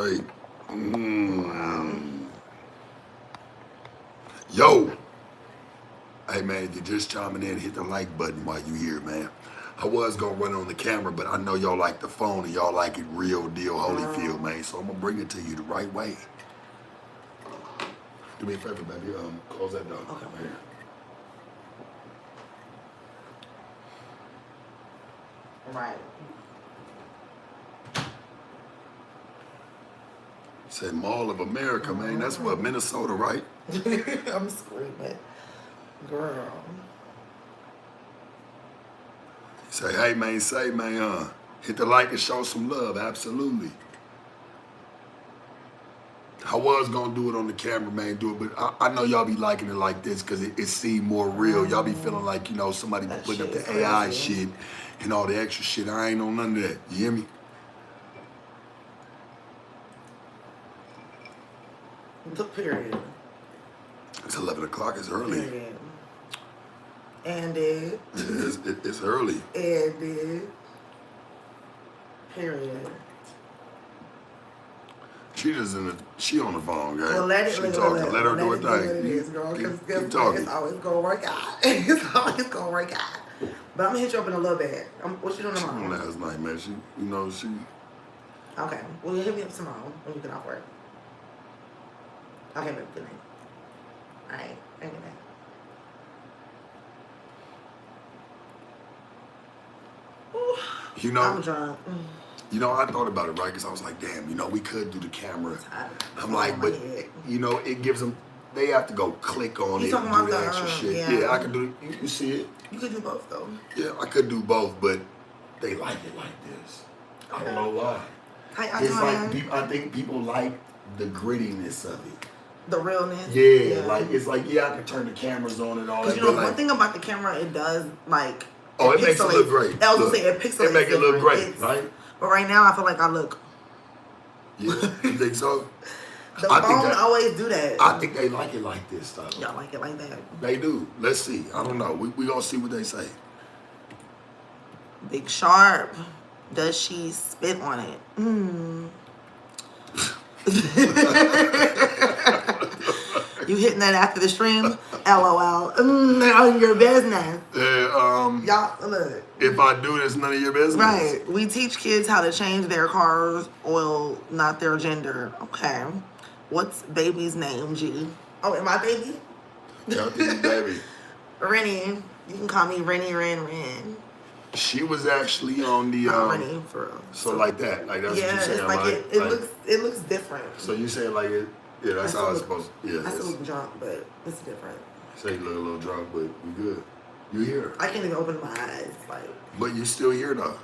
right. Yo. Hey, man, if you're just chiming in, hit the like button while you here, man. I was going to run on the camera, but I know y'all like the phone and y'all like it real deal Holyfield, man. So I'm going to bring it to you the right way. Do me a favor, baby. Close that door. Okay. Right here. Right. Said Mall of America, man. That's what, Minnesota, right? I'm screaming. Girl. Say, hey, man, hit the like and show some love. Absolutely. I was going to do it on the camera, man, but I know y'all be liking it like this because it seemed more real. Y'all be feeling like, you know, somebody be putting up the AI shit and all the extra shit. I ain't on none of that. You hear me? The period. It's 11 o'clock. It's early. Period. And it. It's early. And it. Period. She on the phone, guys. Well, let her do her thing. What it is, girl. Because it's always gonna work out. It's always gonna work out. But I'm gonna hit you up in a little bit. What you doing tomorrow? She went last night, man. She. Okay. Well, you hit me up tomorrow when you get off work. Okay, baby. Good night. All right. Good night. You know, I'm drunk. You know, I thought about it, right? Because I was like, damn, you know, we could do the camera. I'm like, but, you know, it gives them, they have to go click on it and do the extra shit. Yeah, I can do it. You see it? You could do both, though. Yeah, I could do both, but they like it like this. I don't know why. It's like, I think people like the grittiness of it. The realness? Yeah, like, it's like, yeah, I can turn the cameras on and all that. Because, you know, one thing about the camera, it does, like, oh, it makes it look great. I was going to say, it pixelates. It makes it look great, right? But right now, I feel like I look. Yeah, you think so? The phone always do that. I think they like it like this, though. Y'all like it like that? They do. Let's see. I don't know. We gonna see what they say. Big Sharp. Does she spit on it? You hitting that after the stream? LOL. On your business. Y'all, look. If I do, it's none of your business. Right. We teach kids how to change their car's oil, not their gender. Okay. What's baby's name, G? Oh, am I baby? Yeah, I think baby. Rennie. You can call me Rennie Ren. She was actually on the Rennie, for real. So like that. Like that's what you're saying. It's like it looks different. So you saying like it, yeah, that's how it's supposed to. Yeah. I still look drunk, but it's different. Say you look a little drunk, but you good. You here. I can't even open my eyes, like. But you still here though.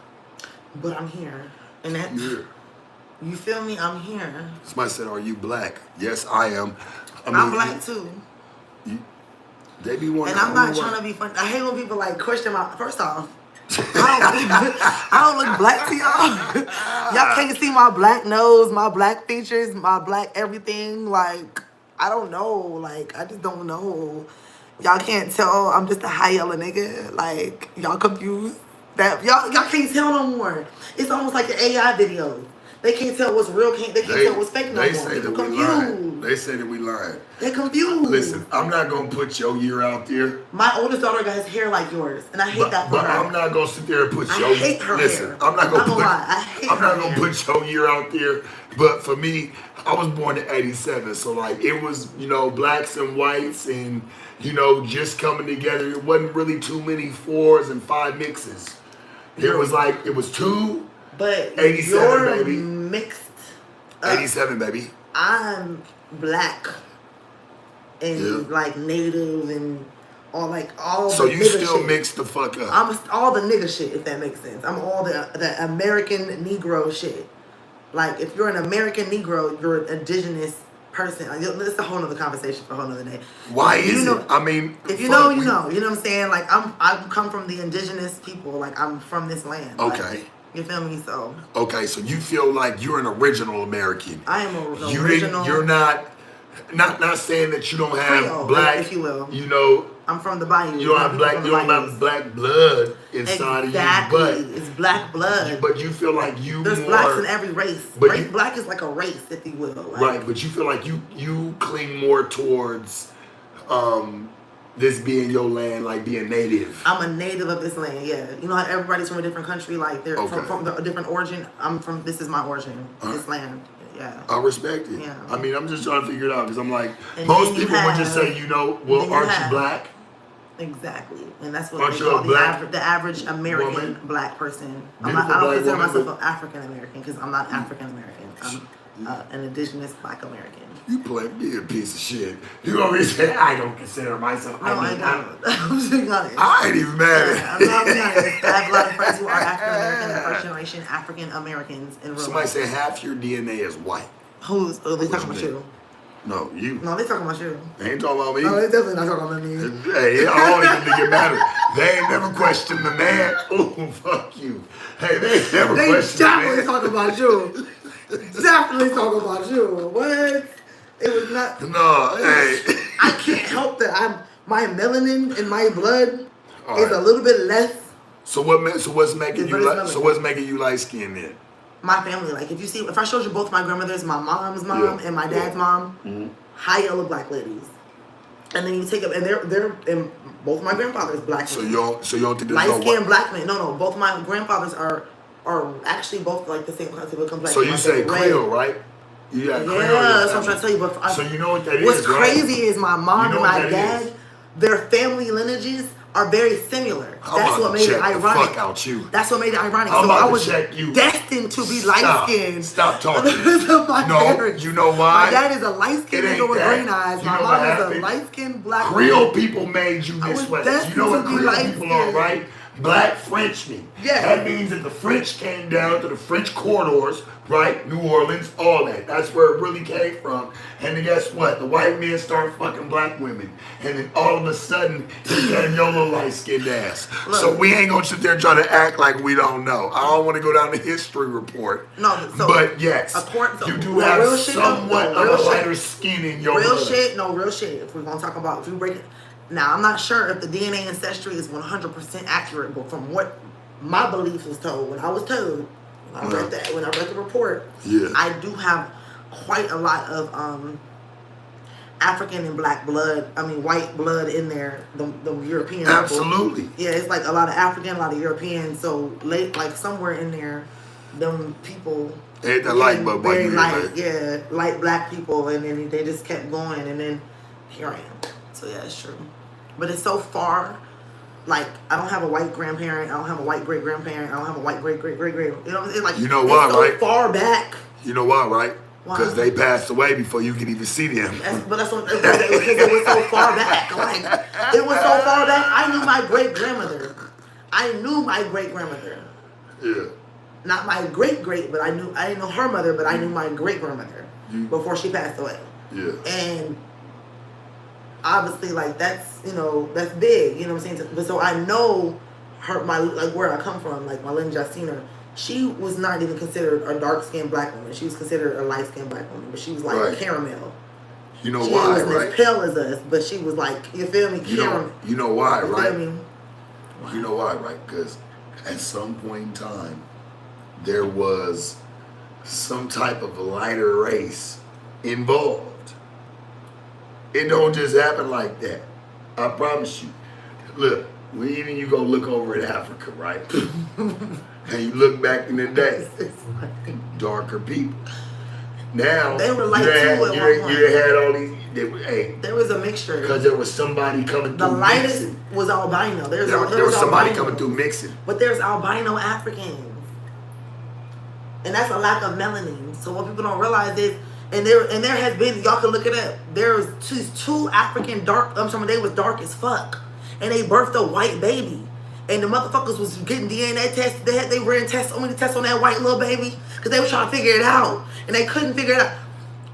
But I'm here. And that's you here. You feel me? I'm here. Somebody said, are you black? Yes, I am. I'm black too. They be wanting. And I'm not trying to be funny. I hate when people like question my. First off, I don't look black to y'all. Y'all can't see my black nose, my black features, my black everything. Like, I don't know. Like, I just don't know. Y'all can't tell I'm just a high yellow nigga. Like, y'all confused. That y'all can't tell no more. It's almost like the AI videos. They can't tell what's real. They can't tell what's fake no more. They say that we lying. They say that we lying. They're confused. Listen, I'm not gonna put your year out there. My oldest daughter has hair like yours, and I hate that for her. But I'm not gonna sit there and put your. I hate her hair. I'm not gonna put. I'm not gonna put your year out there. But for me, I was born in '87, so like it was, you know, blacks and whites, and you know, just coming together. It wasn't really too many 4s and 5 mixes. It was like it was 2. But 87, you're baby. Mixed. 87, baby. I'm black and like native and all. So the you still shit. mix the fuck up. I'm all the nigga shit, if that makes sense. I'm all the American Negro shit. Like if you're an American Negro, you're an indigenous person. This is a whole other conversation for a whole other day. Why is it? I mean, if you know, you know. You know what I'm saying? Like I come from the indigenous people. Like I'm from this land. Okay. Like, you feel me? So. Okay, so you feel like you're an original American. I am an original. You're not saying that you don't have Creole, black, if you will. You know. I'm from the bayou. You don't have black. You don't have black blood. inside exactly. of you, It's black blood. but you feel like there's more, blacks in every race. But black is like a race, if you will. Like, right, but you feel like you cling more towards this being your land, like being native. I'm a native of this land, yeah. You know how everybody's from a different country, like they're from a different origin. This is my origin, this land. Yeah. I respect it. Yeah. I mean, I'm just trying to figure it out because I'm like, and most people would just say, well, aren't you black? Exactly, and that's what Aren't they you call a the average American woman? Black person. I Beautiful don't black consider woman myself with- an African American because I'm not African American. I'm an indigenous Black American. You play be a piece of shit. You always say, I don't consider myself. No, I don't. I'm just honest. I ain't even mad Yeah, at I'm not being honest. I have a lot of friends who are African American and first generation African Americans in real Somebody life. say half your DNA is white. Who's? Oh, they talking What about you you. No, you. No, they talking about you. They ain't talking about me. No, they definitely not talking about me. Hey, I don't even think it matters. They ain't never questioned the man. Oh, fuck you. Hey, they ain't never They questioned the definitely man. talking about you. Definitely talking about you. What? It was not. No, hey. I can't help that. My melanin in my blood All is right. a little bit less. So what's making It's you very so smelly. what's making you light skinned then? My family, like if I showed you both my grandmothers, my mom's mom and my dad's mom, high yellow black ladies, and then you take them, and they're and both my grandfathers black. So men. you don't think there's light no skinned black men. No, both my grandfathers are actually both like the same type of complexion. So you like say they're Creole, red. right? You got Creole. Yeah, in your that's what I'm family. trying to tell you. But So you know what that is, what's right? crazy is my mom You know and what my that is? dad, their family lineages are very similar. I'm That's about what to made it check the ironic. fuck out you. That's what made it ironic. I'm So about I to was check you. destined to be light skinned. Stop talking. my No, parents. you know why? My dad is a light skinned It ain't nigga with that. green eyes. You My know mom what is a happened? light skinned black Creole woman. people made you I this was way. destined You know what to be Creole light people are, skinned. right? Black Frenchmen. Yeah. That means that the French came down to the French corridors, right? New Orleans, all that. That's where it really came from. And then guess what? The white men started fucking black women. And then all of a sudden, you got your little light-skinned ass. Look. So we ain't gonna sit there and try to act like we don't know. I don't want to go down the history report. No, so but yes, you do have real shit, somewhat of real a shit. lighter skin in your Real blood. shit, no real shit. If we're gonna talk about, if we break it, now I'm not sure if the DNA ancestry is 100% accurate, but from what my beliefs was told, when I was told, when I read the report, I do have quite a lot of African and black blood. I mean, white blood in there. The European. Absolutely. People. Yeah, it's like a lot of African, a lot of European. So like somewhere in there, them people. Ain't the light bulb like very you, light, right? yeah, light black people, and then they just kept going, and then here I am. So yeah, it's true, but it's so far. Like I don't have a white grandparent, I don't have a white great grandparent, I don't have a white great. You know what I'm saying? Like You know why, it's so right? far back. You know why, right? Why? Because they passed away before you could even see them. But that's what because it was so far back. Like it was so far back. I knew my great grandmother. Yeah. Not my great, but I didn't know her mother, but I knew my great grandmother before she passed away. Yeah. And obviously, like that's big. You know what I'm saying? But so I know her, like where I come from, like my Lynn Justina. She was not even considered a dark skinned black woman. She was considered a light skinned black woman, but she was like caramel. You know she why, wasn't right? as pale as us, but she was like, you feel me? Caramel. You know why, You right? feel me? You know why, right? Because at some point in time, there was some type of lighter race involved. It don't just happen like that. I promise you. Look, when even you go look over at Africa, right? And you look back in the day, darker people. Now, They were light you too at one point. had all these, There was a mixture. because there was somebody coming The through lightest mixing. was albino. There was somebody coming through mixing. But there's albino Africans. And that's a lack of melanin. So what people don't realize is, and there has been, y'all can look it up, there's two African dark, they was dark as fuck. And they birthed a white baby. And the motherfuckers was getting DNA tests. They ran so many tests on that white little baby because they were trying to figure it out. And they couldn't figure it out.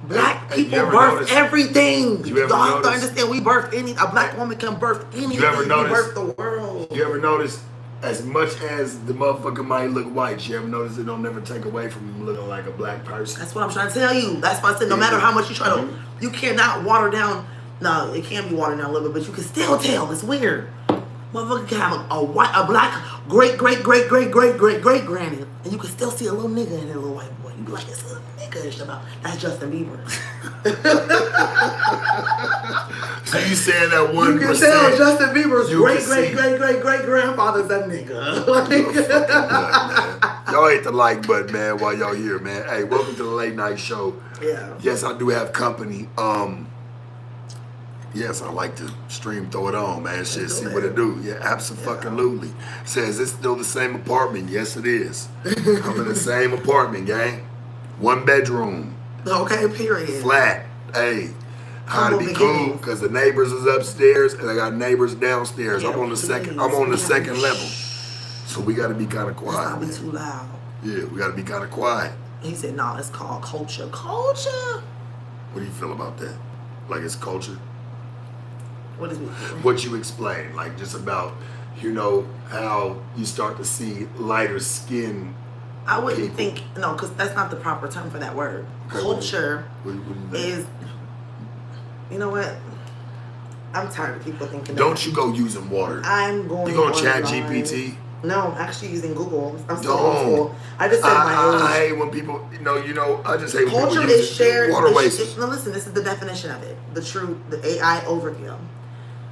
Black people birth everything. Y'all have to understand, we birth a black woman can birth anything. You ever notice? We birth the world. You ever notice, as much as the motherfucker might look white, you ever notice it don't never take away from him looking like a black person? That's what I'm trying to tell you. That's why I said no matter how much you try to, you cannot water down. No, it can be watered down a little bit, but you can still tell. It's weird. Motherfucker can have a black great granny, and you can still see a little nigga in that little white boy. You be like, it's a nigga. It's about that's Justin Bieber. So you saying that 1%? You can tell Justin Bieber's great grandfather's a nigga. Y'all hit the like button, man, while y'all here, man. Hey, welcome to the late night show. Yeah. Yes, I do have company. Yes, I like to stream, throw it on, man. Shit, see what it do. Yeah, absolutely. Says it's still the same apartment. Yes, it is. I'm in the same apartment, gang. 1 bedroom. Okay, period. Flat. Hey, how to be cool because the neighbors is upstairs and I got neighbors downstairs. Yeah, I'm on the second level. So we gotta be kind of quiet. It's not be too loud. Yeah, we gotta be kind of quiet. He said, no, it's called culture. Culture? What do you feel about that? Like it's culture? What is it? What you explain, like just about, you know, how you start to see lighter skin. I wouldn't think, no, because that's not the proper term for that word. Okay, Culture what is, you know what? I'm tired of people thinking Don't you go using water. I'm going You gonna online. chat GPT? No, I'm actually using Google. I'm still Don't. old school. I just said my age. I hate when people, I just hate when Culture people is use shared. waterways. No, listen, this is the definition of it. The AI overview.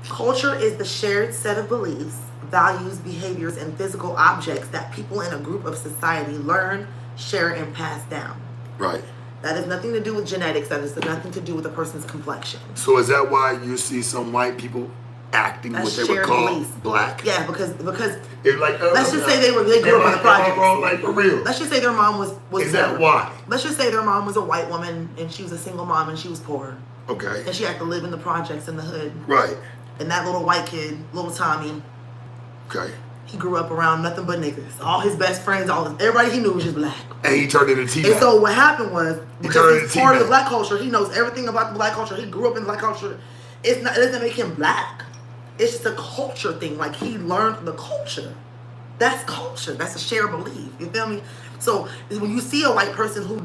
Culture is the shared set of beliefs, values, behaviors, and physical objects that people in a group of society learn, share, and pass down. Right. That has nothing to do with genetics. That has nothing to do with a person's complexion. So is that why you see some white people acting That's what they would shared call beliefs. black? Yeah, because It's like, let's just say they grew up in the projects. Like for real. Let's just say their mom was Is that poor. why? Let's just say their mom was a white woman and she was a single mom and she was poor. Okay. And she had to live in the projects in the hood. Right. And that little white kid, little Tommy, Okay. he grew up around nothing but niggas. All his best friends, everybody he knew was just black. And he turned into T-Mac. And so what happened was, because he's part of the T-Mac. black culture, he knows everything about the black culture. He grew up in the black culture. It doesn't make him black. It's just a culture thing. Like he learned the culture. That's culture. That's a shared belief. You feel me? So when you see a white person who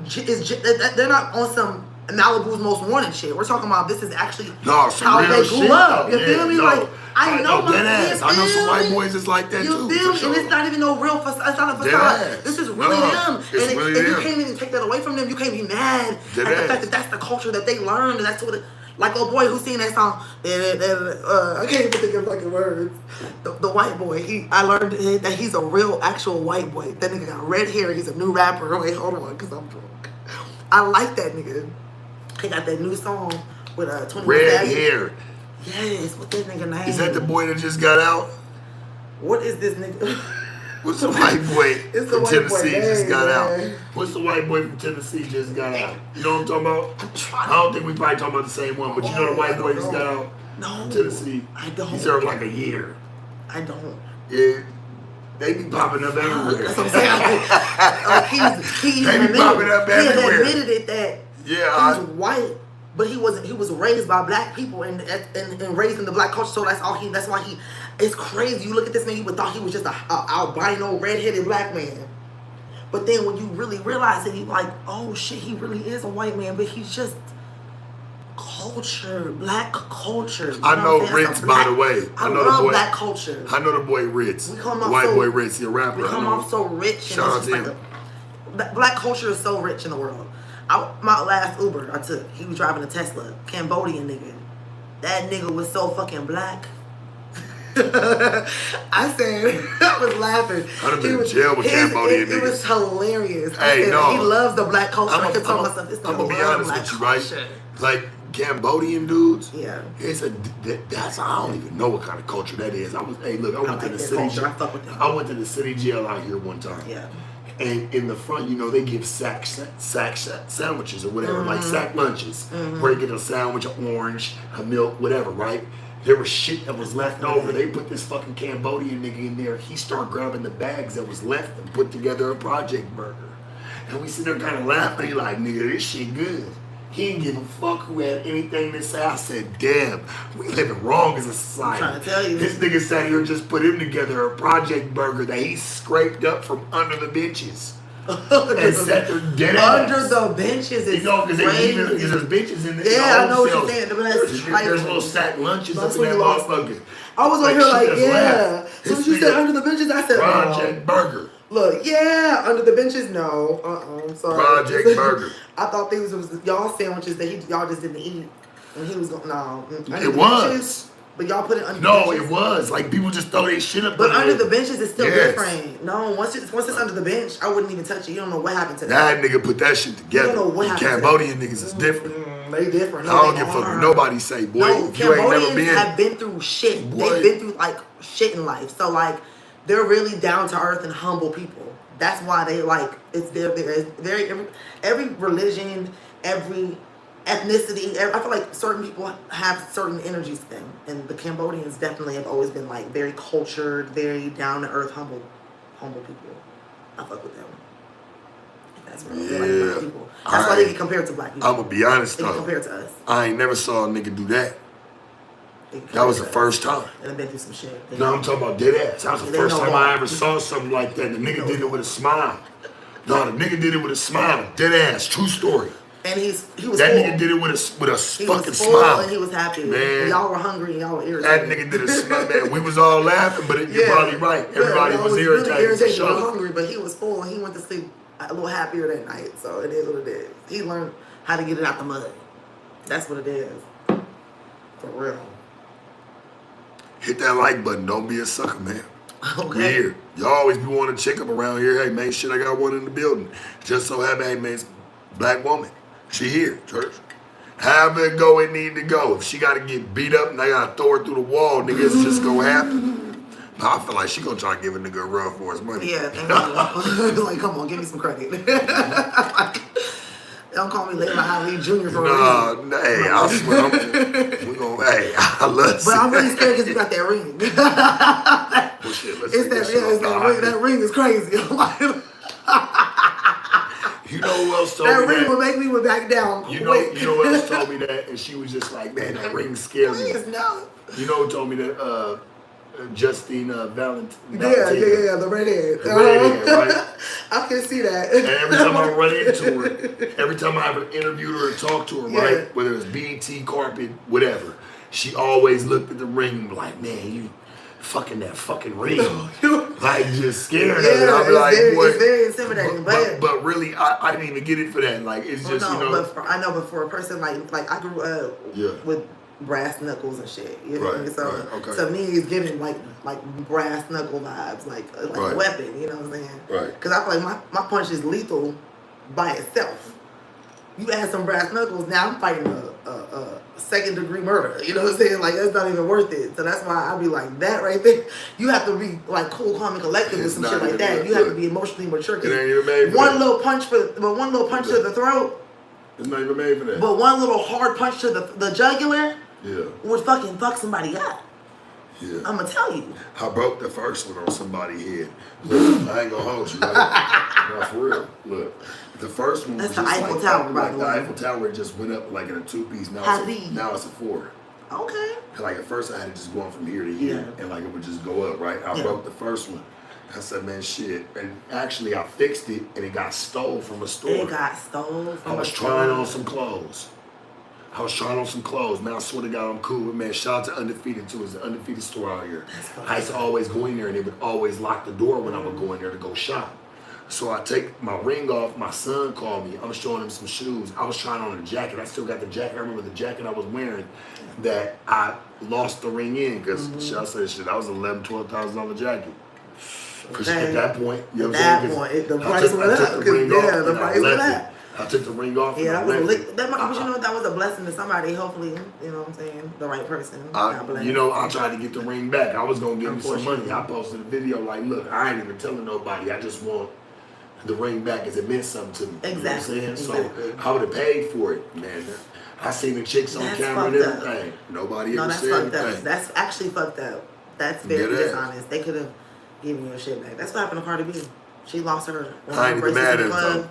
they're not on some Malibu's Most Wanted shit. We're talking about this is actually how they grew up. You feel me? Like I know my ass. I know some white boys that's like that too. You feel me? And it's not even no real facade. It's not a facade. This is really them. And you can't even take that away from them. You can't be mad at the fact that that's the culture that they learned. And that's what it, like old boy who sing that song. I can't even think of fucking words. The white boy. I learned that he's a real actual white boy. That nigga got red hair. He's a new rapper. Wait, hold on, because I'm drunk. I like that nigga. He got that new song with 21 Red hair. Yes, what's that nigga name? Is that the boy that just got out? What is this nigga? What's the white boy from Tennessee just got out? Man. What's the white boy from Tennessee just got out? You know what I'm talking about? I don't think we probably talking about the same one, but you know the white boy just got out? No. From Tennessee. I don't. He served like a year. I don't. Yeah. They be popping up everywhere. That's what I'm saying. He They be popping up everywhere. He admitted it that Yeah, he's white, but he wasn't. He was raised by black people and raised in the black culture. So that's why he. It's crazy. You look at this man, you would thought he was just a albino, redheaded black man. But then when you really realize it, you like, oh shit, he really is a white man, but he's just culture, black culture. I know Ritz, by the way. I love black culture. I know the boy Ritz. We come the off white so, boy Ritz. He a rapper. We come off so rich. Shout out to him. Black culture is so rich in the world. My last Uber I took, he was driving a Tesla, Cambodian nigga. That nigga was so fucking black. I said, I was laughing. I'd have been in jail with Cambodian niggas. It was hilarious. Hey, said, no. He loves the black culture. I'm I told myself, it's going to be honest with you, right? Like, Cambodian dudes, yeah. I don't even know what kind of culture that is. I went to the city jail. I went to the city jail out here one time. Yeah. And in the front, they give sack sandwiches or whatever, like sack lunches, where you get a sandwich, an orange, a milk, whatever, right? There was shit that was left over. They put this fucking Cambodian nigga in there. He started grabbing the bags that was left and put together a project burger. And we sit there kind of laughing. He like, nigga, this shit good. He didn't give a fuck who had anything to say. I said, damn, we living wrong as a society. I'm trying to tell you. This nigga sat here and just put him together a project burger that he scraped up from under the benches. And set the dead under ass. the benches is Because crazy. there's benches in the Yeah, I know what you're cells. saying, but that's There's little sack lunches up in that lost. motherfucker. I was over here like, yeah. So when you said under the benches, I said, Project Burger. Look, yeah, under the benches, no. I'm sorry. Project Burger. I thought these was y'all sandwiches that y'all just didn't eat. And he was going, no. It was. Benches, but y'all put it under the No, benches. it was. Like, people just throw their shit up. But under the benches, it's still Yes. different. No, once it's under the bench, I wouldn't even touch it. You don't know what happened to That nigga put that shit together. You don't know what happened to Cambodian niggas is different. They different. I don't give a fuck what nobody say, boy. No, if you ain't never Cambodians been, have been through shit. Boy. They've been through like shit in life. So like, they're really down to earth and humble people. That's why they like it's very every religion, every ethnicity. I feel like certain people have certain energies to them, and the Cambodians definitely have always been like very cultured, very down to earth, humble people. I fuck with them. That's real. They're like black people. That's why they get compared to black people. I'm gonna be honest They though. get compared to us. I ain't never saw a nigga do that. That was the first time. And I've been through some shit. No, I'm talking about dead ass. That was the first time I ever saw something like that. The nigga did it with a smile. No, the nigga did it with a smile. Dead ass. True story. And he was that full. Nigga did it with a He fucking was full smile. and he was happy. Man. Y'all were hungry and y'all were irritated. That nigga did a smile, man. We was all laughing, but you're probably right. Everybody was irritated. Really irritated. He was hungry, but he was full and he went to sleep a little happier that night. So it is what it is. He learned how to get it out the mud. That's what it is. For real. Hit that like button. Don't be a sucker, man. Okay. We here. Y'all always be wanting to check up around here. Hey, man, shit, I got one in the building. Just so happen, hey, man, it's a black woman. She here, church. However it go, it need to go. If she got to get beat up and I got to throw her through the wall, nigga, it's just going to happen. I feel like she going to try to give a nigga a run for his money. Yeah, thank you. Like, come on, give me some credit. Don't call me Layla Ali Jr. for a reason. Hey, I swear, hey, I love But I'm really scared because you got that ring. Well, shit, let's take this shit off. That ring is crazy. You know who else told me that? That ring would make me back down. You know who else told me that? And she was just like, man, that ring scares me. No. You know who told me that? Justine Valentine. Yeah, the redhead. The redhead, right? I can see that. And every time I run into her, every time I ever interviewed her or talked to her, Yeah. right? Whether it's BET, carpet, whatever, she always looked at the ring like, man, you fucking that fucking ring. Like, just scared of it. I'll be like, it's very intimidating. But really, I didn't even get it for that. Like, it's just, you know. But for a person like I grew up with brass knuckles and shit. You know what I mean? So to me, it's giving like brass knuckle vibes, like a weapon. You know what I'm saying? Right. Because I feel like my punch is lethal by itself. You add some brass knuckles, now I'm fighting a second degree murder. You know what I'm saying? Like, that's not even worth it. So that's why I be like, that right there, you have to be like cool, calm, and collected with some shit like that. You have to be emotionally mature. It ain't even made for one little punch to the throat. It's not even made for that. But one little hard punch to the jugular would fucking fuck somebody up. Yeah. I'm gonna tell you. I broke the first one on somebody's head. Look, I ain't gonna hold you. Right? No, for real. Look, the first one That's was the just Eiffel Tower, by the way. The Eiffel Tower just went up like in a 2-piece. Now it's a 4. Okay. And like at first I had to just go on from here to here, and like it would just go up, right? I broke the first one. I said, man, shit. And actually, I fixed it, and it got stole from a store. It got stole from I was trying on some clothes. Man, I swear to God, I'm cool. But man, shout out to Undefeated, too. It's an Undefeated store out here. I used to always go in there, and they would always lock the door when I would go in there to go shop. So I take my ring off. My son called me. I'm showing him some shoes. I was trying on a jacket. I still got the jacket. I remember the jacket I was wearing that I lost the ring in because I said, shit, that was $11,000, $12,000 jacket. Because at that point, you know what I'm saying? The price went up. The price went up. I took the ring off. Yeah, but you know what? That was a blessing to somebody. Hopefully, you know what I'm saying? The right person. You know, I tried to get the ring back. I was gonna give him some money. I posted a video like, look, I ain't even telling nobody. I just want the ring back because it meant something to me. Exactly. You know what I'm saying? Exactly. So I would have paid for it, man. I seen the chicks on camera and everything. Nobody ever said anything. That's actually fucked up. That's very dishonest. They could have given you your shit back. That's what happened to Cardi B. She lost her. I ain't even mad at her.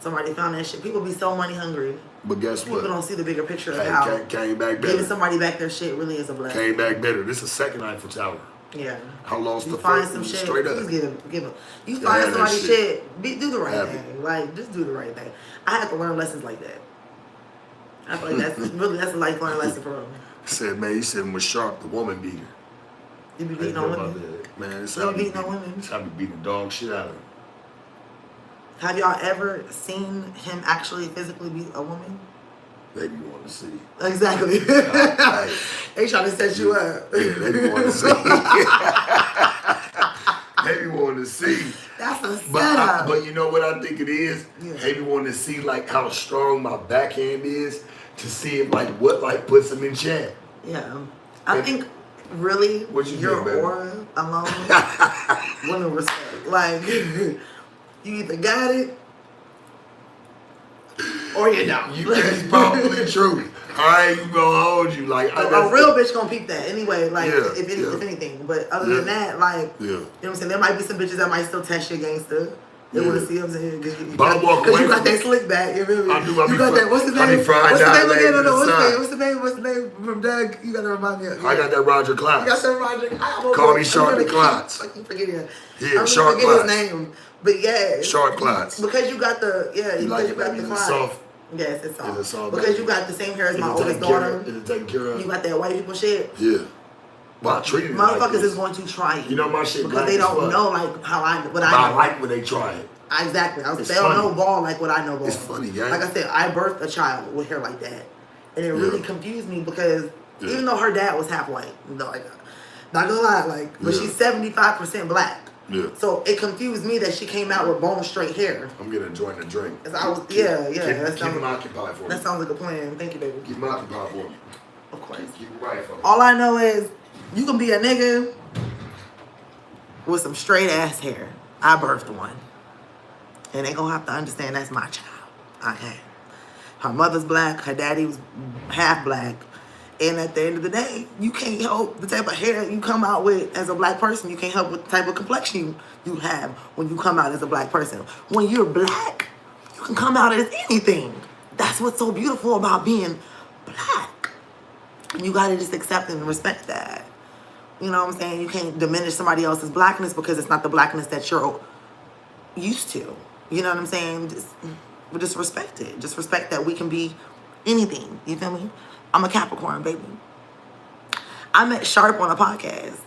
Somebody found that shit. People be so money hungry. But guess what? People don't see the bigger picture of how came back better. Giving somebody back their shit really is a blessing. Came back better. This is the second Eiffel Tower. Yeah. I lost you the find first some shit, straight up. please give him. You Yeah, find that somebody shit. do the right Have thing. Like, just do the right thing. I had to learn lessons like that. I feel like that's a lifelong lesson for real. Said, man, you said was sharp, the woman beater. You be beating on women? Man, it's You how be beating on women? It's how we beating the dog shit out of him. Have y'all ever seen him actually physically beat a woman? Maybe you want to see. Exactly. Hey, they trying to set you up. Yeah, maybe want to see. Maybe want to see. That's a setup. But you know what I think it is? Yeah. Maybe want to see like how strong my backhand is to see if like what like puts him in check. Yeah. I think really your aura alone women respect. Like you either got it or you don't. That's probably true. I ain't gonna hold you. Like a real bitch gonna peep that anyway. Like if anything, but other than that, like you know what I'm saying, there might be some bitches that might still test your gangster. They want to see what I'm saying. Because you got that slick back. You feel me? I do. You got that. What's his name? What's the name? What's the name from Doug? You gotta remind me of. Yeah. I got that Roger Klotz. You got that Roger. Call me Sharp Klotz. I keep forgetting it. Yeah, Sharp Klotz. His name, but yeah, Sharp Klotz. Because you got the you because you got the Klotz. Soft. Yes, it's soft. Soft because you got the same hair as my oldest daughter. Is it taken care of? You got that white people shit. Yeah. Well, I treated it motherfuckers like is going to try you. You know my shit because they don't know like how I what I know. I like when they try it. Exactly. They don't know ball like what I know ball. It's funny, yeah. Like I said, I birthed a child with hair like that. And it really confused me because even though her dad was half white, like, not gonna lie, like, but she's 75% black. Yeah. So it confused me that she came out with bone straight hair. I'm gonna join the drink. Keep him occupied for me. That sounds like a plan. Thank you, baby. Keep him occupied for me. Of course. Keep him right for me. All I know is you can be a nigga with some straight ass hair. I birthed one. And they gonna have to understand that's my child. Okay. Her mother's black, her daddy was half black. And at the end of the day, you can't help the type of hair you come out with as a black person. You can't help with the type of complexion you have when you come out as a black person. When you're black, you can come out as anything. That's what's so beautiful about being black. You gotta just accept and respect that. You know what I'm saying? You can't diminish somebody else's blackness because it's not the blackness that you're used to. You know what I'm saying? Just respect it. Just respect that we can be anything. You feel me? I'm a Capricorn, baby. I met Sharp on a podcast.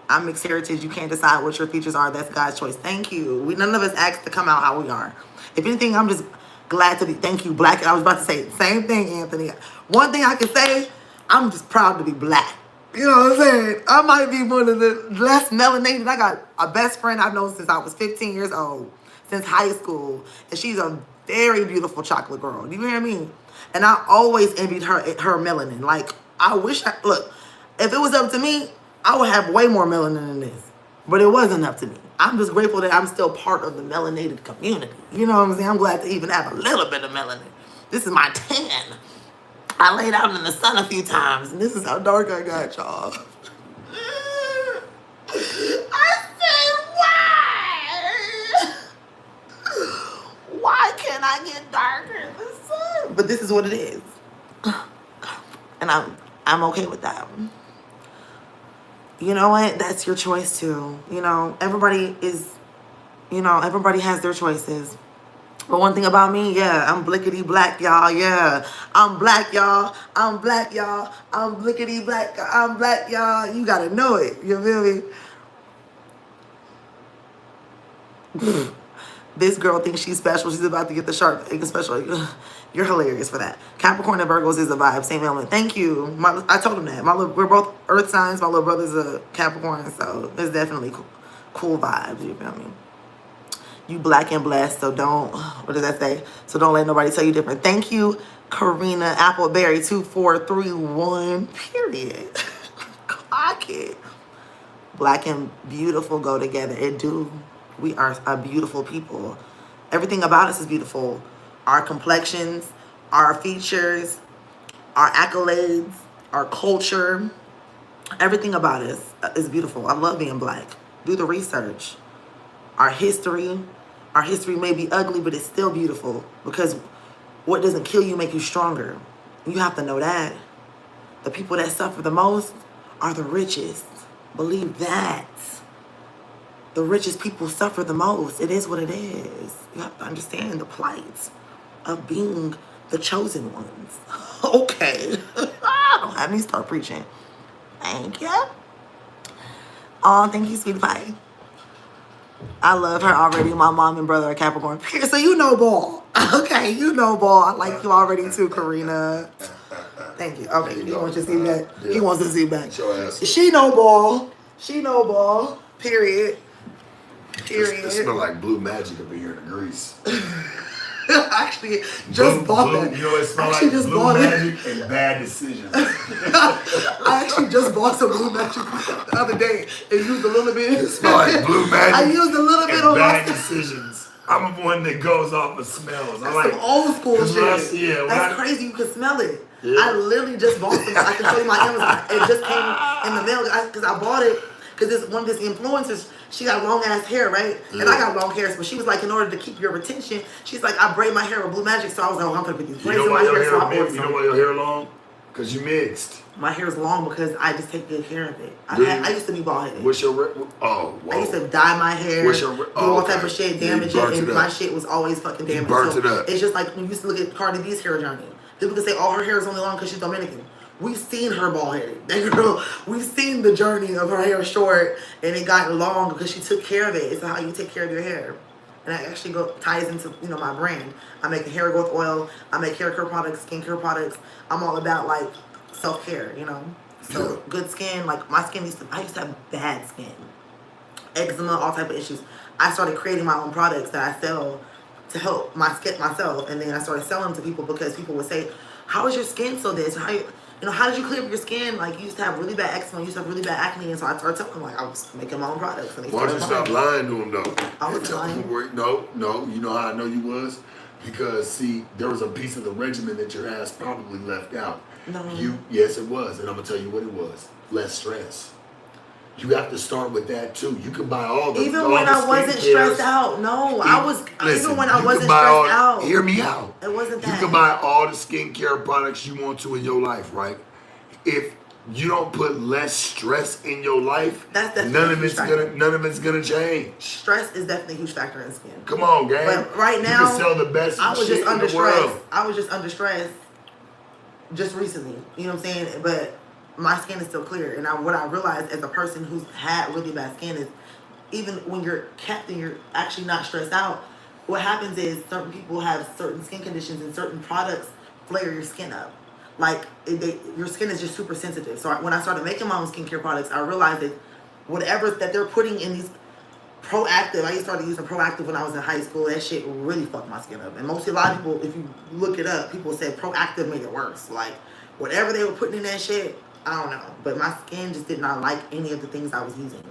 I'm mixed heritage. You can't decide what your features are. That's God's choice. Thank you. None of us asked to come out how we are. If anything, I'm just glad to be. Thank you, black. I was about to say the same thing, Anthony. One thing I can say, I'm just proud to be black. You know what I'm saying? I might be one of the less melanated. I got a best friend I've known since I was 15 years old, since high school. And she's a very beautiful chocolate girl. Do you hear me? And I always envied her melanin. Like, I wish look, if it was up to me, I would have way more melanin than this. But it wasn't up to me. I'm just grateful that I'm still part of the melanated community. You know what I'm saying? I'm glad to even have a little bit of melanin. This is my tan. I laid out in the sun a few times, and this is how dark I got, y'all. I said, why? Why can't I get darker in the sun? But this is what it is. And I'm okay with that. You know what? That's your choice too. You know, everybody has their choices. But one thing about me, I'm blickety black, y'all, I'm black, y'all. I'm black, y'all. I'm blickety black. I'm black, y'all. You gotta know it. You feel me? This girl thinks she's special. She's about to get the sharp egg special. You're hilarious for that. Capricorn and Virgos is a vibe. Same element. Thank you. I told him that. We're both earth signs. My little brother's a Capricorn, so it's definitely cool vibes. You feel me? You black and blessed, so don't, what does that say? So don't let nobody tell you different. Thank you, Karina Appleberry 2431, period. Clock it. Black and beautiful go together. It do. We are a beautiful people. Everything about us is beautiful. Our complexions, our features, our accolades, our culture, everything about us is beautiful. I love being black. Do the research. Our history may be ugly, but it's still beautiful because what doesn't kill you make you stronger. You have to know that. The people that suffer the most are the richest. believe that the richest people suffer the most. It is what it is. You have to understand the plight of being the chosen ones. Okay. Don't have me start preaching. Thank you. Oh, thank you, sweetie pie. I love her already. My mom and brother are Capricorn. So you know ball. Okay, you know ball. I like you already too, Karina. Thank you. Okay, he wants to see that. Yeah. He wants to see back. She know ball. She know ball. Period. Period. It smells like blue magic up in here in the grease. Actually, just bought that. You know it smells like blue magic and bad decisions. I actually just bought some blue magic the other day and used a little bit. It smells like blue magic. I used a little bit on bad decisions. I'm the one that goes off of smells. I like some old school shit. Yeah, that's crazy. You can smell it. Yeah. I literally just bought some. I can show you my Amazon. It just came in the mail because I bought it. Because one of this influencers, she got long ass hair, right? Yeah. And I got long hair, so she was like, in order to keep your retention, she's like, I braid my hair with blue magic. So I was like, oh, I'm gonna put these braids in my hair. You know why your hair long? Because you mixed. My hair is long because I just take good care of it. I used to be bald headed. What's your whoa. I used to dye my hair, do all type of shit, damage it, and my shit was always fucking damaged. Burnt it up. It's just like when you used to look at Cardi B's hair journey. People can say, oh, her hair is only long because she's Dominican. We've seen her bald headed. That girl, we've seen the journey of her hair short and it got long because she took care of it. It's how you take care of your hair. And that actually ties into, my brand. I make a hair growth oil. I make hair care products, skincare products. I'm all about like self-care, So good skin, like my skin I used to have bad skin. Eczema, all type of issues. I started creating my own products that I sell to help my skin myself. And then I started selling them to people because people would say, how is your skin so this? How did you clear up your skin? Like, you used to have really bad eczema, you used to have really bad acne, and so I started telling them, like, I was making my own products. And why don't you stop lying to them, though? I was lying. No, you know how I know you was? Because, see, there was a piece of the regimen that your ass probably left out. No. Yes, it was, and I'm going to tell you what it was. Less stress. You have to start with that, too. You can buy all the Even when I wasn't stressed out. No, I was, even when I wasn't stressed out. Hear me out. It wasn't that. You can buy all the skincare products you want to in your life, right? If you don't put less stress in your life, none of it's gonna change. Stress is definitely a huge factor in skin. Come on, gang. But right now, you can sell the best shit in the world. I was just under stress just recently. You know what I'm saying? But my skin is still clear. And what I realized as a person who's had really bad skin is even when you're kept and you're actually not stressed out, what happens is certain people have certain skin conditions and certain products flare your skin up. Like, your skin is just super sensitive. So when I started making my own skincare products, I realized that whatever that they're putting in these Proactive, I started using Proactive when I was in high school. That shit really fucked my skin up. And a lot of people, if you look it up, people said Proactive made it worse. Like, whatever they were putting in that shit, I don't know. But my skin just did not like any of the things I was using.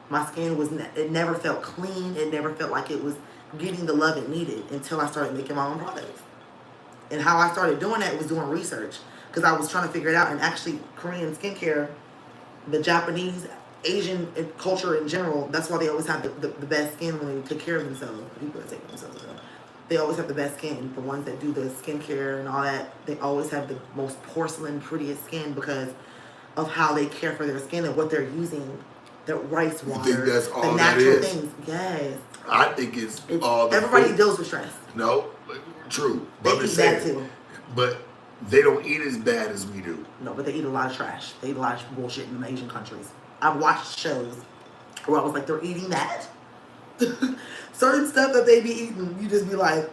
My skin it never felt clean. It never felt like it was getting the love it needed until I started making my own products. And how I started doing that was doing research. Because I was trying to figure it out. And actually, Korean skincare, the Japanese, Asian culture in general, that's why they always have the best skin when they take care of themselves. People that take themselves care. They always have the best skin. The ones that do the skincare and all that, they always have the most porcelain, prettiest skin because of how they care for their skin and what they're using. The rice water, you think that's all the natural that is? things. Yes. I think it's all the everybody food. deals with stress. No, true. They eat that too. But they don't eat as bad as we do. No, but they eat a lot of trash. They eat a lot of bullshit in the Asian countries. I've watched shows where I was like, they're eating that? Certain stuff that they be eating, you just be like...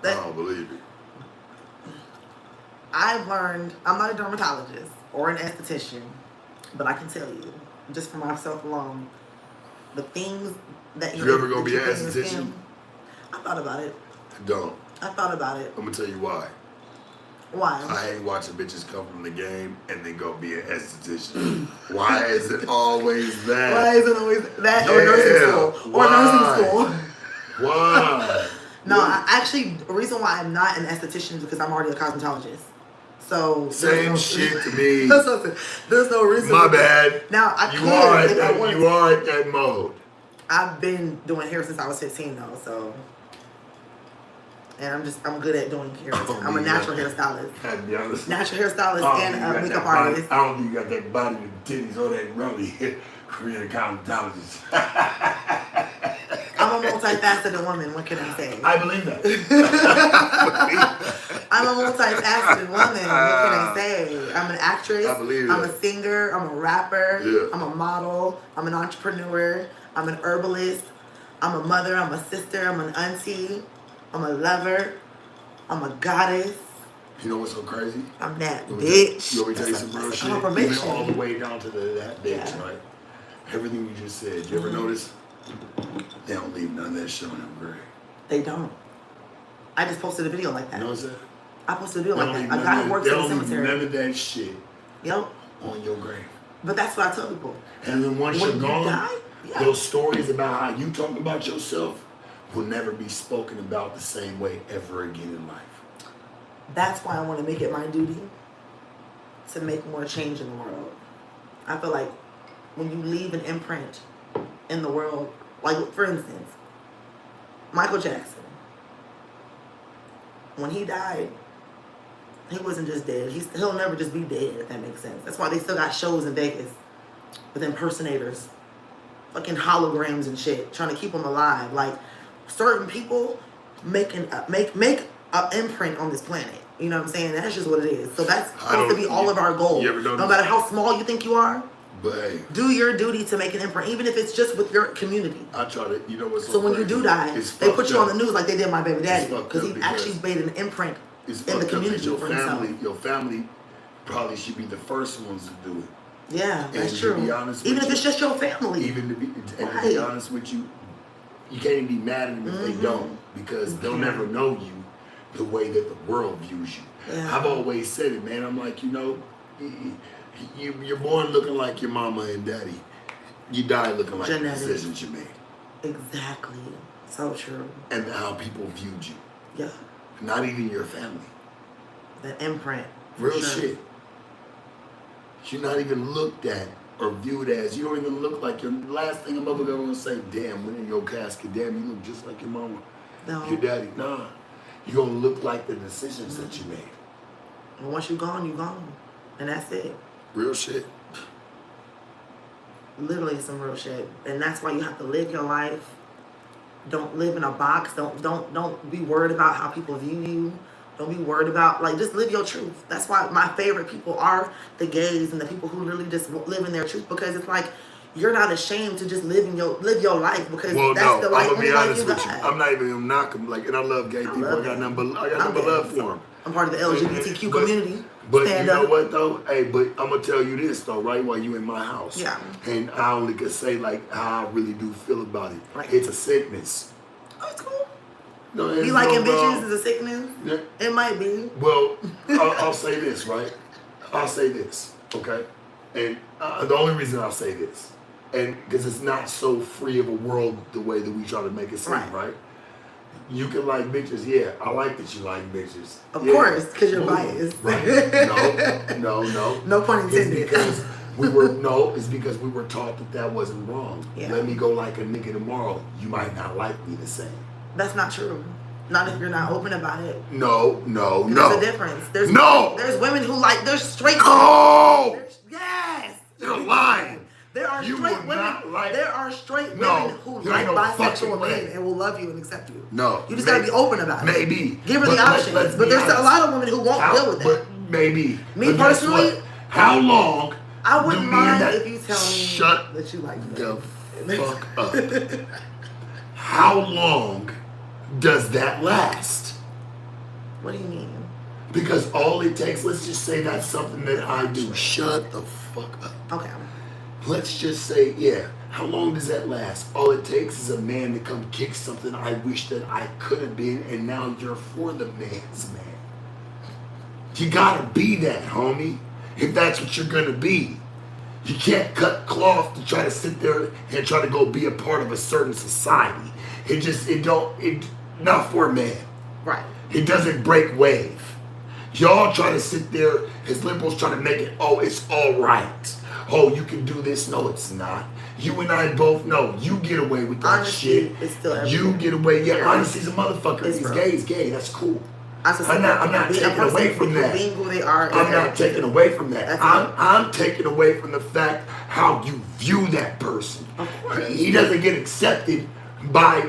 I don't believe it. I've learned, I'm not a dermatologist or an esthetician, but I can tell you, just for myself alone, the things that you ever gonna be an esthetician? Skin, I thought about it. Don't. I thought about it. I'm gonna tell you why. Why? I hate watching bitches come from the game and then go be an esthetician. Why is it always that? Why is it always that? Yeah. Or nursing school. Or nursing school. Why? No, actually, the reason why I'm not an esthetician is because I'm already a cosmetologist. So same shit to me. There's no reason. My bad. Now you are at that mode. I've been doing hair since I was 15 though, so and I'm good at doing keratin. I'm a natural hairstylist. Gotta be honest. Natural hairstylist and a makeup body, artist. I don't think you got that body with titties or that rummy. Korean cosmetologist. I'm a multifaceted woman. What can I say? I believe that. I'm a multifaceted woman. What can I say? I'm an actress. I believe I'm that. a singer. I'm a rapper. Yeah. I'm a model. I'm an entrepreneur. I'm an herbalist. I'm a mother. I'm a sister. I'm an auntie. I'm a lover. I'm a goddess. You know what's so crazy? I'm that bitch. You want me to tell you some real shit? Confirmation. Even all the way down to that bitch, Yeah. right? Everything you just said. You ever notice? They don't leave none of that shit on them grave. They don't. I just posted a video like that. You know what I'm saying? I posted a video They like don't that. leave A guy none who of- works they in the don't leave cemetery. none of that shit Yep. on your grave. But that's what I tell people. And then once When you're you gone, die, yeah. those stories about how you talk about yourself will never be spoken about the same way ever again in life. That's why I want to make it my duty to make more change in the world. I feel like when you leave an imprint in the world, like for instance, Michael Jackson, when he died, he wasn't just dead. He'll never just be dead, if that makes sense. That's why they still got shows in Vegas with impersonators, fucking holograms and shit, trying to keep him alive. Like certain people make an imprint on this planet. You know what I'm saying? That's just what it is. So that's supposed to be all of our goals. No matter how small you think you are, but hey, do your duty to make an imprint, even if it's just with your community. I try to, you know what's So when you do die, they put you on the news like they did my baby daddy, because he actually made an imprint in the community your for himself. Your family probably should be the first ones to do it. Yeah, that's And true. to be honest Even with if you, it's just your family. Even to be honest with you, you can't even be mad at them if they don't, because they'll never know you the way that the world views you. Yeah. I've always said it, man. I'm like, you know, you're born looking like your mama and daddy. You die looking like the decisions you made. Exactly. So true. And how people viewed you. Yeah. Not even your family. That imprint. Real shit. You're not even looked at or viewed as. You don't even look like your last thing a mother gonna say, damn, when in your casket, damn, you look just like your mama. No. Your daddy. Nah. You're gonna look like the decisions that you made. And once you're gone, you're gone. And that's it. Real shit. Literally some real shit. And that's why you have to live your life. Don't live in a box. Don't be worried about how people view you. Don't be worried about, like, just live your truth. That's why my favorite people are the gays and the people who literally just live in their truth, because it's like you're not ashamed to just live your life, because that's the life, I'm gonna be honest with you. got. I'm not even gonna knock them. Like, and I love gay people. I got nothing but love for them. I'm part of the LGBTQ community. But Stand you know up. what though? Hey, but I'm gonna tell you this though, right? While you in my house, Yeah. And I only can say like how I really do feel about it. Right. It's a sickness. Oh, it's cool. No, Be liking bitches is a sickness? Yeah. It might be. Well, I'll say this, right? I'll say this, okay? And the only reason I'll say this, and because it's not so free of a world the way that we try to make it seem, right? You can like bitches, yeah. I like that you like bitches. Of course, because you're biased. Right? No. No pun intended. It's because it's because we were taught that wasn't wrong. Yeah. Let me go like a nigga tomorrow. You might not like me the same. That's not true. Not if you're not open about it. No. There's a difference. There's women who like, there's straight women. Yes. You're lying. There are You straight will women. not like- There are straight No, women who there like ain't no bisexual fucking men way. and will love you and accept you. No. You just gotta be open about it. Maybe. Give her But the options. let's But be there's a honest. lot of women who won't deal with But that. maybe. Me But guess personally, what? How long? I wouldn't do me and mind that- if you tell me Shut that you like the me. fuck up. How long does that last? What do you mean? Because all it takes, let's just say that's something that I do. Shut the fuck up. Okay. Let's just say, yeah. How long does that last? All it takes is a man to come kick something I wish that I could have been, and now you're for the man's man. You gotta be that, homie. If that's what you're gonna be. You can't cut cloth to try to sit there and try to go be a part of a certain society. Not for a man. Right. It doesn't break wave. Y'all try to sit there as liberals try to make it, oh, it's all right. oh, you can do this. No, it's not. You and I both know you get away with that Honesty shit. is still You everything. get away. Yeah, honesty's a motherfucker. It's He's real. gay. He's gay. That's cool. I'm not taking away from that. Being who they are. I'm not taking away from that. That's I'm taking away from the fact how you view that person. Of course. He doesn't get accepted by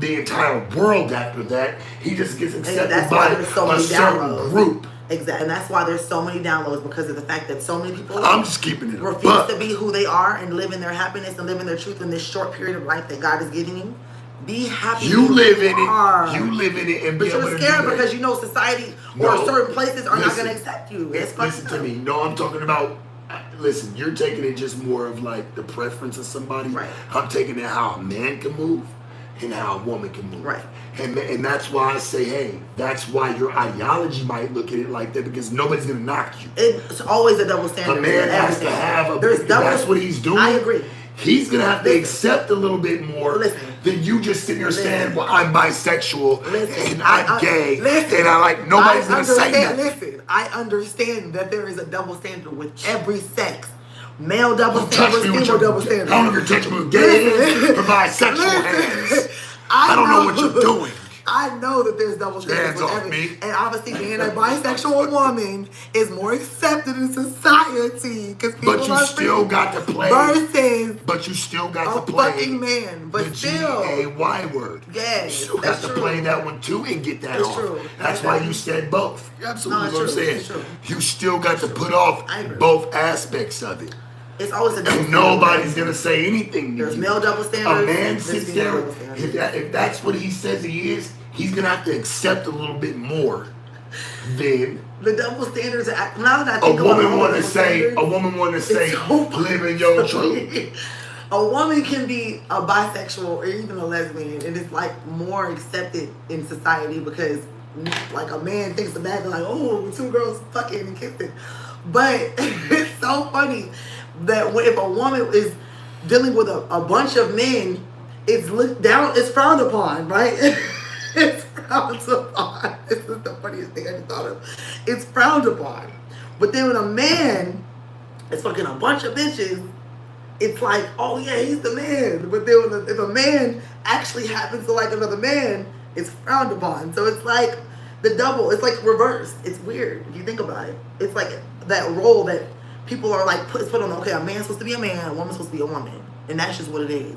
the entire world after that. He just gets accepted that's why by there's so a many certain downloads. group. Exactly, and that's why there's so many downloads, because of the fact that so many people I'm just keeping it refuse a buck. to be who they are and live in their happiness and live in their truth in this short period of life that God is giving you. Be happy. You live in are. it. You live in it and be But able you're to scared do that. because you know society or No. certain places are not Listen. going to accept you. It's Listen to me. No, I'm talking about. Listen, you're taking it just more of like the preference of somebody. Right. I'm taking it how a man can move and how a woman can move. Right. And that's why I say, hey, that's why your ideology might look at it like that, because nobody's gonna knock you. It's always a double standard. A man in has to everything. have a. There's double. That's what he's doing. I agree. He's gonna have to Listen. accept a little bit more Listen. than you just sitting there saying, Listen. "Well, I'm bisexual Listen, and I'm gay listen, and I like." Nobody's I gonna say understand- that. Listen, I understand that there is a double standard with every sex. Male double Don't touch standard, me with female your. double standard. I don't know if you're touching me with gay Listen. hands or bisexual Listen. hands. I don't know what you're doing. I know that there's double standards Hands with off every, me. and obviously being a bisexual woman is more accepted in society because people But you are still free got to play. versus But you still got a to play fucking man. But the still, G-A-Y word. Yes, You still that's got to true. play that one too and get that It's off. true. That's why you said both. You're absolutely No, what I'm it's true. saying. It's true. You still got to put off I agree. both aspects of it. it's always a double And standard. nobody's gonna say anything to There's you. male double A standards. man there's sits female there. double standards. If that's what he says he is, he's gonna have to accept a little bit more than The double standards. Now that I a think about woman all want the to double say. standards, A woman want to say, so "Live in your truth." a woman can be a bisexual or even a lesbian, and it's like more accepted in society because, like, a man thinks of that, like, oh, two girls fucking and kissing. But it's so funny that if a woman is dealing with a bunch of men, it's looked down, it's frowned upon, right? It's frowned upon. This is the funniest thing I just thought of. It's frowned upon. But then when a man is fucking a bunch of bitches, it's like, oh yeah, he's the man. But then if a man actually happens to like another man, it's frowned upon. So it's like the double, it's like reversed. It's weird if you think about it. It's like that role that people are like put on, okay, a man's supposed to be a man, a woman's supposed to be a woman. And that's just what it is.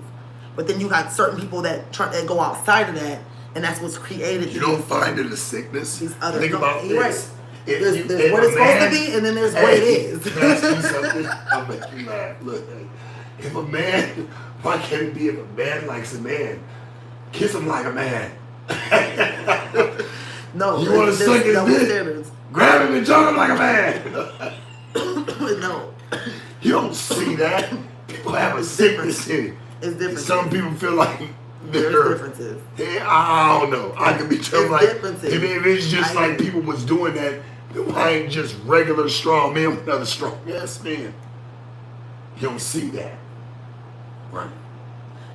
But then you got certain people that go outside of that, and that's what's created. You don't find it a sickness. These other Think about you're this. right. If There's if what a it's supposed man- to be, and then there's what it is. Can I ask you something? I'll make you laugh. Look, hey, if a man, why can't it be if a man likes a man, kiss him like a man? No, You want to there's suck his double dick? standards. Grab him and choke him like a man. No, You don't see that. People have a sickness in it. it's different. Some people feel like There's they're. differences. Yeah, I don't know. I could be telling It's like differences. if it's just I like agree. people was doing that, then why ain't just regular strong men with another strong ass man? You don't see that, right?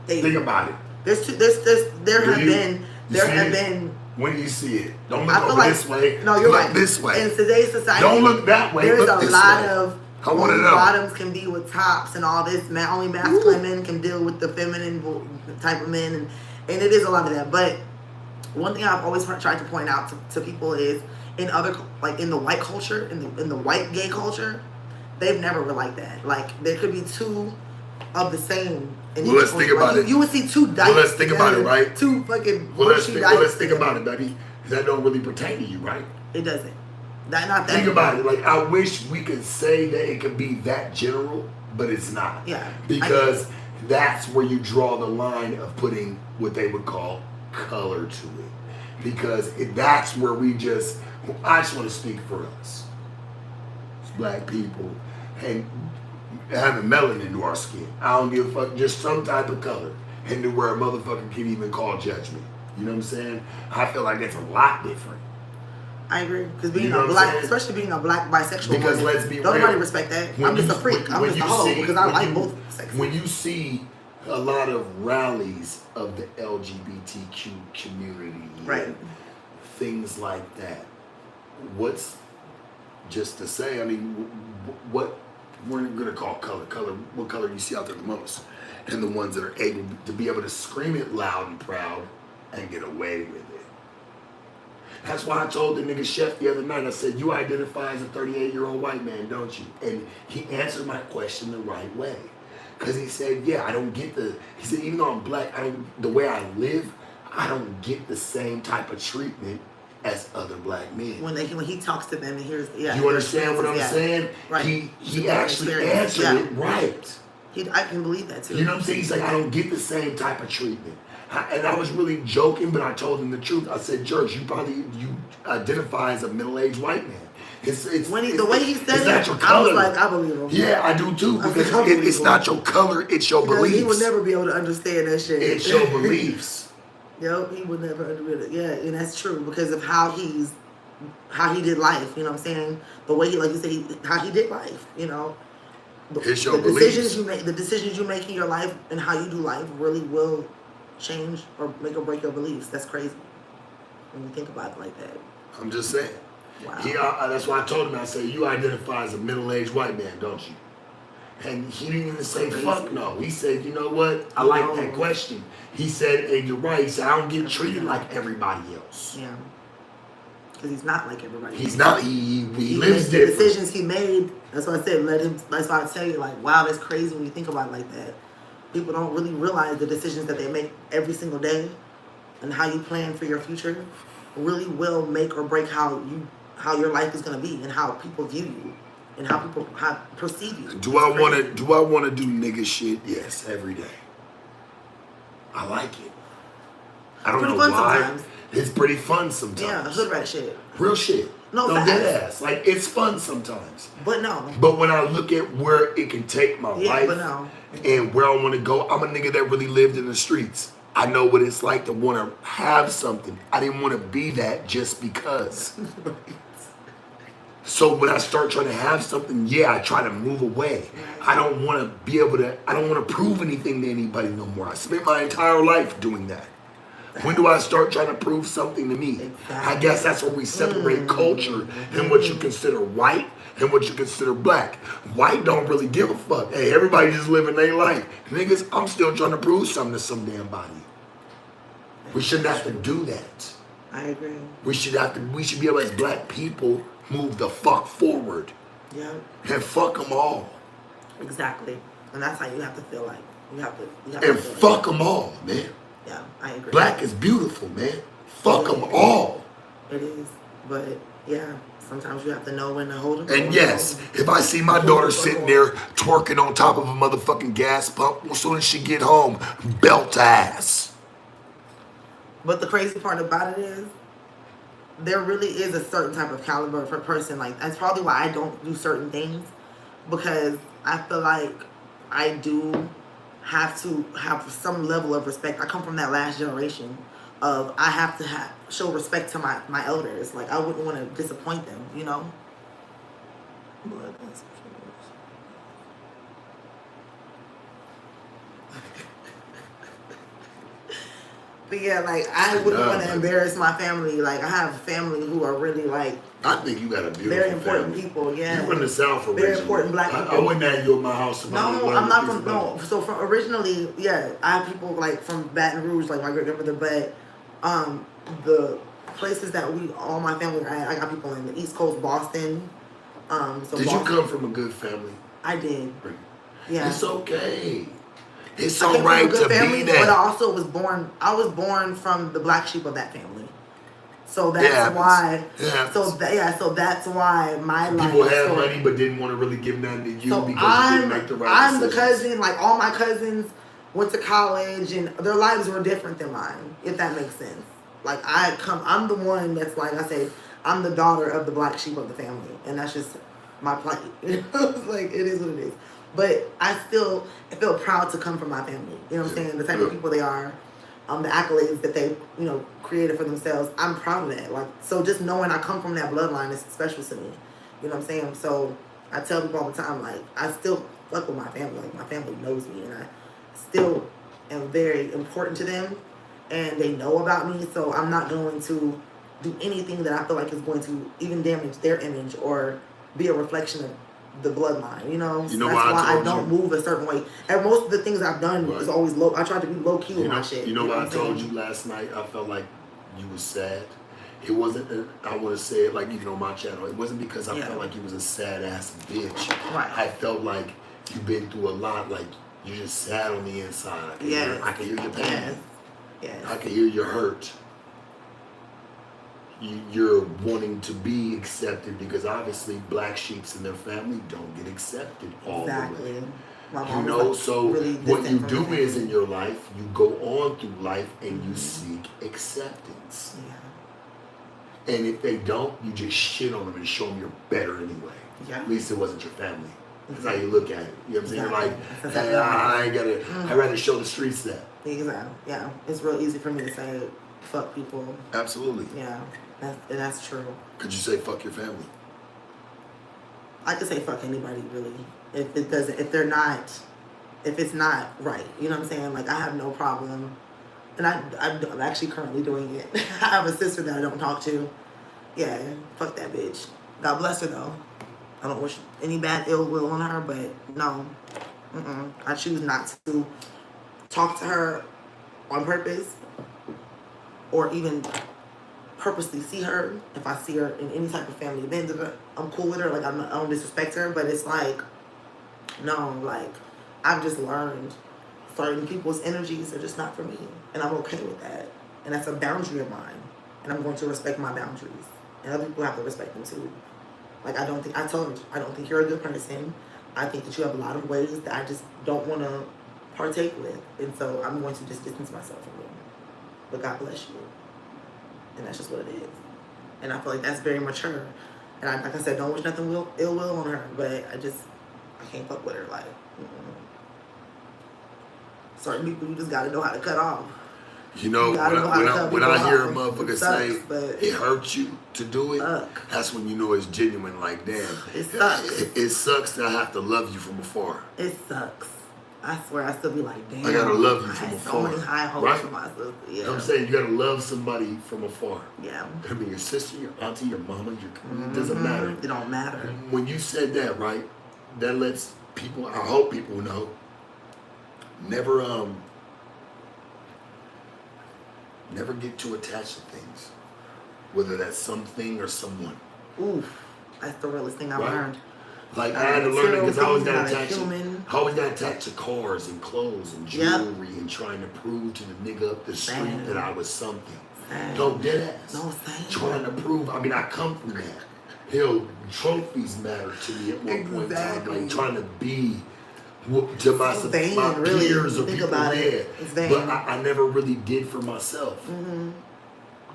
Think about it. There Do have you- been you there see have it? been. When you see it, don't I look feel over like this way. no, you're look right. This way. In today's society, Don't look that way. There's Look a this lot way. of I want to know. bottoms can be with tops and all this. Only masculine men can deal with the feminine type of men, and it is a lot of that. But one thing I've always tried to point out to people is in other, like in the white culture, in the white gay culture, they've never been like that. Like there could be two of the same. In Well, each let's think culture. about Like, it. You would see two dykes. Well, let's think about it, together, right? Two fucking. Well, let's bushy think dykes about it, together. buddy. That don't really pertain to you, right? It doesn't. Not that. Think about it. Like I wish we could say that it could be that general, but it's not. Yeah. Because that's where you draw the line of putting what they would call color to it. Because that's where I just want to speak for us. It's black people and having melanin into our skin. I don't give a fuck, just some type of color. And to where a motherfucker can even call judgment. You know what I'm saying? I feel like it's a lot different. I agree. Because being You know a what I'm black, saying? especially being a black bisexual Because woman, let's be don't real. nobody respect that. I'm just a freak. I'm just a hoe because I like both sexes. When you see a lot of rallies of the LGBTQ community, Right. and things like that, what's just to say? I mean, what we're gonna call color, what color you see out there the most, and the ones that are able to be able to scream it loud and proud and get away with it. That's why I told the nigga chef the other night, I said, you identify as a 38-year-old white man, don't you? And he answered my question the right way. Because he said, yeah, I don't get he said, even though I'm black, the way I live, I don't get the same type of treatment as other black men. When he talks to them and hears, you understand what I'm saying? Right. He actually answered it right. I can believe that too. You know what I'm saying? He's like, I don't get the same type of treatment. And I was really joking, but I told him the truth. I said, George, you identify as a middle-aged white man. The way he said it, I was like, I believe him. Yeah, I do too, because it's not your color, it's your beliefs. He would never be able to understand that shit. It's your beliefs. Yep, he would never understand it. Yeah, and that's true because of how he did life. You know what I'm saying? The way like you said, how he did life. You know, it's your beliefs. The decisions you make in your life and how you do life really will change or make or break your beliefs. That's crazy when you think about it like that. I'm just saying. Wow. That's why I told him, I said, you identify as a middle-aged white man, don't you? And he didn't even say fuck no. He said, you know what? I like that question. He said, and you're right. He said, I don't get treated like everybody else. Yeah. Because he's not like everybody else. He's not. He lives different. The decisions he made, that's why I said, that's why I tell you, like, wow, that's crazy when you think about it like that. People don't really realize the decisions that they make every single day and how you plan for your future really will make or break how your life is going to be and how people view you and how people perceive you. Do I want to do nigga shit? Yes, every day. I like it. I don't know why. Sometimes. It's pretty fun sometimes. Yeah, hood rat shit. Real shit. No, dead ass. Like, it's fun sometimes. But no. But when I look at where it can take my life and where I want to go, I'm a nigga that really lived in the streets. I know what it's like to want to have something. I didn't want to be that just because. So when I start trying to have something, I try to move away. I don't want to prove anything to anybody no more. I spent my entire life doing that. When do I start trying to prove something to me? Exactly. I guess that's where we separate culture and what you consider white and what you consider black. White don't really give a fuck. Hey, everybody just living their life. Niggas, I'm still trying to prove something to some damn body. We shouldn't have to do that. I agree. We should be able as black people move the fuck forward. Yeah. And fuck them all. Exactly. And that's how you have to feel like. You have to and fuck them all, man. Yeah, I agree. Black is beautiful, man. Fuck them all. It is. But, yeah, sometimes you have to know when to hold them. And yes, if I see my daughter sitting there twerking on top of a motherfucking gas pump, as soon as she get home, belt ass. But the crazy part about it is, there really is a certain type of caliber for a person. Like, that's probably why I don't do certain things. Because I feel like I do have to have some level of respect. I come from that last generation of I have to show respect to my elders. Like, I wouldn't want to disappoint them, you know? But yeah, like, I wouldn't want to embarrass my family. Like, I have family who are really, like, I think you got a beautiful very important family. People, yeah. You're from the South originally. Very important black people. I wouldn't have you at my house. No, I'm not from, no. So from originally, I have people, like, from Baton Rouge, like my great-grandmother, but the places that all my family are at, I got people in the East Coast, Boston. So did Boston, you come from a good family? I did. Yeah. It's okay. It's all right to family, be that. But I was born from the black sheep of that family. So that's why. So that's why my life. People have money but didn't want to really give nothing to you because you didn't make the right decisions. the cousin. Like, all my cousins went to college and their lives were different than mine. If that makes sense. Like, I'm the one that's, like I say, I'm the daughter of the black sheep of the family, and that's just my plight. Like, it is what it is. But I feel proud to come from my family. You know what I'm saying? The type of people they are, the accolades that they, created for themselves. I'm proud of that. Like, so just knowing I come from that bloodline is special to me. You know what I'm saying? So I tell people all the time, like, I still fuck with my family. Like, my family knows me, and I still am very important to them, and they know about me. So I'm not going to do anything that I feel like is going to even damage their image or be a reflection of the bloodline, you know? You know That's why I don't move a certain way. And most of the things I've done is always low. I try to be low key with my shit. You know what I told you last night? I felt like you was sad. It wasn't, I want to say it like even on my channel, it wasn't because I felt like you was a sad ass bitch. Right. I felt like you've been through a lot, like you're just sad on the inside. I can hear your pain. Yes. I can hear your hurt. You're wanting to be accepted because obviously black sheeps in their family don't get accepted all the way. You know, so really what you do is in your life, you go on through life and you seek acceptance. Yeah. And if they don't, you just shit on them and show them you're better anyway. Yeah. At least it wasn't your family. That's how you look at it. You know what I'm saying? You're like, hey, I ain't gotta, I'd rather show the streets that. Exactly. Yeah. It's real easy for me to say, fuck people. Absolutely. Yeah. That's true. Could you say fuck your family? I could say fuck anybody really. If it's not right. You know what I'm saying? Like I have no problem. And I'm actually currently doing it. I have a sister that I don't talk to. Yeah, fuck that bitch. God bless her though. I don't wish any bad ill will on her, but no. I choose not to talk to her on purpose or even purposely see her. If I see her in any type of family event, I'm cool with her. Like I don't disrespect her, but it's like, no, like I've just learned certain people's energies are just not for me, and I'm okay with that. And that's a boundary of mine, and I'm going to respect my boundaries. And other people have to respect them too. Like I don't think you're a good person. I think that you have a lot of ways that I just don't want to partake with, and so I'm going to just distance myself from them. But God bless you. And that's just what it is. And I feel like that's very mature. And like I said, don't wish nothing ill will on her. But I can't fuck with her. Like, certain people you just gotta know how to cut off. You know, when I hear a motherfucker say it hurts you to do it, that's when you know it's genuine. Like, damn, it sucks. It sucks that I have to love you from afar. It sucks. I swear, I still be like, damn. I gotta love you from afar. So many high hopes for my sister. Yeah. You know what I'm saying? You gotta love somebody from afar. Yeah. I mean, your sister, your auntie, your mama, it doesn't matter. It don't matter. When you said that, right, that lets people, I hope people know, never get too attached to things. Whether that's something or someone. Oof. That's the realest thing I've learned. Like I had to learn it because I always got attached to cars and clothes and jewelry and trying to prove to the nigga up the street that I was something. No dead ass. No same. Trying to prove. I mean, I come from that. Hell, trophies mattered to me at one point in time. Like trying to be to my peers or people there. But I never really did for myself.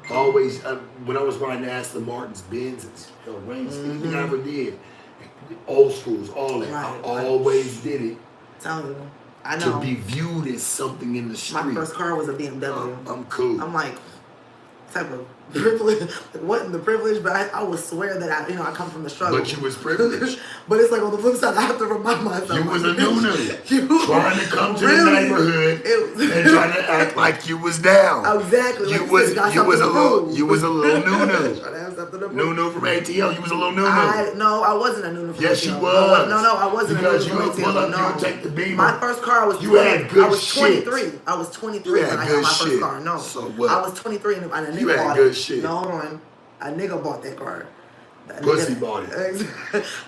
Always, when I was riding Aston Martins, Benzes, anything I ever did. Old schools, all that. I always did it. Telling you, I know. To be viewed as something in the street. My first car was a BMW. I'm cool. I'm like, type of privilege. It wasn't the privilege, but I would swear that I come from the struggle. But you was privileged. But it's like on the flip side, I have to remind myself. You was a new trying to come to the neighborhood and trying to act like you was down. Exactly. You was a little new from ATL. You was a little new. No, I wasn't a new from ATL. Yes, you was. No, I wasn't because a new from ATL. No, you take the Beamer. My first car, I was 23. I was 23 when I got my first car. No, so what? I was 23 and a nigga you had bought good it. Shit. No, hold on. A nigga bought that car. Pussy bought it.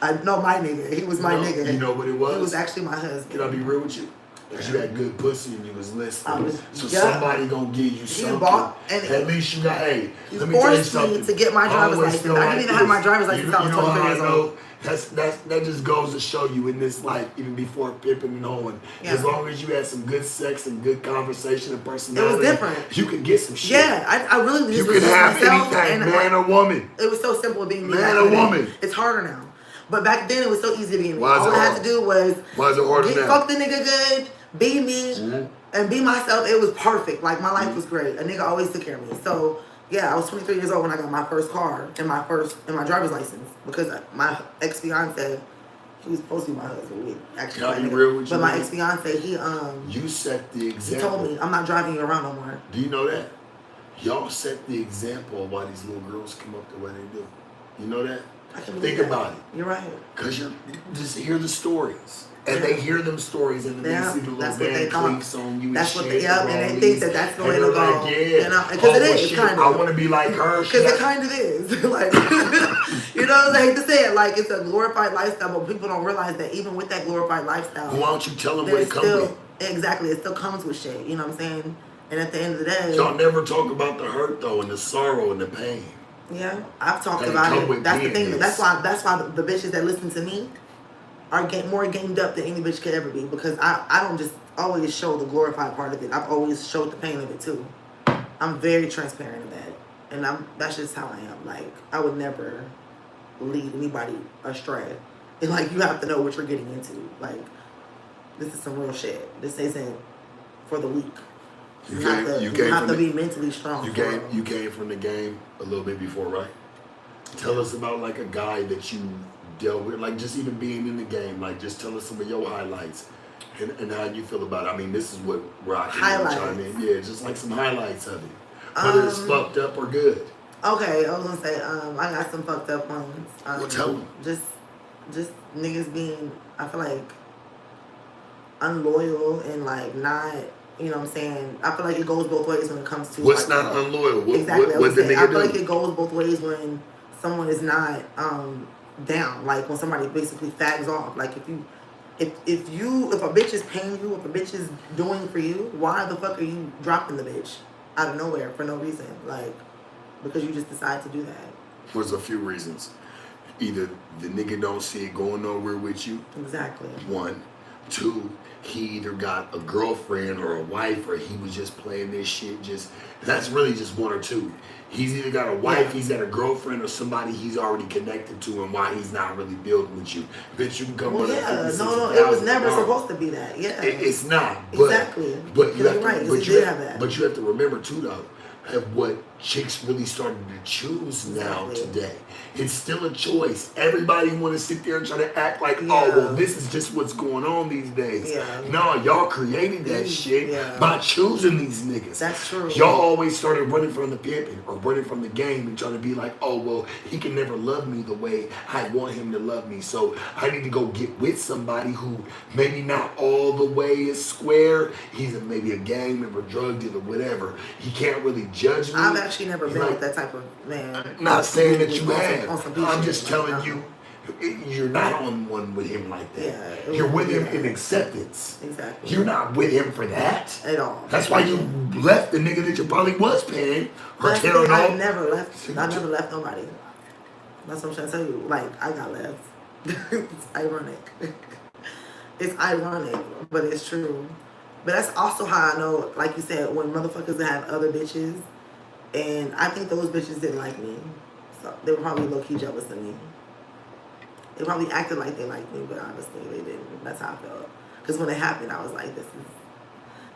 My nigga. He was my nigga. You know what it was? He was actually my husband. Can I be real with you? Because you had good pussy and you was listening. Somebody gonna give you something. At least you got, let me tell you something. To get my driver's license. I didn't even have my driver's license until I was 23 years old. That just goes to show you in this life, even before pimping and hoeing, as long as you had some good sex and good conversation and personality, it was different. You could get some shit. Yeah, I really you could have myself anything, man or woman. It was so simple being me. Man or woman. It's harder now. But back then it was so easy to be me. All I had to do was fuck the nigga good, be me, and be myself. It was perfect. Like my life was great. A nigga always took care of me. So yeah, I was 23 years old when I got my first car and my driver's license because my ex-fiance, he was supposed to be my husband. We actually, but my ex-fiance, you set the example. He told me I'm not driving you around no more. Do you know that? Y'all set the example of why these little girls come up the way they do. You know that? I can Think that. about it. You're right. Because you just hear the stories. And they hear them stories and then they see the little Van Cleefs on you that's and what shit. And they think that that's the way to go. Like, yeah. You know? Because it is, kind of. I want to be like her. Because it kind of is. Like, you know, I hate to say it. Like, it's a glorified lifestyle, but people don't realize that even with that glorified lifestyle. Why don't you tell them what it comes with? Exactly. It still comes with shit. You know what I'm saying? And at the end of the day. Y'all never talk about the hurt, though, and the sorrow and the pain. Yeah, I've talked about it. That's the thing. That's why the bitches that listen to me are more gamed up than any bitch could ever be, because I don't just always show the glorified part of it. I've always showed the pain of it too. I'm very transparent in that, and that's just how I am. Like, I would never lead anybody astray. And like, you have to know what you're getting into. Like, this is some real shit. This isn't for the weak. You have to be mentally strong. You came from the game a little bit before, right? Tell us about like a guy that you dealt with, like just even being in the game. Like, just tell us some of your highlights and how you feel about it. I mean, this is what I can chime in. Yeah, just like some highlights of it, whether it's fucked up or good. Okay, I was gonna say I got some fucked up ones. Well, tell them. Just niggas being, I feel like, unloyal and like not. You know what I'm saying? I feel like it goes both ways when it comes to... What's not unloyal? Exactly. What the nigga do? I feel like it goes both ways when someone is not down. Like, when somebody basically fags off. Like, if a bitch is paying you, if a bitch is doing for you, why the fuck are you dropping the bitch out of nowhere for no reason? Like, because you just decide to do that. There's a few reasons. Either the nigga don't see it going nowhere with you. Exactly. 1. 2, he either got a girlfriend or a wife, or he was just playing this shit. That's really just 1 or 2. He's either got a wife, he's got a girlfriend, or somebody he's already connected to, and why he's not really building with you. Bitch, you can come on. Yeah, no, it was never supposed to be that. Yeah, it's not. Exactly. But you have right. But you have to remember too, though, of what chicks really started to choose now today. It's still a choice. Everybody want to sit there and try to act like, oh, well, this is just what's going on these days. Yeah. No, y'all created that shit by choosing these niggas. That's true. Y'all always started running from the pimping or running from the game and trying to be like, oh, well, he can never love me the way I want him to love me. So I need to go get with somebody who maybe not all the way is square. He's maybe a gang member, drug dealer, whatever. He can't really judge me. I've actually never been with that type of man. I'm not saying that you have. I'm just telling you, you're not on one with him like that. Yeah, you're with him in acceptance. Exactly. You're not with him for that. At all. That's why you left the nigga that you probably was paying or carrying on. I never left nobody. That's what I'm trying to tell you. Like, I got left. It's ironic. It's ironic, but it's true. But that's also how I know, like you said, when motherfuckers have other bitches, and I think those bitches didn't like me. So they were probably low-key jealous of me. They probably acted like they liked me, but honestly, they didn't. That's how I felt. Because when it happened, I was like,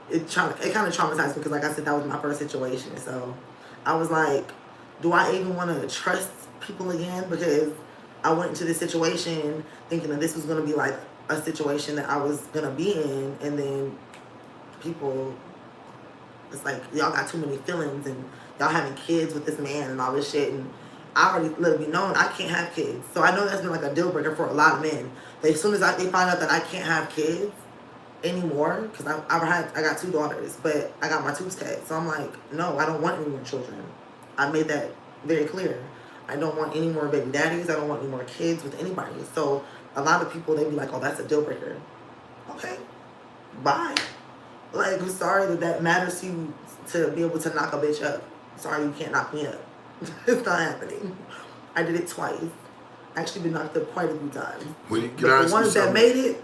it kind of traumatized me, because like I said, that was my first situation. So I was like, do I even want to trust people again? Because I went into this situation thinking that this was going to be like a situation that I was going to be in, and then people, it's like, y'all got too many feelings, and y'all having kids with this man and all this shit, and I already let it be known I can't have kids. So I know that's been like a deal breaker for a lot of men. As soon as they find out that I can't have kids anymore, because I got 2 daughters, but I got my tubes cut. So I'm like, no, I don't want any more children. I made that very clear. I don't want any more baby daddies. I don't want any more kids with anybody. So a lot of people, they be like, oh, that's a deal breaker. Okay, bye. Like, I'm sorry that matters to you to be able to knock a bitch up. Sorry you can't knock me up. It's not happening. I did it twice. Actually been knocked up quite a few times. But the ones that made it,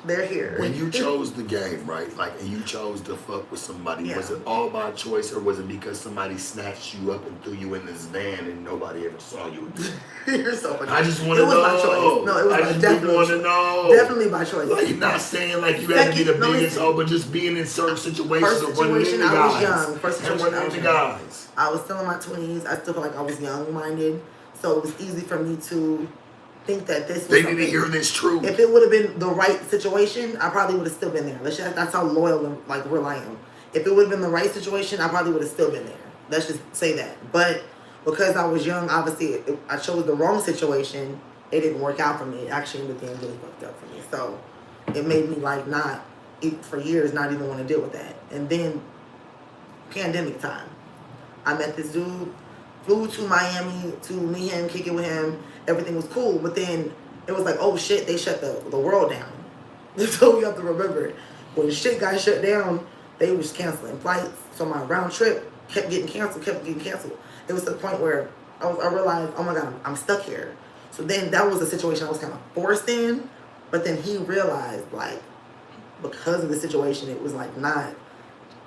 they're here. When you chose the game, right? Like, and you chose to fuck with somebody, was it all by choice, or was it because somebody snatched you up and threw you in this van and nobody ever saw you again? You're so funny. I just want to know. It was by choice. No, it was definitely by choice. Like, you're not saying like you had to be the biggest hoe, but just being in certain situations. First situation, I was young. First situation, I was young. Guys. I was still in my 20s. I still feel like I was young-minded, so it was easy for me to think that this was they didn't hear this truth. If it would have been the right situation, I probably would have still been there. That's how loyal and like real I am. If it would have been the right situation, I probably would have still been there. Let's just say that. But because I was young, obviously, I chose the wrong situation. It didn't work out for me. It actually ended up being really fucked up for me. So it made me like not, for years, not even want to deal with that. And then pandemic time, I met this dude, flew to Miami to meet him, kick it with him. Everything was cool, but then it was like, oh shit, they shut the world down. So you have to remember, when shit got shut down, they was canceling flights. So my round trip kept getting canceled. It was to the point where I realized, oh my God, I'm stuck here. So then that was a situation I was kind of forced in. But then he realized, like, because of the situation, it was like not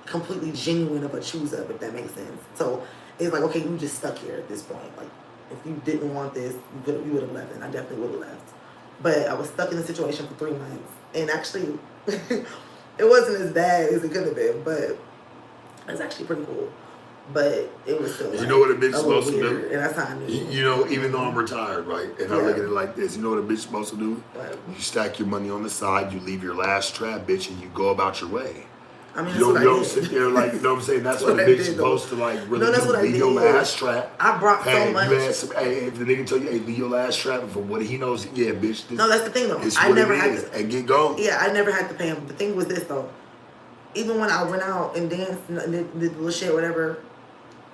completely genuine of a choose up, if that makes sense. So it's like, okay, you just stuck here at this point. Like, if you didn't want this, you would have left, and I definitely would have left. But I was stuck in the situation for 3 months, and actually, it wasn't as bad as it could have been, but it was actually pretty cool. But it was still, you know what a bitch supposed to do? And that's how I knew. You know, even though I'm retired, right? And I look at it like this. You know what a bitch supposed to do? What? You stack your money on the side, you leave your last trap, bitch, and you go about your way. I mean, You don't sit there like, you know what I'm saying? That's what a bitch is supposed to like really No, that's do. what I Leave your did. last trap. I brought so much. You had some, hey, if the nigga tell you, hey, leave your last trap, and for what he knows, yeah, bitch. This, No, that's the thing though. It's I what never it had is, to. and get going. Yeah, I never had to pay him. The thing was this though. Even when I went out and danced and did the little shit, whatever,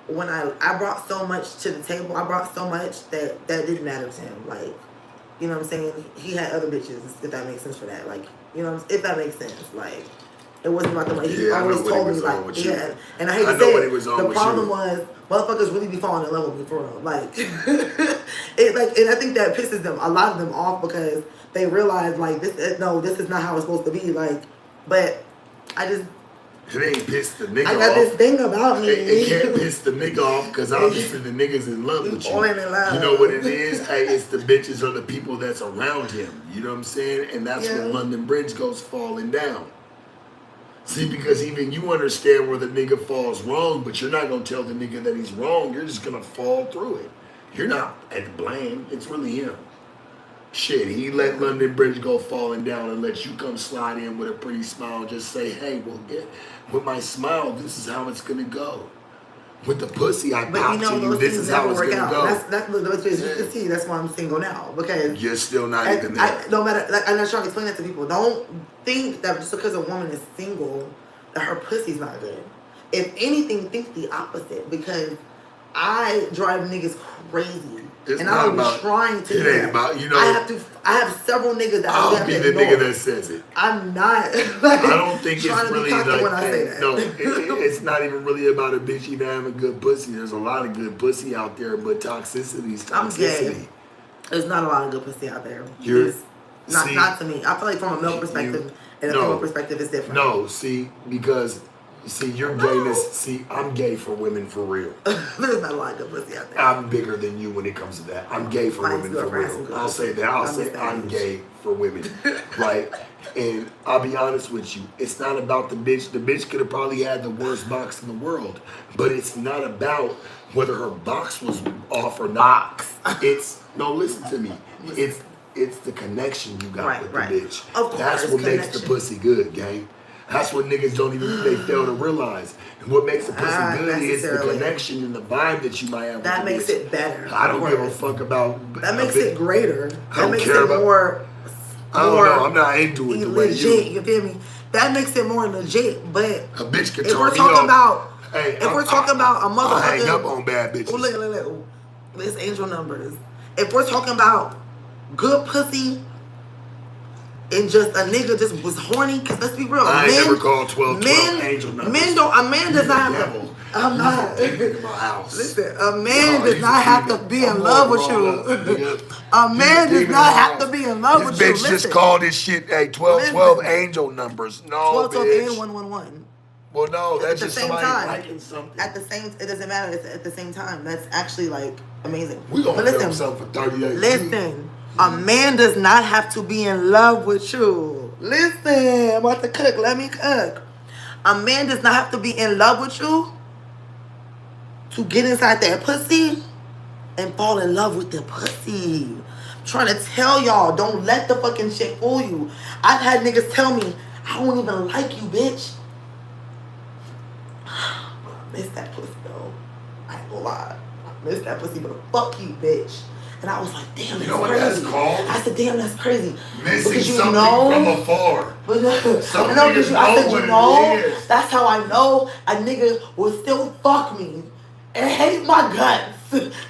when I brought so much to the table, I brought so much that didn't matter to him. Like, you know what I'm saying? He had other bitches, if that makes sense for that. Like, you know, if that makes sense. Like, it wasn't about the money. He always told me, like, yeah. And I hate to say it, the problem was, motherfuckers really be falling in love with me for real. Like, and I think that pisses them, a lot of them off, because they realize, like, this is not how it's supposed to be. Like, but I just, it ain't pissed the nigga off. I got this thing about me. It can't piss the nigga off because obviously the nigga's in love with you. Falling in love. You know what it is? Hey, it's the bitches or the people that's around him. You know what I'm saying? And that's when London Bridge goes falling down. See, because even you understand where the nigga falls wrong, but you're not going to tell the nigga that he's wrong. You're just going to fall through it. You're not at blame. It's really him. Shit, he let London Bridge go falling down and let you come slide in with a pretty smile and just say, hey, well, with my smile, this is how it's going to go. With the pussy I pop to you, this is how it's going to go. That's why I'm single now. Because you're still not even there. No matter, like, I'm not trying to explain that to people. Don't think that just because a woman is single, that her pussy's not good. If anything, think the opposite. Because I drive niggas crazy. It's and I'm trying to. It ain't about, you know. I have several niggas that I'll be the nigga that says it. I'm not. Like, I don't think it's really like when I say that. No, it's not even really about a bitch even having good pussy. There's a lot of good pussy out there, but toxicity is toxicity. I'm gay. There's not a lot of good pussy out there. Not to me. I feel like from a male perspective and a female perspective, it's different. No, see, because your gayness. See, I'm gay for women for real. There's not a lot of good pussy out there. I'm bigger than you when it comes to that. I'm gay for women for real. I'll say that. I'll say I'm gay for women, right? And I'll be honest with you. It's not about the bitch. The bitch could have probably had the worst box in the world, but it's not about whether her box was off or not. Listen to me. It's the connection you got with the bitch. Of course, that's what makes the pussy good, gang. That's what niggas don't even, they fail to realize. And what makes the pussy good is the connection and the vibe that you might have with that the makes bitch. it better. I don't give a fuck about that makes it greater. That makes it more I don't know. I'm not into it the way you feel me? That makes it more legit. But a bitch can if turn we're me talking on. about If we're talking about a motherfucker, I hang up on bad bitches. Oh, look. This angel numbers. If we're talking about good pussy and just a nigga just was horny, because let's be real. I ain't never called 12 angel numbers. A man does not have to. I'm not. Listen, a man does not have to be in love with you. A man does not have to be in love with you. This bitch just called this shit, 12 angel numbers. No, 12 bitch. and 111. Well, no, that's at just the same somebody time. liking something. It doesn't matter. It's at the same time. That's actually like amazing. We gonna film something for 30 days. Listen, a man does not have to be in love with you. Listen, I'm about to cook. Let me cook. A man does not have to be in love with you to get inside that pussy and fall in love with the pussy. I'm trying to tell y'all, don't let the fucking shit fool you. I've had niggas tell me, I don't even like you, bitch. I miss that pussy though. I ain't gonna lie. I Missed that pussy, but fuck you, bitch. And I was like, damn, that's You know what crazy. that's called? I said, damn, that's crazy. Missing because you something know, from afar. But I Some know, niggas I said, what you know, it is. that's how I know a nigga will still fuck me and hate my guts.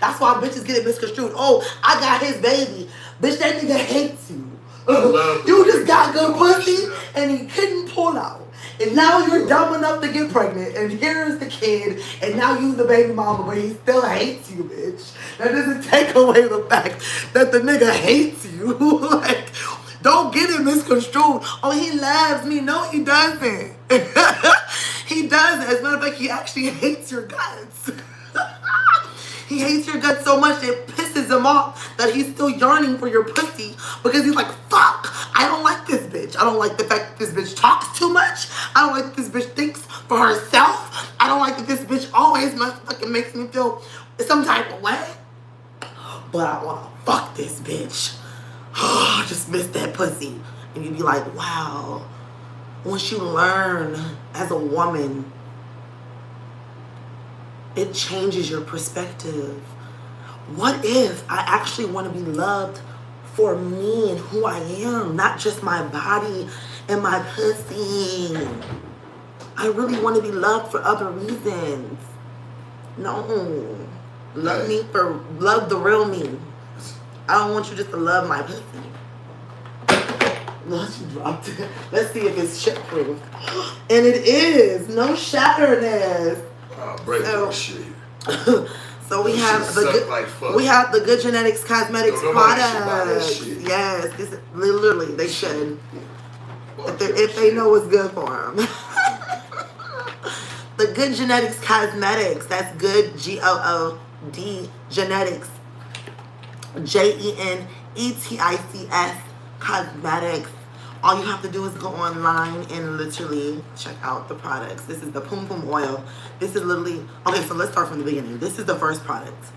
That's why bitches get it misconstrued. Oh, I got his baby. Bitch, that nigga hates you. You just got good pussy and he couldn't pull out. And now you're dumb enough to get pregnant, and here's the kid, and now you the baby mama, but he still hates you, bitch. That doesn't take away the fact that the nigga hates you. Like, don't get it misconstrued. Oh, he loves me. No, he doesn't. He doesn't. As a matter of fact, he actually hates your guts. He hates your guts so much it pisses him off that he's still yearning for your pussy because he's like, fuck, I don't like this bitch. I don't like the fact that this bitch talks too much. I don't like that this bitch thinks for herself. I don't like that this bitch always motherfucking makes me feel some type of way. But I want to fuck this bitch. I just miss that pussy. And you'd be like, wow. Once you learn as a woman, it changes your perspective. What if I actually want to be loved for me and who I am, not just my body and my pussy? I really want to be loved for other reasons. No. Love the real me. I don't want you just to love my pussy. No, she dropped it. Let's see if it's shit-proof. And it is. No shatterness. Break that shit. So we have the Good Genetics Cosmetics products. Yes, this is, literally they should. If they know what's good for them. The Good Genetics Cosmetics. That's good GOOD Genetics. JENETICS Cosmetics. All you have to do is go online and literally check out the products. This is the Pum Pum Oil. This is literally, okay, so let's start from the beginning. This is the first product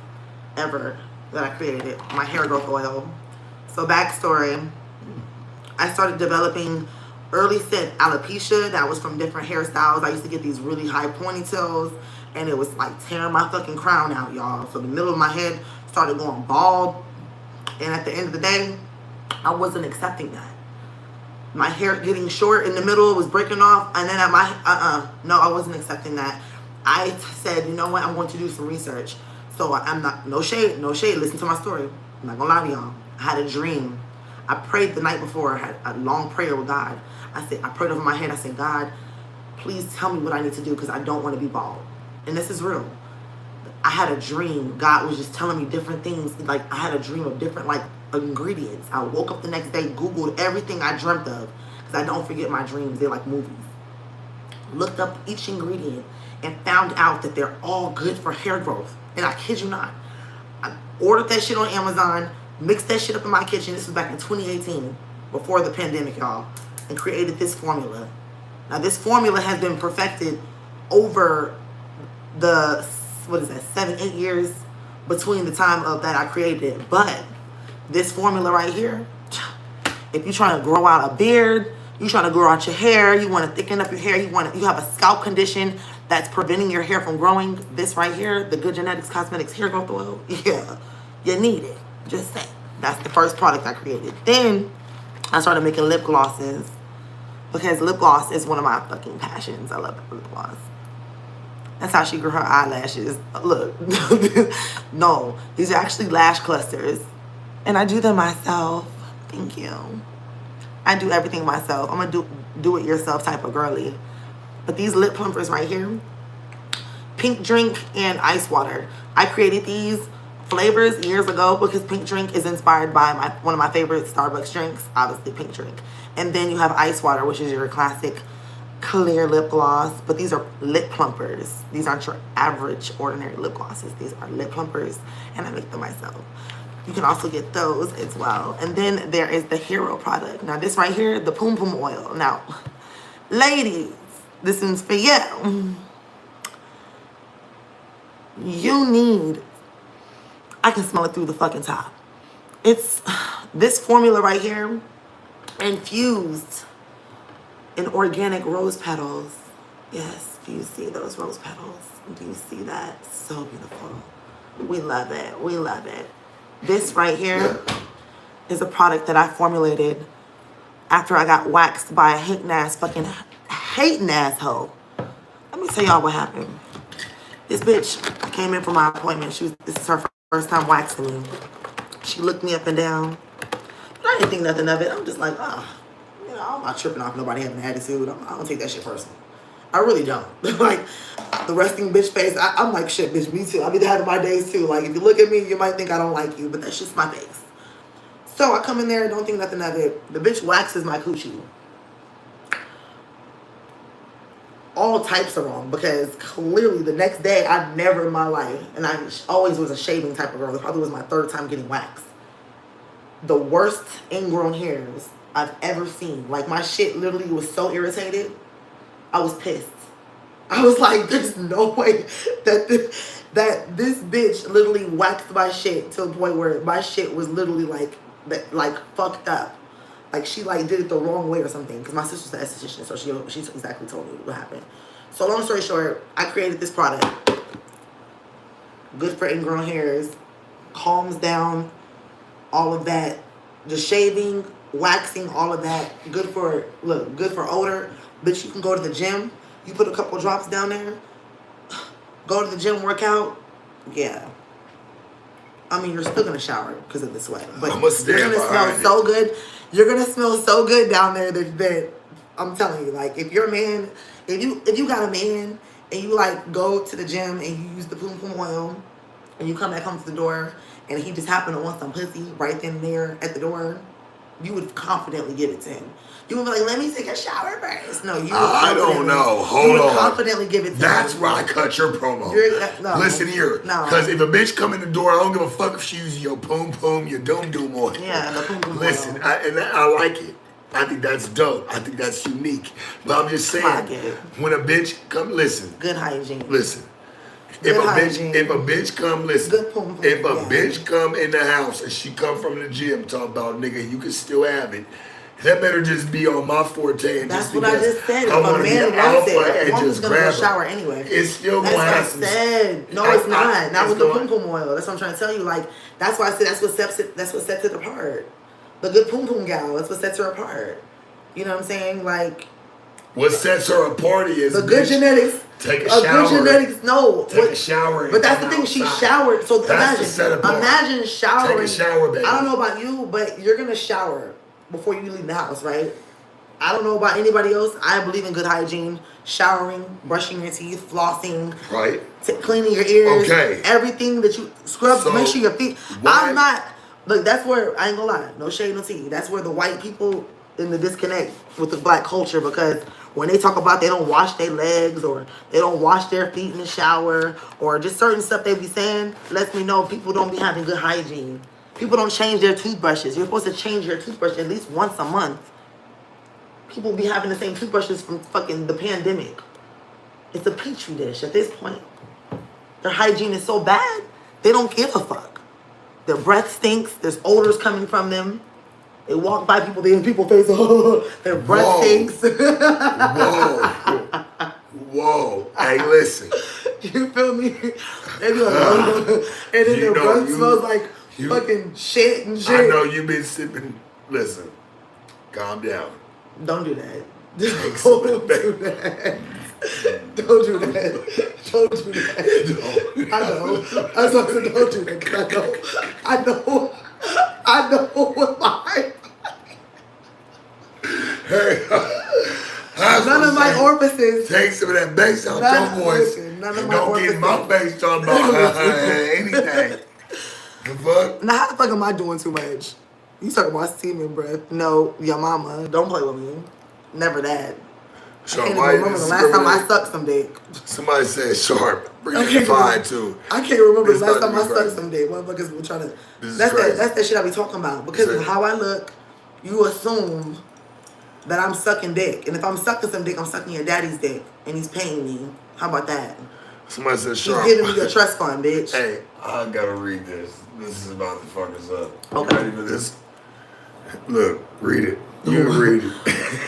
ever that I created, my hair growth oil. So backstory, I started developing early set alopecia that was from different hairstyles. I used to get these really high ponytails and it was like tearing my fucking crown out, y'all. So the middle of my head started going bald. And at the end of the day, I wasn't accepting that. My hair getting short in the middle was breaking off, and then at my no, I wasn't accepting that. I said, you know what, I'm going to do some research. So I'm not, no shade, listen to my story. I'm not gonna lie to y'all. I had a dream. I prayed the night before. I had a long prayer with God. I prayed over my head. I said, God, please tell me what I need to do because I don't want to be bald. And this is real. I had a dream. God was just telling me different things. Like, I had a dream of different, like, ingredients. I woke up the next day, Googled everything I dreamt of, because I don't forget my dreams. They're like movies. Looked up each ingredient and found out that they're all good for hair growth. And I kid you not. I ordered that shit on Amazon, mixed that shit up in my kitchen. This was back in 2018, before the pandemic, y'all, and created this formula. Now, this formula has been perfected over the 7-8 years between the time of that I created it. But this formula right here, if you're trying to grow out a beard, you're trying to grow out your hair, you want to thicken up your hair, you have a scalp condition that's preventing your hair from growing, this right here, the Good Genetics Cosmetics Hair Growth Oil, yeah, you need it. Just saying. That's the first product I created. Then I started making lip glosses because lip gloss is one of my fucking passions. I love lip gloss. That's how she grew her eyelashes. Look, no, these are actually lash clusters. And I do them myself. Thank you. I do everything myself. I'm a do-it-yourself type of girly. But these lip plumpers right here, Pink Drink and Ice Water. I created these flavors years ago because Pink Drink is inspired by one of my favorite Starbucks drinks, obviously Pink Drink. And then you have Ice Water, which is your classic clear lip gloss, but these are lip plumpers. These aren't your average ordinary lip glosses. These are lip plumpers, and I make them myself. You can also get those as well. And then there is the hero product. Now this right here, the Pum Pum Oil. Now, ladies, this is for you. You need, I can smell it through the fucking top. It's this formula right here, infused in organic rose petals. Yes, do you see those rose petals? Do you see that? So beautiful. We love it. We love it. This right here is a product that I formulated after I got waxed by a hating asshole. Let me tell y'all what happened. This bitch came in for my appointment. This is her first time waxing me. She looked me up and down. I didn't think nothing of it. I'm just like, I'm not tripping off nobody having an attitude. I don't take that shit personal. I really don't. Like, the resting bitch face, I'm like, shit, bitch, me too. I be having my days too. Like, if you look at me, you might think I don't like you, but that's just my face. So I come in there and don't think nothing of it. The bitch waxes my coochie. All types are wrong because clearly the next day, I never in my life, and I always was a shaving type of girl. It probably was my third time getting waxed. The worst ingrown hairs I've ever seen. Like, my shit literally was so irritated. I was pissed. I was like, there's no way that this bitch literally waxed my shit to the point where my shit was literally like fucked up. Like, she like did it the wrong way or something. Because my sister's an esthetician, so she exactly told me what happened. So long story short, I created this product. Good for ingrown hairs. Calms down all of that. The shaving, waxing, all of that. Good for odor. Bitch, you can go to the gym. You put a couple drops down there. Go to the gym, work out. Yeah. I mean, you're still going to shower because of the sweat. But you're going to smell so good. You're going to smell so good down there that I'm telling you, like, if you're a man, if you got a man and you, like, go to the gym and you use the poom poom oil and you come back home to the door and he just happened to want some pussy right then and there at the door, you would confidently give it to him. You would be like, let me take a shower first. No, you would I don't know. Hold on. Confidently give it to him. That's where I cut your promo. No, listen here. No. Because if a bitch come in the door, I don't give a fuck if she uses your poom poom, your doom doom oil. Yeah, the poom poom oil. Listen, I like it. I think that's dope. I think that's unique. But I'm just saying, when a bitch come, listen. Good hygiene. Listen. If a bitch come, listen. Good poom poom. If a bitch come in the house and she come from the gym, talk about, nigga, you can still have it. That better just be on my forte. And that's just what I just said. If a man wants it, a woman's going to go shower anyway. It's still going to have some... That's what I said. No, it's not. Not with the poom poom oil. That's what I'm trying to tell you. Like, that's why I said that's what sets it apart. The good poom poom gal, that's what sets her apart. You know what I'm saying? Like... What sets her apart is... The good genetics. Take a shower. Good genetics, no. Take a shower. But that's the thing, she showered. So imagine showering. Take a shower, baby. I don't know about you, but you're going to shower before you leave the house, right? I don't know about anybody else. I believe in good hygiene. Showering, brushing your teeth, flossing. Right. Cleaning your ears. Okay. Everything that you scrub, so make sure your feet. I'm not... Look, that's where... I ain't gonna lie. No shade, no tea. That's where the white people in the disconnect with the black culture, because when they talk about they don't wash their legs or they don't wash their feet in the shower or just certain stuff they be saying, lets me know people don't be having good hygiene. People don't change their toothbrushes. You're supposed to change your toothbrush at least once a month. People be having the same toothbrushes from fucking the pandemic. It's a petri dish at this point. Their hygiene is so bad, they don't give a fuck. Their breath stinks. There's odors coming from them. They walk by people, they in people's face, their breath stinks. Whoa. Hey, listen. You feel me? They be like, and then their breath smells like fucking shit and shit. I know you've been sipping. Listen, calm down. Don't do that. Don't do that. Don't do that. Don't do that. I know. That's why I said don't do that, because I know what my... Hey, none of my orifices. Take some of that bass out your voice. None of my orifices. Don't get in my face talking about anything. The fuck? Now, how the fuck am I doing too much? You talking about semen breath? No, your mama. Don't play with me. Never that. So I can't even remember the last time I sucked some dick. Somebody said sharp. Bring it fine too. I can't remember the last time I sucked some dick. Motherfuckers were trying to... That's that shit I be talking about. Because of how I look, you assume that I'm sucking dick. And if I'm sucking some dick, I'm sucking your daddy's dick. And he's paying me. How about that? Somebody said sharp. He's giving me a trust fund, bitch. Hey, I gotta read this. This is about to fuck us up. Okay. You ready for this? Look, read it. You read it.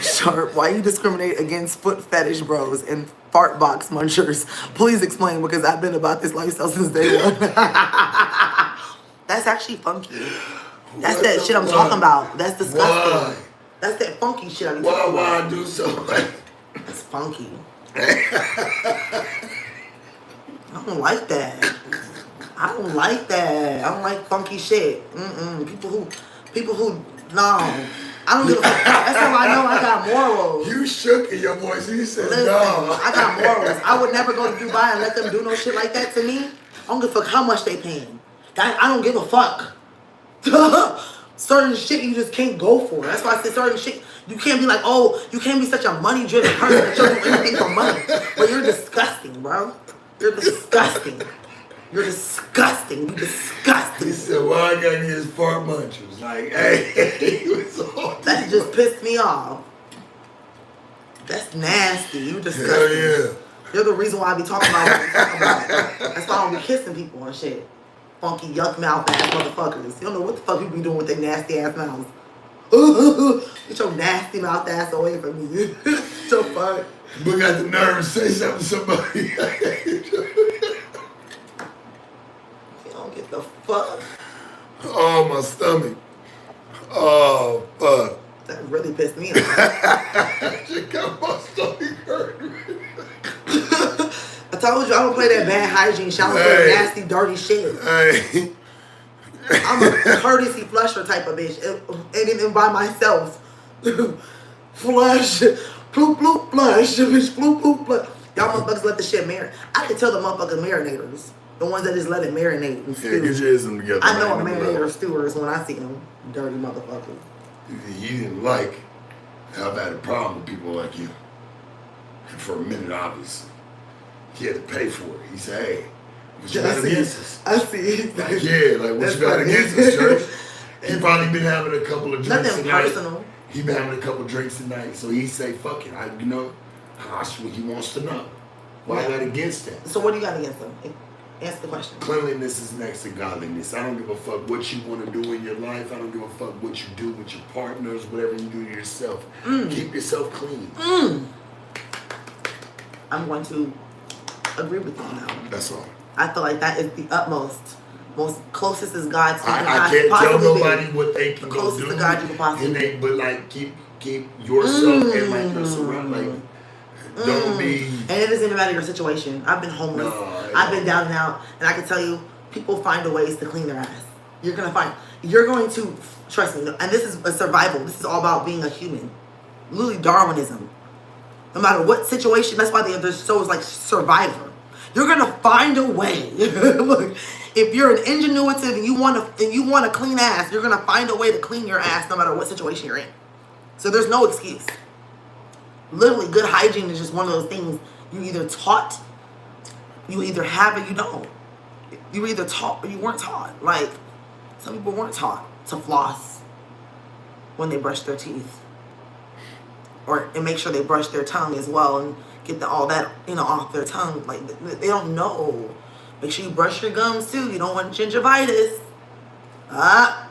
Sharp, why you discriminate against foot fetish bros and fart box munchers? Please explain, because I've been about this lifestyle since day one. That's actually funky. That's that shit I'm talking about. That's disgusting. Why? That's that funky shit I'm talking about. Why I do so much? That's funky. I don't like that. I don't like that. I don't like funky shit. People who, no. I don't give a fuck. That's how I know I got morals. You shook in your voice. You said Listen, no. I got morals. I would never go to Dubai and let them do no shit like that to me. I don't give a fuck how much they paying. I don't give a fuck. Certain shit you just can't go for. That's why I said certain shit. You can't be like, oh, you can't be such a money-driven person that you'll do anything for money. But you're disgusting, bro. You're disgusting. You're disgusting. You disgusting. He said, well, I gotta get his fart munchers. Like, hey, he was all That just pissed me off. That's nasty. You disgusting. hell yeah. You're the reason why I be talking about what I'm talking about. That's why I don't be kissing people and shit. Funky, yuck mouth ass motherfuckers. You don't know what the fuck you be doing with their nasty ass mouths. Get your nasty mouth ass away from me. So fuck. But got the nerve to say something to somebody. You don't get the fuck. Oh, my stomach. Oh, fuck. That really pissed me off. She got my stomach hurt. I told you I don't play that bad hygiene shit. I don't play nasty, dirty shit. Hey. I'm a courtesy flusher type of bitch. And even by myself. Flush. Bloop, bloop, flush. Bitch, bloop, bloop, flush. Y'all motherfuckers let the shit marinate. I can tell the motherfucking marinators. The ones that just let it marinate and stew. Yeah, get your ism together. I know a marinator stewers when I see them. Dirty motherfuckers. He didn't like how I've had a problem with people like you. And for a minute, obviously. He had to pay for it. He said, hey, what you got against us? I see. Like, yeah, like, what you got against us, church? He probably been having a couple of drinks Nothing tonight. personal. He been having a couple of drinks tonight, so he say, fuck it. That's what he wants to know. Why I got against that? So what do you got against them? Answer the question. Cleanliness is next to godliness. I don't give a fuck what you want to do in your life. I don't give a fuck what you do with your partners, whatever you do to yourself. Keep yourself clean. I'm going to agree with you now. That's all. I feel like that is the utmost, most closest as God to I can't tell nobody what they can go closest do. to God you can possibly be. But like keep yourself and like your surround like don't be. And it doesn't even matter your situation. I've been homeless. I've been down and out, and I can tell you, people find ways to clean their ass. You're going to trust me. And this is a survival. This is all about being a human. Literally Darwinism. No matter what situation, that's why there's shows like Survivor. You're gonna find a way. Look, if you're an ingenuitive and you want a clean ass, you're gonna find a way to clean your ass no matter what situation you're in. So there's no excuse. Literally, good hygiene is just one of those things you either taught, you either have it, you don't. You were either taught or you weren't taught. Like, some people weren't taught to floss when they brush their teeth. And make sure they brush their tongue as well and get all that, off their tongue. Like, they don't know. Make sure you brush your gums too. You don't want gingivitis. Let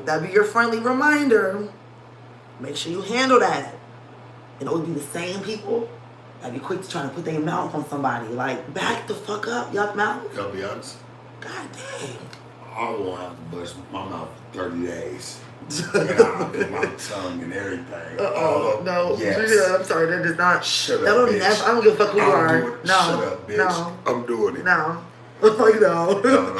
that be your friendly reminder. Make sure you handle that. And it would be the same people that be quick to try to put their mouth on somebody. Like, back the fuck up, yuck mouth. I'll be honest. God dang. I won't have to brush my mouth for 30 days. I'll put my tongue and everything. No. Yes. Yeah, I'm sorry, that does not. Shut that up, don't bitch. I don't give a fuck who you are. Do it. No. Shut up, bitch. No. I'm doing it. No. Like, no. No.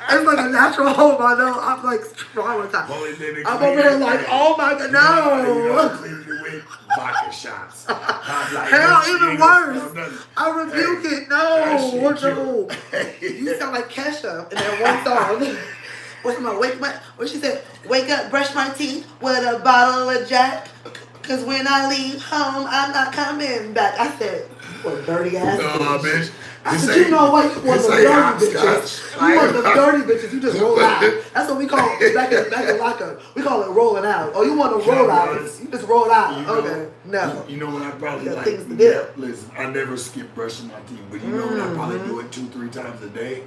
It's like a natural home. I know. I'm like traumatized. I'm over here like, oh my god, no. Clean you with vodka shots. Like, Hell, even worse. No, I rebuke it. No. You sound like CashApp in that one song. What she said? Wake up, brush my teeth with a bottle of Jack. Cause when I leave home, I'm not coming back. I said, what dirty ass bitch. Bitch. I said, you know what? You want the dirty bitches. You want the dirty bitches. You just roll out. That's what we call back in lockup. We call it rolling out. Oh, you want to roll out? You just roll out. Okay. No. You know what I probably like? Things to do. Listen, I never skip brushing my teeth, but you know what I probably do it 2-3 times a day.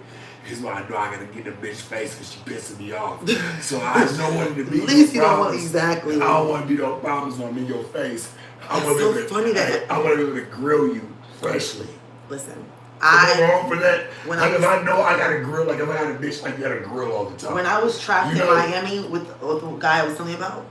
He's like, I know I gotta get the bitch face because she pissing me off. So I don't want it to be At least no you don't want problems. exactly. I don't want to be no problems when I'm in your face. I want so to be funny that I want to be able to grill you freshly. Listen, I'm wrong for that. When like if I know I got to grill, like if I had a bitch, like you got to grill all the time. When I was trapped in Miami with the guy I was telling you about,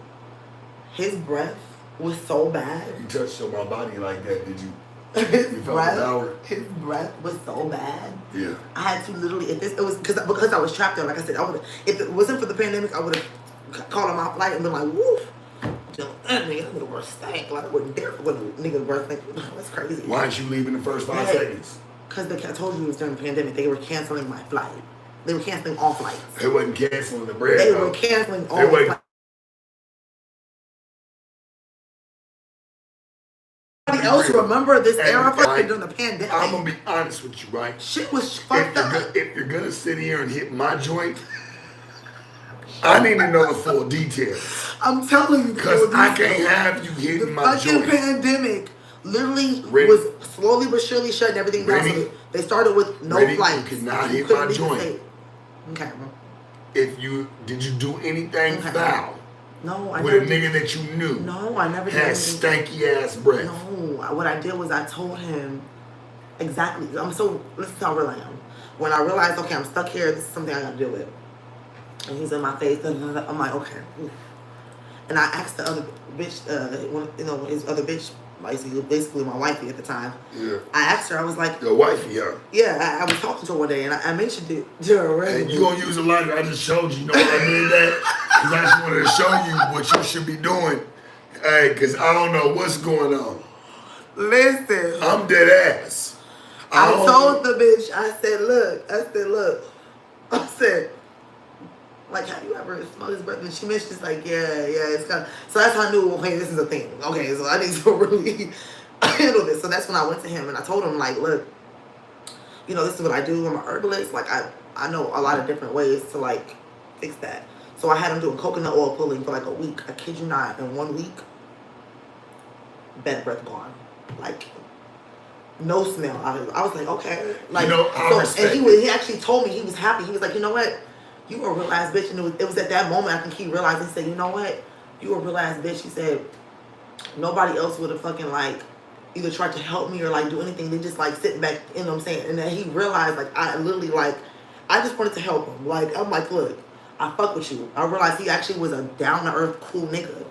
his breath was so bad. You touched on my body like that, did you? His breath was so bad. Yeah. I had to literally, it was because I was trapped there. Like I said, if it wasn't for the pandemic, I would have called him out flight and been like, woof. That nigga breath stank. Like I wouldn't dare when a nigga breath stank. That's crazy. Why didn't you leave in the first 5 seconds? Because I told you it was during the pandemic. They were canceling my flight. They were canceling all flights. They wasn't canceling the bread. They were canceling all flights. Else remember this era during the pandemic. I'm gonna be honest with you, right? Shit was fucked up. If you're gonna sit here and hit my joint, I need to know the full details. I'm telling you, because I can't have you hitting my joint. The fucking pandemic literally was slowly but surely shutting everything down. So they started with no flights. You could not hit my joint. Okay. Did you do anything foul? No, I with never a nigga that you knew. No, I never did. Had stanky ass breath. No, what I did was I told him exactly. This is how real I am. When I realized, okay, I'm stuck here. This is something I got to deal with. And he's in my face. I'm like, okay. And I asked the other bitch, his other bitch, basically my wifey at the time. Yeah. I asked her, I was like, your wifey, huh? Yeah, I was talking to her one day, and I mentioned it to her. And you gonna use a lot of it. I just showed you. You know what I mean? That because I just wanted to show you what you should be doing. Hey, because I don't know what's going on. Listen, I'm dead ass. I told the bitch. I said, like, have you ever smelled his breath? And she mentioned, it's like, yeah, it's kind of. So that's how I knew, okay, this is a thing. Okay, so I need to really handle this. So that's when I went to him and I told him, like, look, this is what I do. I'm an herbalist. Like, I know a lot of different ways to, like, fix that. So I had him doing coconut oil pulling for, like, a week. I kid you not, in 1 week, bed breath gone. Like, no smell. I was like, okay. Like, he actually told me he was happy. He was like, you know what? You a real ass bitch. And it was at that moment I can keep realizing. He said, you know what? You a real ass bitch. He said, nobody else would have fucking, like, either tried to help me or, like, do anything. They just, like, sitting back, you know what I'm saying? And then he realized, like, I literally, like, I just wanted to help him. Like, I'm like, look, I fuck with you. I realized he actually was a down-to-earth, cool nigga.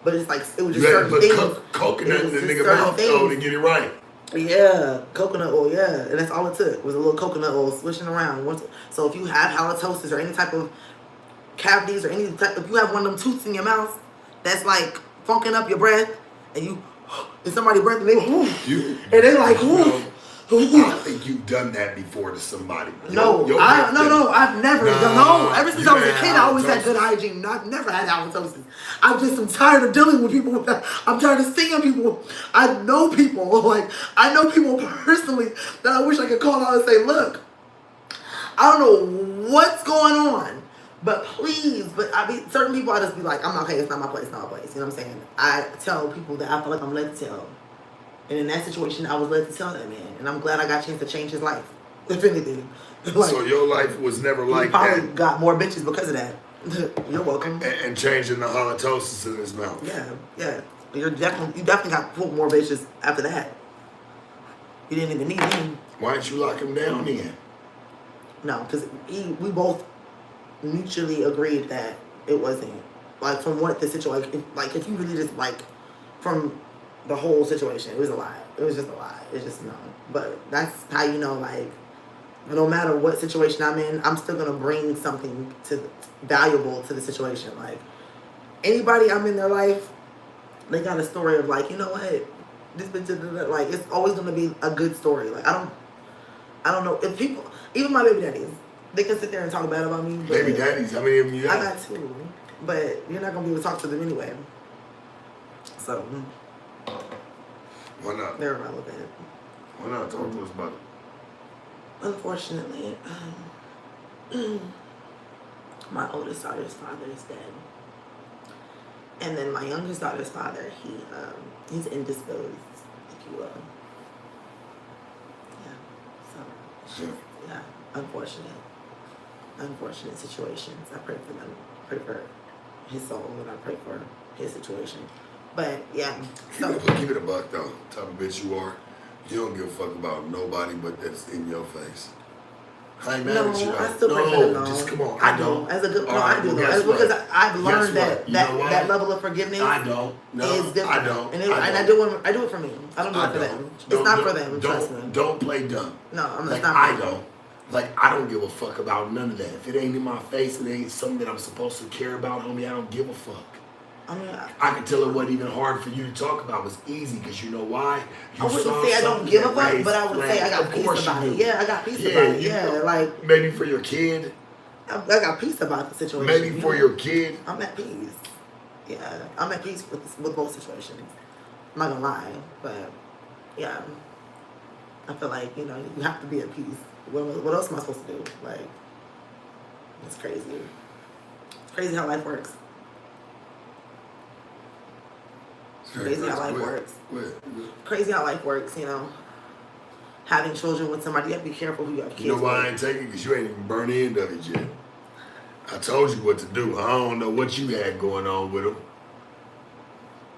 But it's like, it was just certain things. Coconut in the nigga mouth, though, to get it right. Yeah, coconut oil, yeah. And that's all it took, was a little coconut oil swishing around. So if you have halitosis or any type of cavities or any type, if you have one of them tooths in your mouth that's like funking up your breath, and somebody breath and they and they like, I think you've done that before to somebody. No, I've never done. No, ever since I was a kid, I always had good hygiene. I've never had halitosis. I'm tired of dealing with people with that. I'm tired of seeing people. I know people personally that I wish I could call out and say, look, I don't know what's going on, but please, certain people I just be like, I'm okay, it's not my place, You know what I'm saying? I tell people that I feel like I'm led to tell. And in that situation, I was led to tell that man. And I'm glad I got a chance to change his life, if anything. Like, so your life was never like that? He probably got more bitches because of that. You're welcome. And changing the halitosis in his mouth. Yeah. You definitely got put more bitches after that. You didn't even need him. Why didn't you lock him down then? No, because we both mutually agreed that it wasn't. Like, from what the situation, like, if you really just, like, from the whole situation, it was a lie. It was just a lie. It's just no. But that's how you know, like, no matter what situation I'm in, I'm still gonna bring something valuable to the situation. Like, anybody I'm in their life, they got a story of, like, you know what, this bitch, like, it's always gonna be a good story. Like, I don't know if people, even my baby daddies, they can sit there and talk bad about me. But baby daddies, how many of them you got? I got 2, but you're not gonna be able to talk to them anyway. So. Why not? They're irrelevant. Why not? Talk to us about it. Unfortunately, my oldest daughter's father is dead. And then my youngest daughter's father, he's indisposed, if you will. Yeah. So, unfortunate. unfortunate situations. I pray for them. Pray for his soul, and I pray for his situation. But yeah, so Keep it a buck though. Type of bitch you are. You don't give a fuck about nobody but that's in your face. I ain't mad at you. I still pray for them. No, just come on. I don't. As a good, no, I do. Though. Because I've learned that level of forgiveness. I don't. No, is different. I don't. And I do it for me. I don't do it for them. It's not for them. Trust me. Don't play dumb. No, I'm like, not. I don't. Like, I don't give a fuck about none of that. If it ain't in my face, it ain't something that I'm supposed to care about, homie, I don't give a fuck. I mean, I can tell it wasn't even hard for you to talk about. It was easy because you know why? I wouldn't say I don't give a fuck, but I would say I got peace about it. Yeah, I got peace about it. Yeah, like maybe for your kid. I got peace about the situation. Maybe for your kid. I'm at peace. Yeah, I'm at peace with both situations. I'm not gonna lie, but yeah, I feel like you have to be at peace. What else am I supposed to do? Like, it's crazy. It's crazy how life works. Crazy how life works. Crazy how life works, Having children with somebody, you have to be careful who you have kids with. You know why I ain't taking it? Because you ain't even burned the end of it yet. I told you what to do. I don't know what you had going on with them.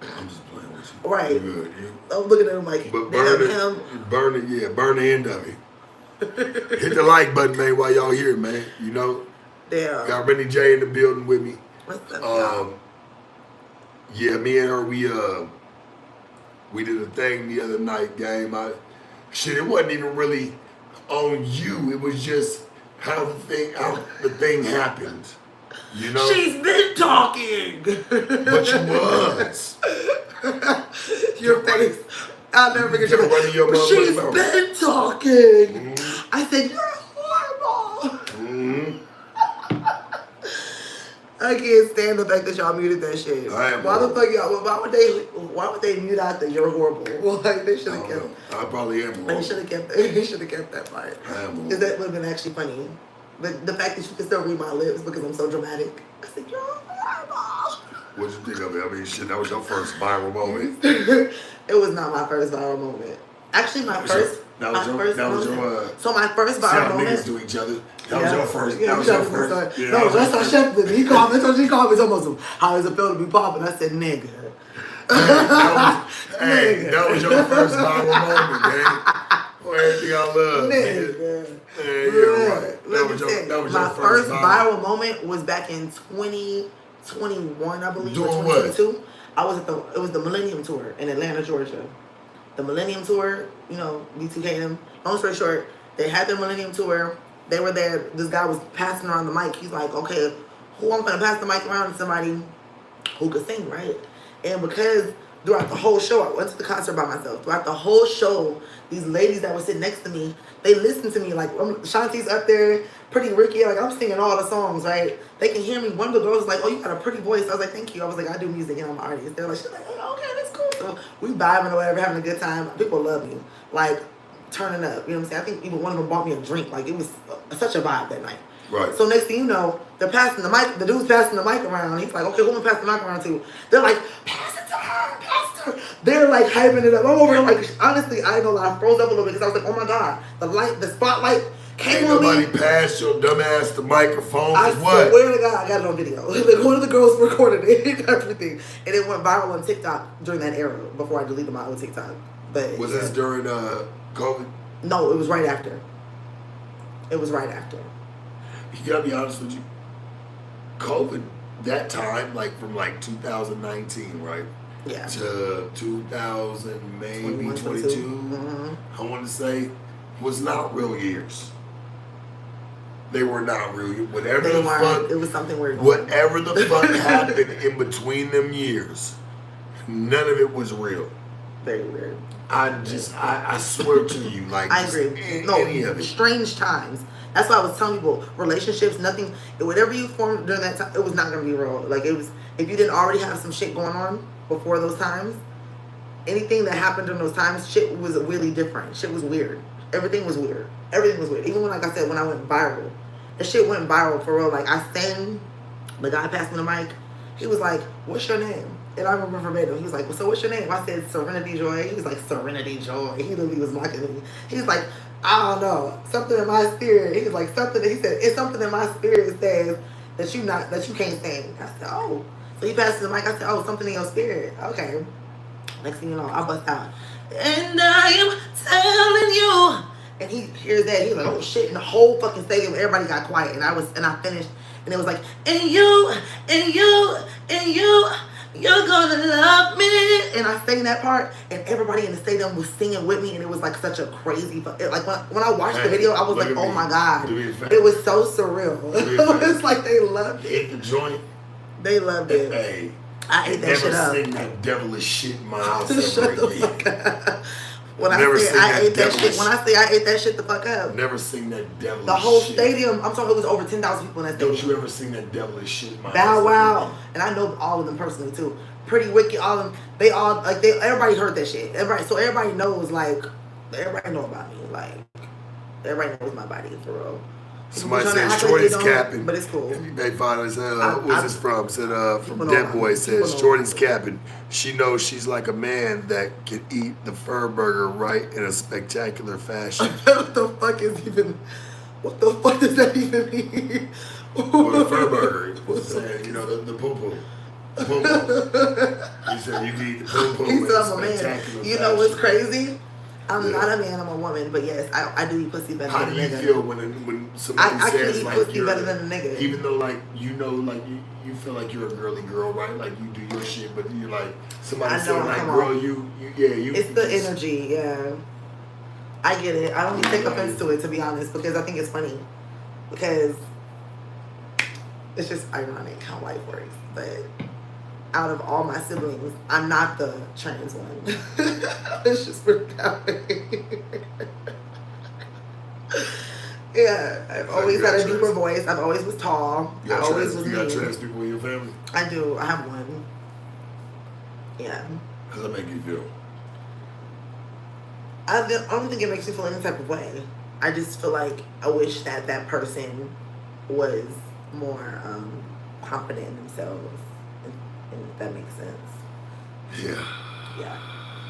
I'm just playing with you. Right. You good. I'm looking at him like, but burn the end of it. Hit the like button, man, while y'all here, man. Damn. Got Rennie J in the building with me. What's up, yeah, me and her, we did a thing the other night, game. It wasn't even really on you. It was just how the thing happened. She's been talking. But you was. Your face. I'll never forget your face. She's been talking. Mm-hmm. I said, you're horrible. Mm-hmm. I can't stand the fact that y'all muted that shit. Why the fuck y'all? Why would they mute out the "you're horrible"? Like they should have kept. I probably am horrible. They should have kept. They should have kept that part. I am horrible. Because that would have been actually funny. But the fact that you can still read my lips because I'm so dramatic. I said, "You're horrible." What'd you think of it? I mean, shit, that was your first viral moment. It was not my first viral moment. Actually, my first. So my first viral moment. Niggas to each other. That was your first. Yeah, that was your first. Yeah, no, that's how Chef did. He called me. She called me so how does it feel to be popping? I said, nigga. That was your first viral moment, man. Everything I love. Nigga. Yeah, you're right. That was my your first viral moment was back in 2021, I believe. Doing 2022. It was the Millennium Tour in Atlanta, Georgia. The Millennium Tour, B2K them. Long story short, they had their Millennium Tour. They were there. This guy was passing around the mic. He's like, okay, who I'm going to pass the mic around to somebody who could sing, right? And because throughout the whole show, I went to the concert by myself. Throughout the whole show, these ladies that were sitting next to me, they listened to me. Like, Shanti's up there, Pretty Ricky. Like, I'm singing all the songs, right? They can hear me. One of the girls was like, oh, you got a pretty voice. I was like, thank you. I was like, I do music and I'm an artist. They're like, she's like, oh, okay, that's cool. So we vibing or whatever, having a good time. People love me. Like, turning up. You know what I'm saying? I think even one of them bought me a drink. Like, it was such a vibe that night. Right. So next thing you know, they're passing the mic. The dude's passing the mic around. He's like, okay, who am I passing the mic around to? They're like, pass it to her, pass it to her. They're like hyping it up. I'm over here like, honestly, I ain't gonna lie, I froze up a little bit because I was like, oh my God, the spotlight came on me. Ain't nobody passed your dumb ass the microphone. I what? swear to God, I got it on video. Like, one of the girls recorded it, everything. And it went viral on TikTok during that era before I deleted my old TikTok. But was this during COVID? No, it was right after. It was right after. You gotta be honest with you. COVID, that time, like from 2019, right? Yeah. To 2000, maybe 22, mm-hmm. I want to say, was not real years. They were not real years. It was something weird. Whatever the fuck happened in between them years, none of it was real. Very weird. I swear to you, like, I agree. Any of it. Strange times. That's why I was telling people, relationships, nothing, whatever you formed during that time, it was not going to be real. Like, it was, if you didn't already have some shit going on before those times, anything that happened during those times, shit was really different. Shit was weird. Everything was weird. Everything was weird. Even when, like I said, when I went viral, the shit went viral for real. Like, I sang, the guy passed me the mic, he was like, what's your name? And I remember verbatim, he was like, well, so what's your name? I said, Serenity Joy. He was like, Serenity Joy. He literally was mocking me. He was like, I don't know. Something in my spirit. He was like something. He said it's something in my spirit says that you can't sing. I said, oh. So he passes the mic. I said, oh, something in your spirit. Okay. Next thing you know, I bust out. And I am telling you. And he hears that. He's like, oh shit. And the whole fucking stadium, everybody got quiet. And I finished. And it was like, and you, you're gonna love me. And I sang that part, and everybody in the stadium was singing with me, and it was like such a crazy, like when I watched the video, I was like, oh my God. It was so surreal. It's like they loved it. Hit the joint. They loved it. Hey, I ate that shit up. Never sing that devilish shit in my house Shut the fuck up. When I say I ate that shit the fuck up. Never sing that devilish shit. The whole stadium, I'm talking, it was over 10,000 people in that stadium. Don't you ever sing that devilish shit in my house? Bow Wow. And I know all of them personally too. Pretty Wicked, all of them. They all, like, everybody heard that shit. Everybody knows, like, everybody know about me. Like, everybody knows my body, for real. Somebody said Shorty's capping. But it's cool. They finally said, where's this from? Said, from Dead Boy, said, Shorty's capping. She knows she's like a man that can eat the fur burger right in a spectacular fashion. What the fuck does that even mean? Well, the fur burger. Saying, you know, the poo-poo. He said, you can eat the poo-poo He in said, a I'm a man. spectacular You know what's fashion. crazy? I'm not a man, I'm a woman, but yes, I do eat pussy better How than a do you nigga. feel when somebody I says can eat like pussy you're, better than a nigga. even though like you know like you feel like you're a girly girl, right? Like you do your shit, but you're like somebody saying like, girl, you. It's the energy, yeah. I get it. I don't take offense to it, to be honest, because I think it's funny. Because it's just ironic how life works, but out of all my siblings, I'm not the trans one. It's just worked that way. Yeah, I've always had a deeper voice. I've always was tall. I always was mean. You got trans people in your family? I do. I have one. Yeah. How does that make you feel? I don't think it makes me feel any type of way. I just feel like I wish that person was more confident in themselves. If that makes sense. Yeah. Yeah.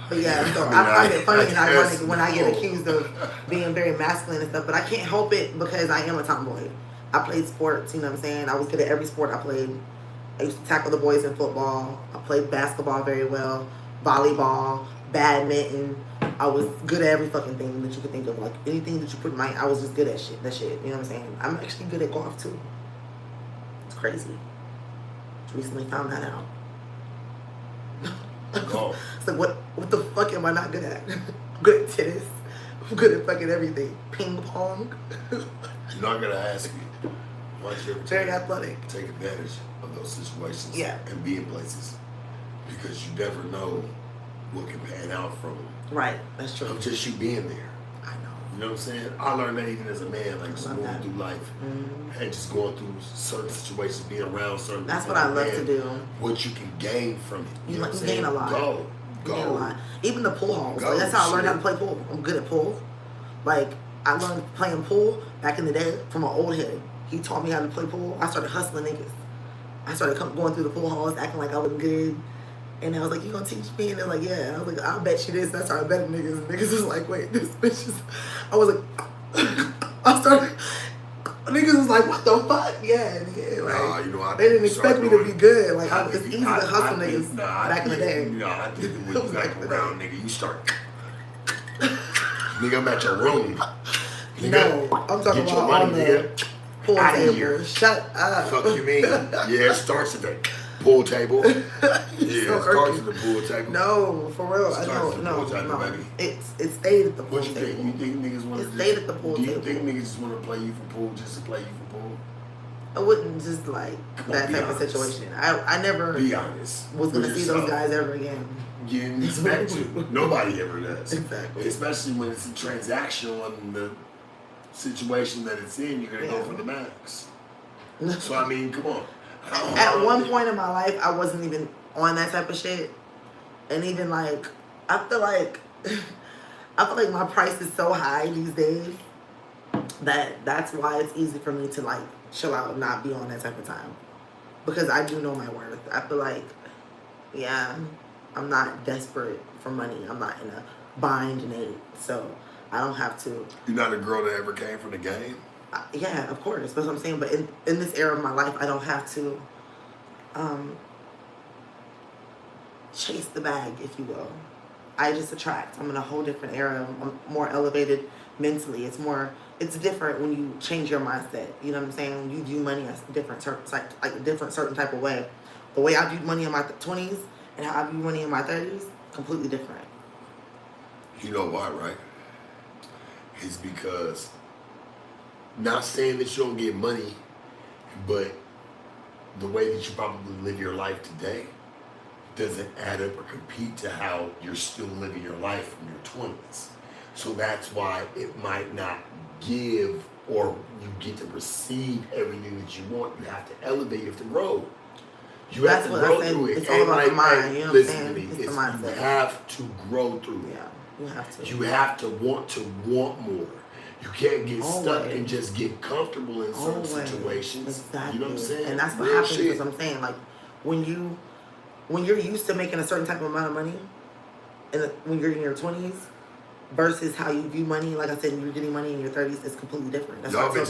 But yeah, so I find it funny and ironic when I get accused of being very masculine and stuff, but I can't help it because I am a tomboy. I played sports, you know what I'm saying? I was good at every sport I played. I used to tackle the boys in football. I played basketball very well, volleyball, badminton. I was good at every fucking thing that you could think of. Like anything that you put in my, I was just good at that shit. You know what I'm saying? I'm actually good at golf too. It's crazy. Just recently found that out. Golf. It's like, what the fuck am I not good at? I'm good at tennis. I'm good at fucking everything. Ping pong. I'm not gonna ask you. Why don't you ever Very athletic. take advantage of those situations and be in places? Because you never know what can pan out from them. Right, that's true. Of just you being there. I know. You know what I'm saying? I learned that even as a man, like just going through life and just going through certain situations, being around certain That's people. what I love to do. What you can gain from it. You know what I'm saying? Gain a lot. Go. You gain a lot. Even the pool halls. Go. Like, that's how I learned Shit. how to play pool. I'm good at pool. Like, I learned playing pool back in the day from an old head. He taught me how to play pool. I started hustling niggas. I started going through the pool halls, acting like I was good. And I was like, you gonna teach me? And they're like, yeah. I was like, I'll bet you this. And I started betting niggas. And niggas was like, wait, this bitch is... I was like... I started... Niggas was like, what the fuck? Yeah, like, you know, they didn't expect me to be good. Like, it's easy to hustle think, niggas back in the day. No, I think that when you got around, nigga, you start... Nigga, I'm at your room. Nigga, No, I'm talking get your about money, on the nigga. pool Outta table. here. Shut up. Fuck you mean? Yeah, it starts at the pool table. Yeah, so it starts at the pool table. No, for real. I Starts know. at the No, pool table, no. baby. It stayed at the pool What you table. think? You think niggas want to It stayed at the pool Do you table. think niggas just want to play you for pool just to play you for pool? I wouldn't just like that be type of honest. situation. I never Be honest. was gonna with see yourself. those guys ever again. You didn't expect to. Nobody ever does. Exactly. Especially when it's a transactional and the situation that it's in, you're gonna go for the max. So I mean, come on. At one point in my life, I wasn't even on that type of shit, and even like I feel like my price is so high these days that's why it's easy for me to like chill out and not be on that type of time, because I do know my worth. I feel like, yeah, I'm not desperate for money. I'm not in a bind, Nate. So I don't have to. You're not a girl that ever came from the game? Yeah, of course. That's what I'm saying. But in this era of my life, I don't have to chase the bag, if you will. I just attract. I'm in a whole different era. I'm more elevated mentally. It's different when you change your mindset. You know what I'm saying? When you view money as like a different certain type of way. The way I viewed money in my 20s and how I view money in my 30s, completely different. You know why, right? It's because, not saying that you don't get money, but the way that you probably live your life today doesn't add up or compete to how you're still living your life from your 20s. So that's why it might not give, or you get to receive everything that you want. You have to elevate, you have to grow. You have to grow through it. It's all about the mind, you know what I'm saying? Listen to me. It's the mindset. You have to grow through it. Yeah, you have to. You have to want more. You can't get stuck and just get comfortable in certain situations. Exactly. You know what I'm saying? And that's what happens, because I'm saying, like, when you're used to making a certain type of amount of money, and when you're in your 20s, versus how you view money, like I said, you're getting money in your 30s, it's completely different. That's Y'all why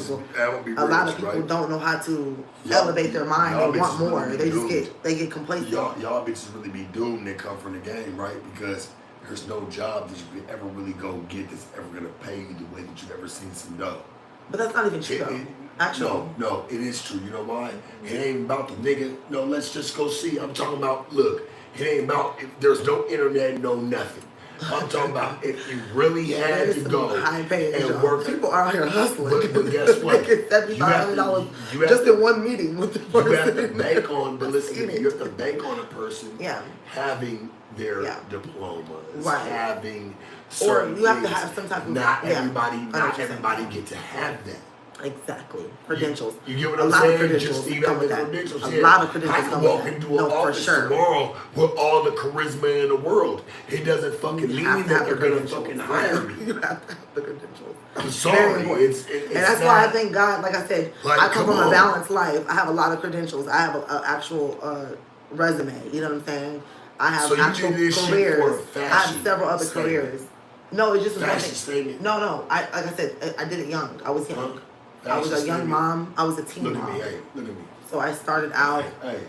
a lot of people don't know how to elevate their mind. They want more. They just get complacent. Y'all bitches really be doomed that come from the game, right? Because there's no job that you could ever really go get that's ever gonna pay you the way that you've ever seen some dough. But that's not even true, though. Actually. No, it is true. You know why? It ain't about the nigga. No, let's just go see. I'm talking about, look, it ain't about, if there's no internet, no nothing. I'm talking about if you really had to go and work. People are out here hustling. But guess what? $7,500 just in one meeting with the person. You have to bank on, but listen, you have to bank on a person having their diplomas, having certain or you have to have some type of. Not everybody get to have that. Exactly. Credentials. You get what I'm saying? Just even with credentials. A lot of credentials. I can walk into an office tomorrow with all the charisma in the world. It doesn't fucking mean that they're gonna fucking hire me. You have to have the credentials. I'm sorry. It's and that's why I thank God, like I said, I come from a balanced life. I have a lot of credentials. I have an actual resume. You know what I'm saying? I have actual careers. I have several other careers. No, it's just fashion statement. No. Like I said, I did it young. I was young. I was a young mom. I was a teen mom. Look at me, hey, look at me. So I started out. Hey,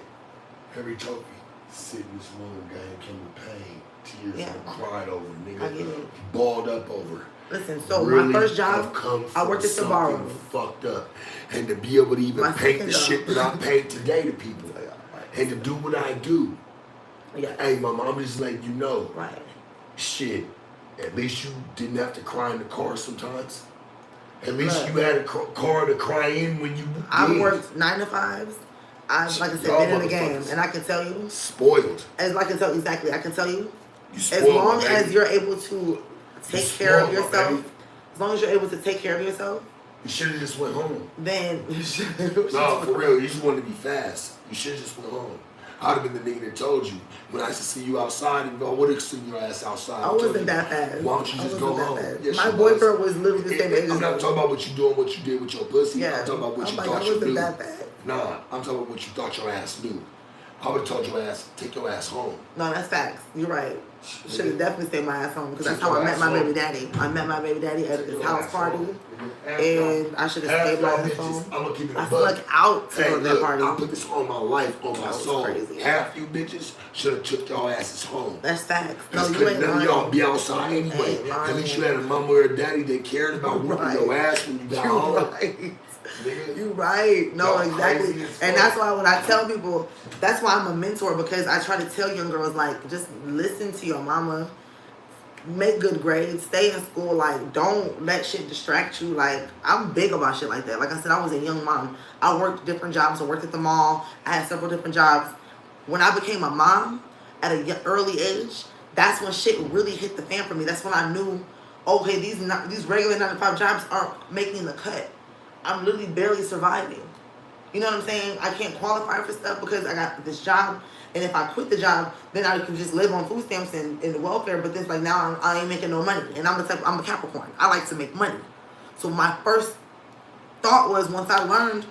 every trophy, sit in this room, guy came with pain, tears, and cried over, nigga, balled up over. Listen, so really my first job, I worked at Thasharpone. Fucked up, and to be able to even paint the shit that I paint today to people, and to do what I do. Yeah. Hey, mama, I'm just letting you know. Right. Shit, at least you didn't have to cry in the car sometimes. At least you had a car to cry in when you I worked 9 to 5s. Like I said, been in the game, and I can tell you, spoiled. As I can tell exactly, I can tell you, as long as you're able to take care of yourself, as long as you're able to take care of yourself, you should have just went home. Then no, for real, you just wanted to be fast. You should have just went home. I'd have been the nigga that told you when I used to see you outside and go, I would have seen your ass outside. I wasn't that fast. Why don't you just go home? Yes, my boyfriend was literally the same age. I'm not talking about what you doing, what you did with your pussy. Yeah. I'm talking about what you thought you knew. Nah, I'm talking about what you thought your ass knew. I would have told your ass, take your ass home. No, that's facts. You're right. Should have definitely stayed my ass home, because that's how I met my baby daddy. I met my baby daddy at his house party, and I should have stayed my ass home. I'm gonna keep it I snuck out to go to that party. I put this on my life, on my soul. Crazy. Half you bitches should have took y'all asses home. That's facts. No, you ain't none of y'all be outside anyway. At least you had a mama or a daddy that cared about whooping your ass when you got home. Right. You right. No, exactly. And that's why when I tell people, that's why I'm a mentor, because I try to tell young girls, like, just listen to your mama, make good grades, stay in school, like, don't let shit distract you. Like, I'm big about shit like that. Like I said, I was a young mom. I worked different jobs. I worked at the mall. I had several different jobs. When I became a mom at an early age, that's when shit really hit the fan for me. That's when I knew, okay, these regular 9 to 5 jobs aren't making the cut. I'm literally barely surviving. You know what I'm saying? I can't qualify for stuff because I got this job, and if I quit the job, then I could just live on food stamps and welfare. But then it's like, now I ain't making no money, and I'm a Capricorn. I like to make money. So my first thought was, once I learned,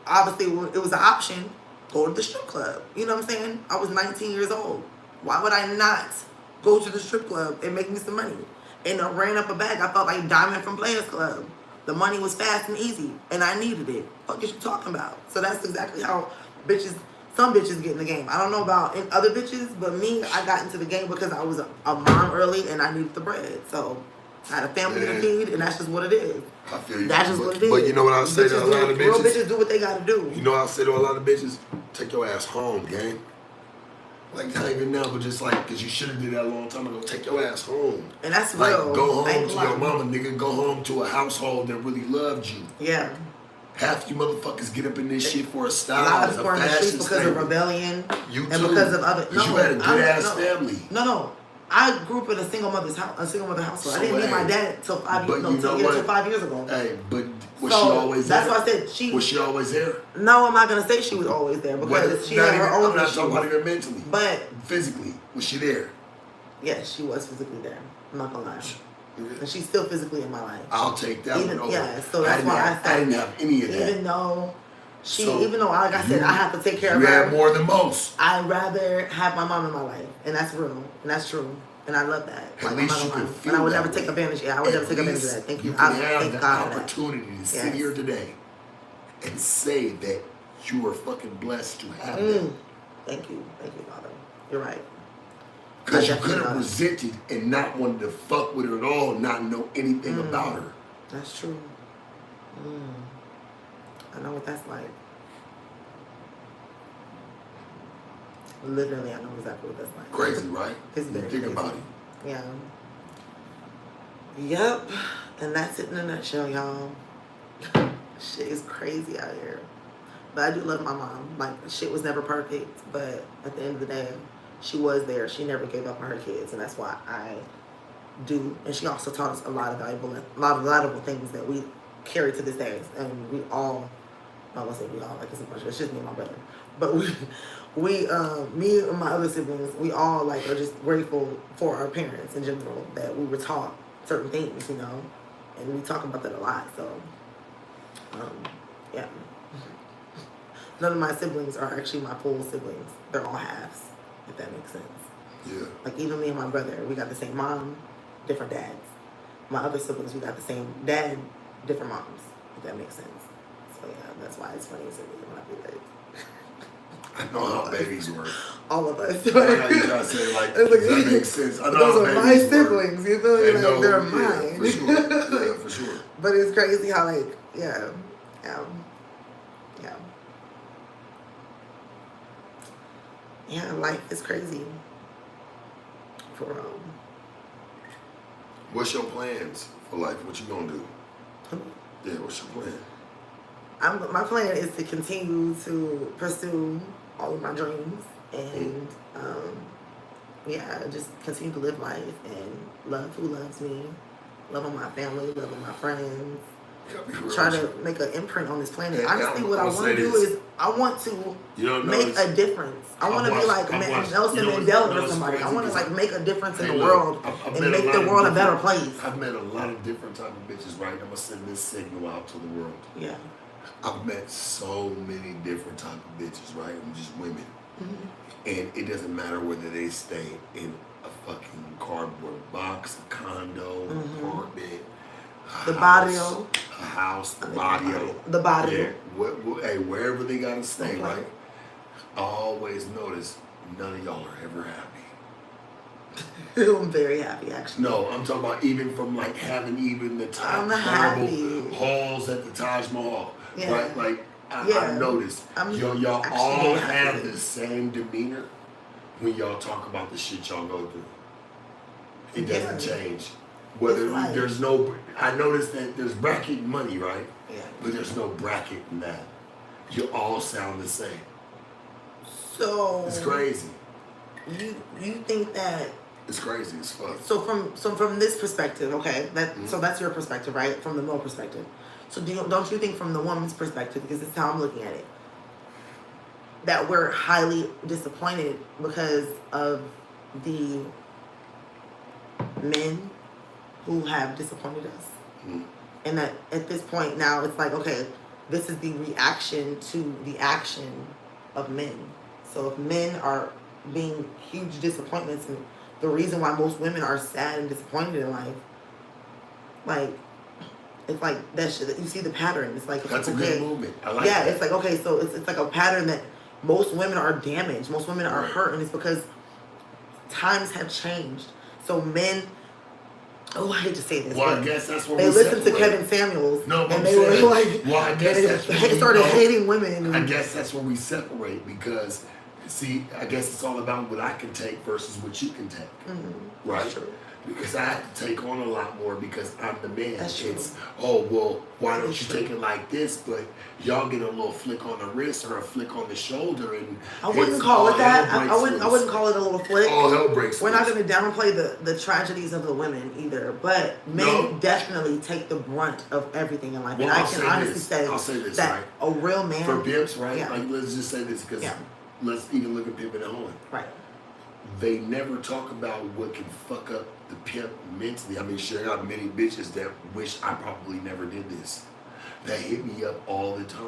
obviously it was an option, go to the strip club. You know what I'm saying? I was 19 years old. Why would I not go to the strip club and make me some money? and I ran up a bag. I felt like Diamond from Players Club. The money was fast and easy, and I needed it. What is you talking about? So that's exactly how some bitches get in the game. I don't know about in other bitches, but me, I got into the game because I was a mom early and I needed the bread. So I had a family to feed, and that's just what it is. I feel you. That's just what it is. But you know what I say to a lot of bitches? Real bitches do what they gotta do. You know what I say to a lot of bitches? Take your ass home, gang. Like, not even now, but just like, because you should have did that a long time ago. Take your ass home. And that's like, real. go home to your mama, nigga. Go home to a household that really loved you. Yeah. Half you motherfuckers get up in this shit for a style, a lot of people a in the fashion streets because of rebellion. You and too. Because of other. No, you had a good ass family. No. I grew up in a single mother household. So I didn't meet my dad till 5 years ago. Hey, but was she always there? That's why I said was she always there? No, I'm not gonna say she was always there because she had her own I'm not talking about her mentally, but physically, was she there? Yes, she was physically there. I'm not gonna lie. And she's still physically in my life. I'll take that one over. Yeah, so that's why I said I didn't have any of that. Even though like I said, I have to take care of her. You had more than most. I'd rather have my mom in my life, and that's real, and that's true, and I love that. At least you can feel and I would that never take advantage. Yeah, I would never take advantage of that. Thank you. You can have thank the God opportunity to sit here today and say that you are fucking blessed to have them. Thank you, Father. You're right. Because you could have resented and not wanted to fuck with her at all, not know anything about her. That's true. I know what that's like. Literally, I know exactly what that's like. Crazy, right? It's very think crazy. about it. Yeah. Yep. And that's it in a nutshell, y'all. Shit is crazy out here. But I do love my mom. Like, shit was never perfect, but at the end of the day, she was there. She never gave up on her kids, and that's why I do. And she also taught us a lot of valuable things that we carry to this day. And we all, I won't say we all, like it's a bunch of, it's just me and my brother. But me and my other siblings, we all like are just grateful for our parents in general that we were taught certain things, you know, and we talk about that a lot. So, yeah. None of my siblings are actually my full siblings. They're all halves, if that makes sense. Yeah. Like even me and my brother, we got the same mom, different dads. My other siblings, we got the same dad, different moms, if that makes sense. So yeah, that's why it's funny to me when I be like, I know how babies work. all of us. I know how you try to say like, that makes sense. I know those how are my babies siblings, work. you feel me? Like, no, they're yeah, mine. For sure. Yeah, for sure. But it's crazy how like, yeah. Yeah, life is crazy. For What's your plans for life? What you gonna do? Yeah, what's your plan? My plan is to continue to pursue all of my dreams and just continue to live life and love who loves me, love on my family, love on my friends. Try to make an imprint on this planet. Honestly, what I want to do is I want to make a difference. I want to be like Nelson Mandela or somebody. I want to like make a difference in the world and make the world a better place. I've met a lot of different type of bitches, right? I'm gonna send this signal out to the world. Yeah. I've met so many different type of bitches, right? I'm just women. And it doesn't matter whether they stay in a fucking cardboard box, a condo, apartment, the barrio. A house, the barrio. The barrio. Yeah. Hey, wherever they gotta stay, right? I always notice none of y'all are ever happy. I'm very happy, actually. No, I'm talking about even from like having even the I'm horrible happy. halls at the Taj Mahal. Yeah. Right? Like, I noticed y'all all have the same demeanor when y'all talk about the shit y'all go through. It doesn't change. Whether there's no, I noticed that there's bracket money, right? Yeah. But there's no bracket in that. You all sound the same. So it's crazy. You think that it's crazy as fuck. So from this perspective, okay, so that's your perspective, right? From the male perspective. So don't you think from the woman's perspective, because this is how I'm looking at it, that we're highly disappointed because of the men who have disappointed us? And that at this point now it's like, okay, this is the reaction to the action of men. So if men are being huge disappointments, and the reason why most women are sad and disappointed in life Like, it's like that shit. You see the pattern. It's like, That's okay, a good movement. I like yeah, that. it's like, okay, so it's like a pattern that most women are damaged. Most women are Right. hurt, and it's because times have changed. So men, oh, I hate to say this, Well, but I guess that's what they we listened to separate. Kevin Samuels, No, but and I'm they were saying, like, well, I guess and that's they what we started know. hating women. I guess that's where we separate because, see, I guess it's all about what I can take versus what you can take, right? That's true. Because I have to take on a lot more because I'm the man. That's true. It's, oh, well, why don't That's you true. take it like this? But y'all get a little flick on the wrist or a flick on the shoulder, and I wouldn't it's call all it that. hell breaks I wouldn't loose. call it a little flick. All hell breaks We're not loose. going to downplay the tragedies of the women either, but men No. definitely take the brunt of everything in life. Well, and I I'll can say honestly this. say I'll say this, that right? a real man, For pimps, right? Yeah. Like, let's just say this because Yeah. let's even look at pimping and hoeing. right? They never talk about what can fuck up the pimp mentally. I mean, sure, I got many bitches that wish I probably never did this. That hit me up all the time.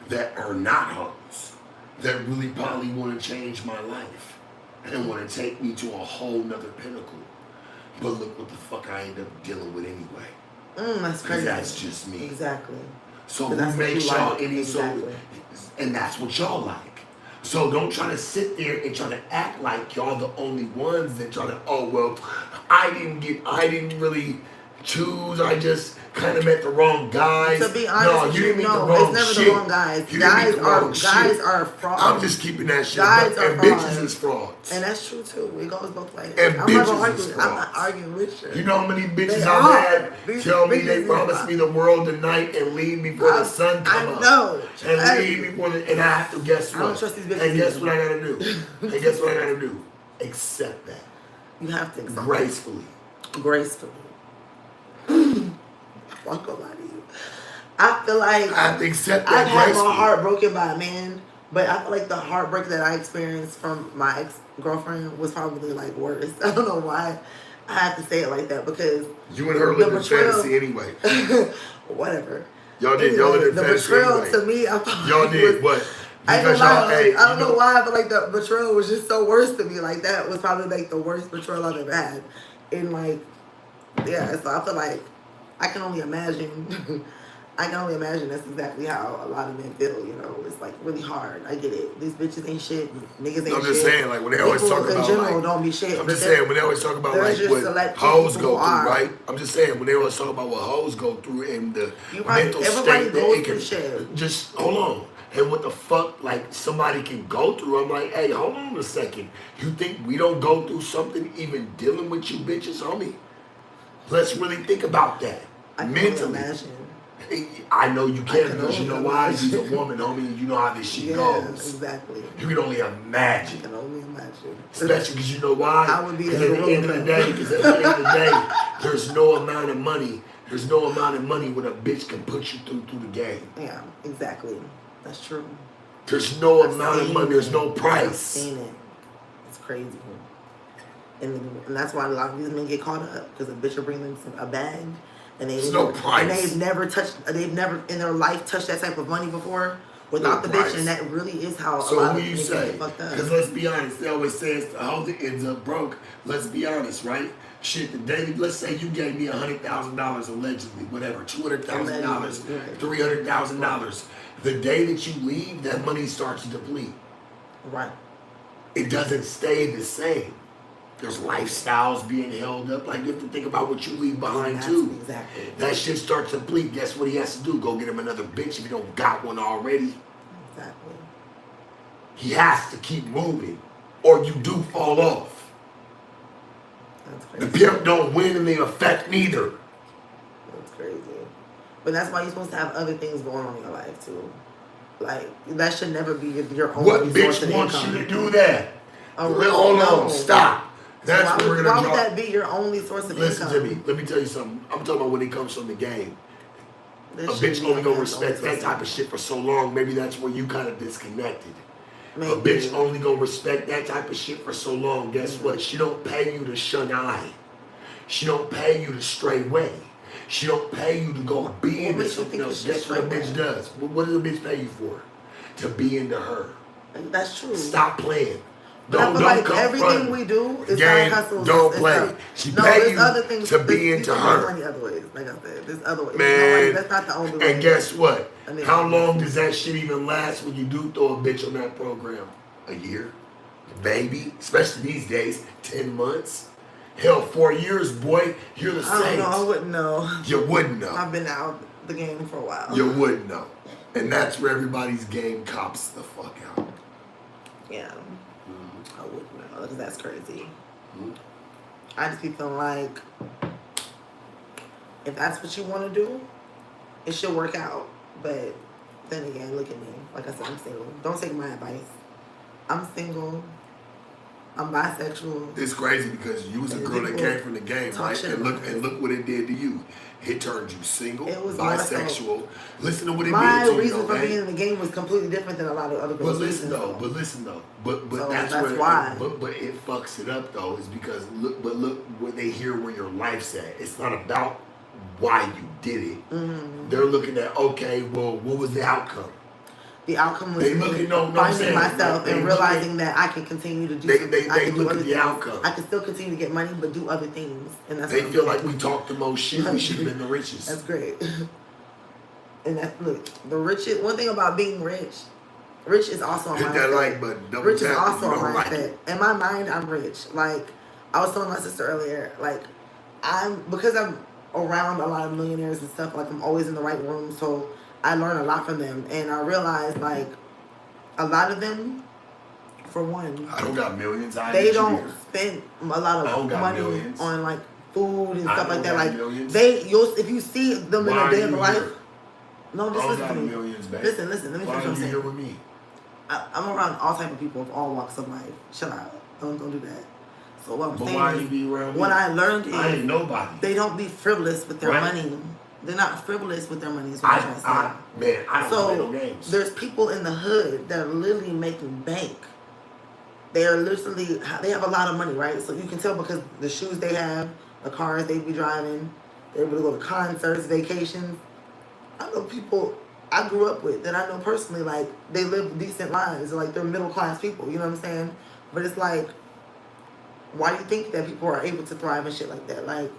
That are not hoes. That really probably want to change my life. And want to take me to a whole nother pinnacle. But look what the fuck I end up dealing with anyway. That's 'Cause crazy. that's just me. Exactly. So But that's who what makes you y'all like. any Exactly. and that's what y'all like. So don't try to sit there and try to act like y'all the only ones that try to, oh well, I didn't really choose, I just kind of met the wrong guys. To be honest, no, with you you, didn't meet no, the wrong it's never shit. the wrong guys. You didn't meet Guys the are wrong guys shit. are frauds. I'm just keeping that shit. Guys But, are and frauds. bitches is frauds. And that's true too. It goes both ways. And I'm not bitches gonna argue. is I'm not frauds. arguing with you. You know how many bitches They I've are. had These tell me bitches they is promised not. me the world tonight and leave before the sun come up. I know. And leave before and I have to guess I what? don't trust these bitches And guess either. what I gotta do? And guess what I gotta do? Accept that. You have to accept Gracefully. gracefully. I'm not gonna lie to you. I feel like I have to accept that I've had gracefully. my heart broken by a man, but I feel like the heartbreak that I experienced from my ex-girlfriend was probably like worse. I don't know why I have to say it like that because You and her the lived in betrayal- fantasy anyway. whatever. Y'all did. Y'all lived in the fantasy betrayal anyway. to me, I thought Y'all did was, what? I Because don't know, y'all, hey, I don't you know why, but like the betrayal was just so worse to me. Like that was probably like the worst betrayal I've ever had. And like, yeah, so I feel like I can only imagine. I can only imagine that's exactly how a lot of men feel. You know, it's like really hard. I get it. These bitches ain't shit. Niggas ain't shit. I'm just saying, like when they always People talk in about general like, don't be shit. I'm but just they're- saying when they always talk about there's like just what select hoes people go who through, are. right? I'm just saying when they always talk about what hoes go through and the You right. mental Everybody state that goes it through can. shit. Just hold on. And what the fuck, like somebody can go through? I'm like, hey, hold on a second. You think we don't go through something even dealing with you bitches, homie? Let's really think about that I can mentally. only imagine. I know you I can can because you only know why? imagine. You're a woman, homie, and you know how this shit Yeah, goes. exactly. You can only I imagine. can only imagine. Especially because you know why? I would be Because a at the end of the gorilla. day, there's no amount of money. There's no amount of money when a bitch can put you through the game. Yeah, exactly. That's true. There's no I've amount of seen money. There's it. no I've price. seen it. It's crazy. And that's why a lot of these men get caught up because a bitch will bring them a bag, and There's no price. And they've never in their life touched that type of money before without No the price. bitch, and that really is how a So lot who of you niggas say? get fucked up. Because let's be honest, they always say it's the hoe that ends up broke. Let's be honest, right? Shit, the day, let's say you gave me $100,000 allegedly, whatever, $200,000, Allegedly, right. $300,000. The day that you leave, that money starts to deplete. Right. It doesn't stay the same. There's lifestyles being held up. Like you have to think about what you leave behind too. Exactly. That shit starts to deplete. Guess what he has to do? Go get him another bitch if he don't got one already. Exactly. He has to keep moving, or you do fall off. That's The crazy. pimp don't win and they affect neither. That's crazy. But that's why you're supposed to have other things going on in your life too. Like that should never be your only What source bitch of wants income. you to do that? Oh, Hold no. on, stop. That's why what we're would, gonna why draw. would that be your only source of Listen income? to me. Let me tell you something. I'm talking about when it comes from the game. That A shouldn't bitch be only gonna your only respect that source type of shit for so long. Maybe that's where you kind of disconnected. Maybe. A bitch only gonna respect that type of shit for so long. Guess what? She don't pay you to shun eye. She don't pay you to stray away. She don't pay you to go be into makes you something think else. you should Guess what a stray bitch away? does? What does a bitch pay you for? To be into her. That's true. Stop playing. But I feel like everything we do is side hustles. Don't play. She pay you other things to be into her. Money other ways, like I said, there's other ways. Man, that's not the only way. And guess what? How long does that shit even last when you do throw a bitch on that program? A year, maybe. Especially these days, 10 months. Hell, 4 years, boy. You're the same. I don't know. I wouldn't know. You wouldn't know. I've been out the game for a while. You wouldn't know. And that's where everybody's game cops the fuck out. Yeah. I wouldn't know, because that's crazy. I just be feeling like if that's what you want to do, it should work out. But then again, look at me. Like I said, I'm single. Don't take my advice. I'm single. I'm bisexual. It's crazy because you was a girl that came from the game, right? And look what it did to you. It turned you single, bisexual. Listen to what it did to you. My reason for being in the game was completely different than a lot of other girls. But listen though. But so that's why. But it fucks it up though, is because look when they hear where your life's at. It's not about why you did it. Mm-hmm. They're looking at, okay, well, what was the outcome? The outcome was finding myself and realizing that I can continue to do they look at the outcome. I can still continue to get money, but do other things. And that's they feel like we talk the most shit. We should have been the richest. That's great. And look, the richest. One thing about being rich is also a mindset. Hit that like button. Rich is also a mindset. In my mind, I'm rich. Like I was telling my sister earlier, like because I'm around a lot of millionaires and stuff. Like I'm always in the right room, so I learn a lot from them, and I realize like a lot of them, for one, I don't got millions. They don't spend a lot of money on like food and stuff like that. Like millions. if you see them in a day of life. No, just listen to me. Millions, listen. Let me finish what I'm saying. Here with me? I'm around all type of people of all walks of life. Shut up. Don't do that. So what I'm saying why you be around me? What I learned is I ain't nobody. They don't be frivolous with their money. They're not frivolous with their money. Is what I'm trying to say. I don't play no games. There's people in the hood that are literally making bank. They have a lot of money, right? So you can tell because the shoes they have, the cars they be driving, they're able to go to concerts, vacations. I know people I grew up with that I know personally, like they live decent lives, like they're middle class people. You know what I'm saying? But it's like, why do you think that people are able to thrive and shit like that? Like,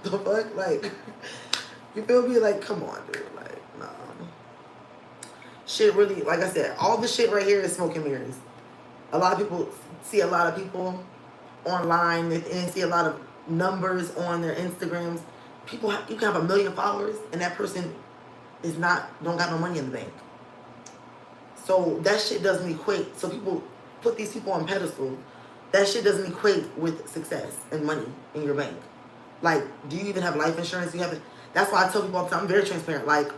the fuck? Like, you feel me? Like, come on, dude. Like, no. Shit really, like I said, all the shit right here is smoke and mirrors. A lot of people see a lot of people online and see a lot of numbers on their Instagrams. People, you can have 1 million followers and that person don't got no money in the bank. So that shit doesn't equate. So people put these people on pedestal. That shit doesn't equate with success and money in your bank. Like, do you even have life insurance? That's why I tell people all the time, I'm very transparent. Like,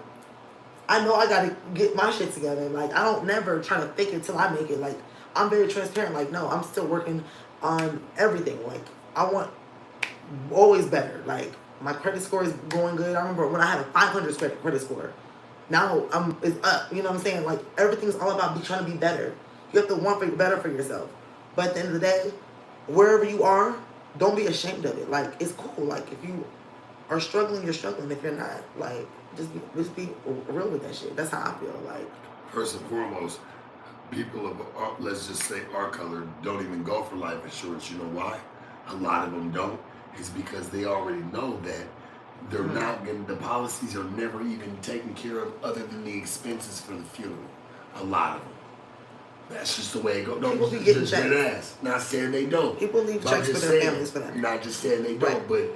I know I gotta get my shit together. Like, I don't never try to fake it till I make it. Like, I'm very transparent. Like, no, I'm still working on everything. Like, I want always better. Like, my credit score is going good. I remember when I had a 500 credit score. Now it's up. You know what I'm saying? Like, everything's all about trying to be better. You have to want better for yourself. But at the end of the day, wherever you are, don't be ashamed of it. Like, it's cool. Like, if you are struggling, you're struggling. If you're not, like, just be real with that shit. That's how I feel. Like, first and foremost, people of let's just say our color don't even go for life insurance. You know why? A lot of them don't. It's because they already know that they're not going. The policies are never even taken care of, other than the expenses for the funeral. A lot of them. That's just the way it goes. People be getting checks. Not saying they don't. People leave checks for their families for that. Not just saying they don't, but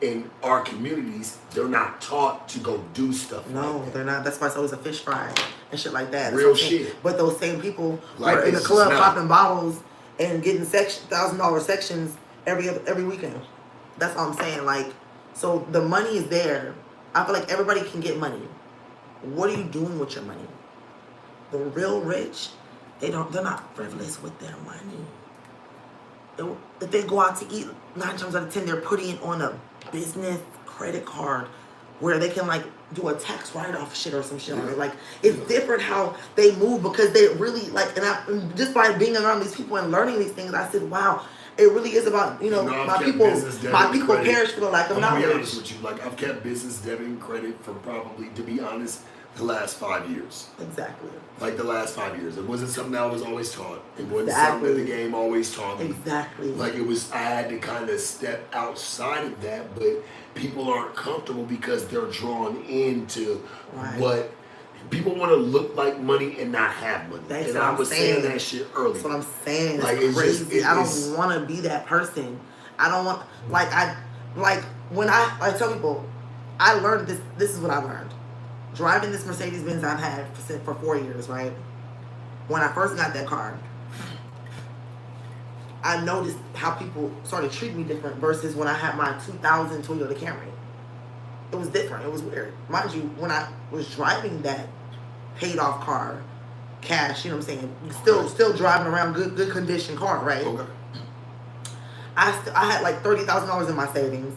in our communities, they're not taught to go do stuff like that. No, they're not. That's why it's always a fish fry and shit like that. Real shit. But those same people like are in the club popping bottles and getting $1,000 sections every weekend. That's all I'm saying. Like, so the money is there. I feel like everybody can get money. What are you doing with your money? The real rich, they're not frivolous with their money. If they go out to eat, 9 times out of 10, they're putting it on a business credit card where they can like do a tax write-off shit or some shit on it. Like, it's different how they move because they really like, and just by being around these people and learning these things, I said, wow, it really is about, my people perish for the lack of knowledge. I'm gonna be honest with you. Like, I've kept business debit and credit for probably, to be honest, the last 5 years. Exactly. Like the last 5 years. It wasn't something I was always taught. It wasn't Exactly. something that the game always taught me. Exactly. Like it was, I had to kind of step outside of that, but people aren't comfortable because they're drawn into Right. what people want to look like money and not have money. That's and what I I'm was saying. saying that shit earlier. That's what I'm saying. It's Like, it's crazy. just- I it's- don't want to be that person. I don't want, when I tell people, I learned this. This is what I learned. Driving this Mercedes Benz I've had for 4 years, right? When I first got that car, I noticed how people started treating me different versus when I had my 2000 Toyota Camry. It was different. It was weird. Mind you, when I was driving that paid off car, cash, you know what I'm saying? Still driving around good condition car, right? Okay. I had like $30,000 in my savings.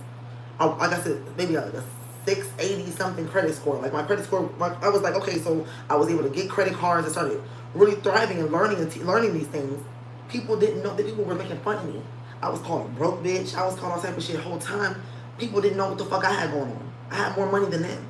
Like I said, maybe like a 680 something credit score. Like my credit score, I was like, okay, so I was able to get credit cards and started really thriving and learning these things. People didn't know that people were making fun of me. I was called a broke bitch. I was called all type of shit the whole time. People didn't know what the fuck I had going on. I had more money than them.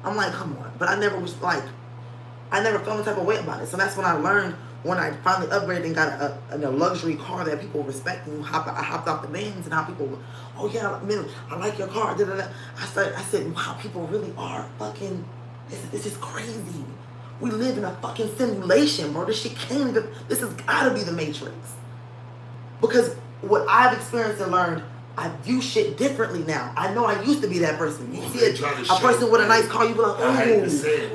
I'm like, come on. But I never felt the type of way about it. So that's when I learned when I finally upgraded and got a luxury car that people respect. And I hopped off the Benz and how people, oh yeah, man, I like your car. Da, da, da. I said, wow, people really are fucking, this is crazy. We live in a fucking simulation, bro. This shit can't even, this has gotta be the Matrix. Because what I've experienced and learned, I view shit differently now. I know I used to be that person. You see a person with a nice car, you be like, oh,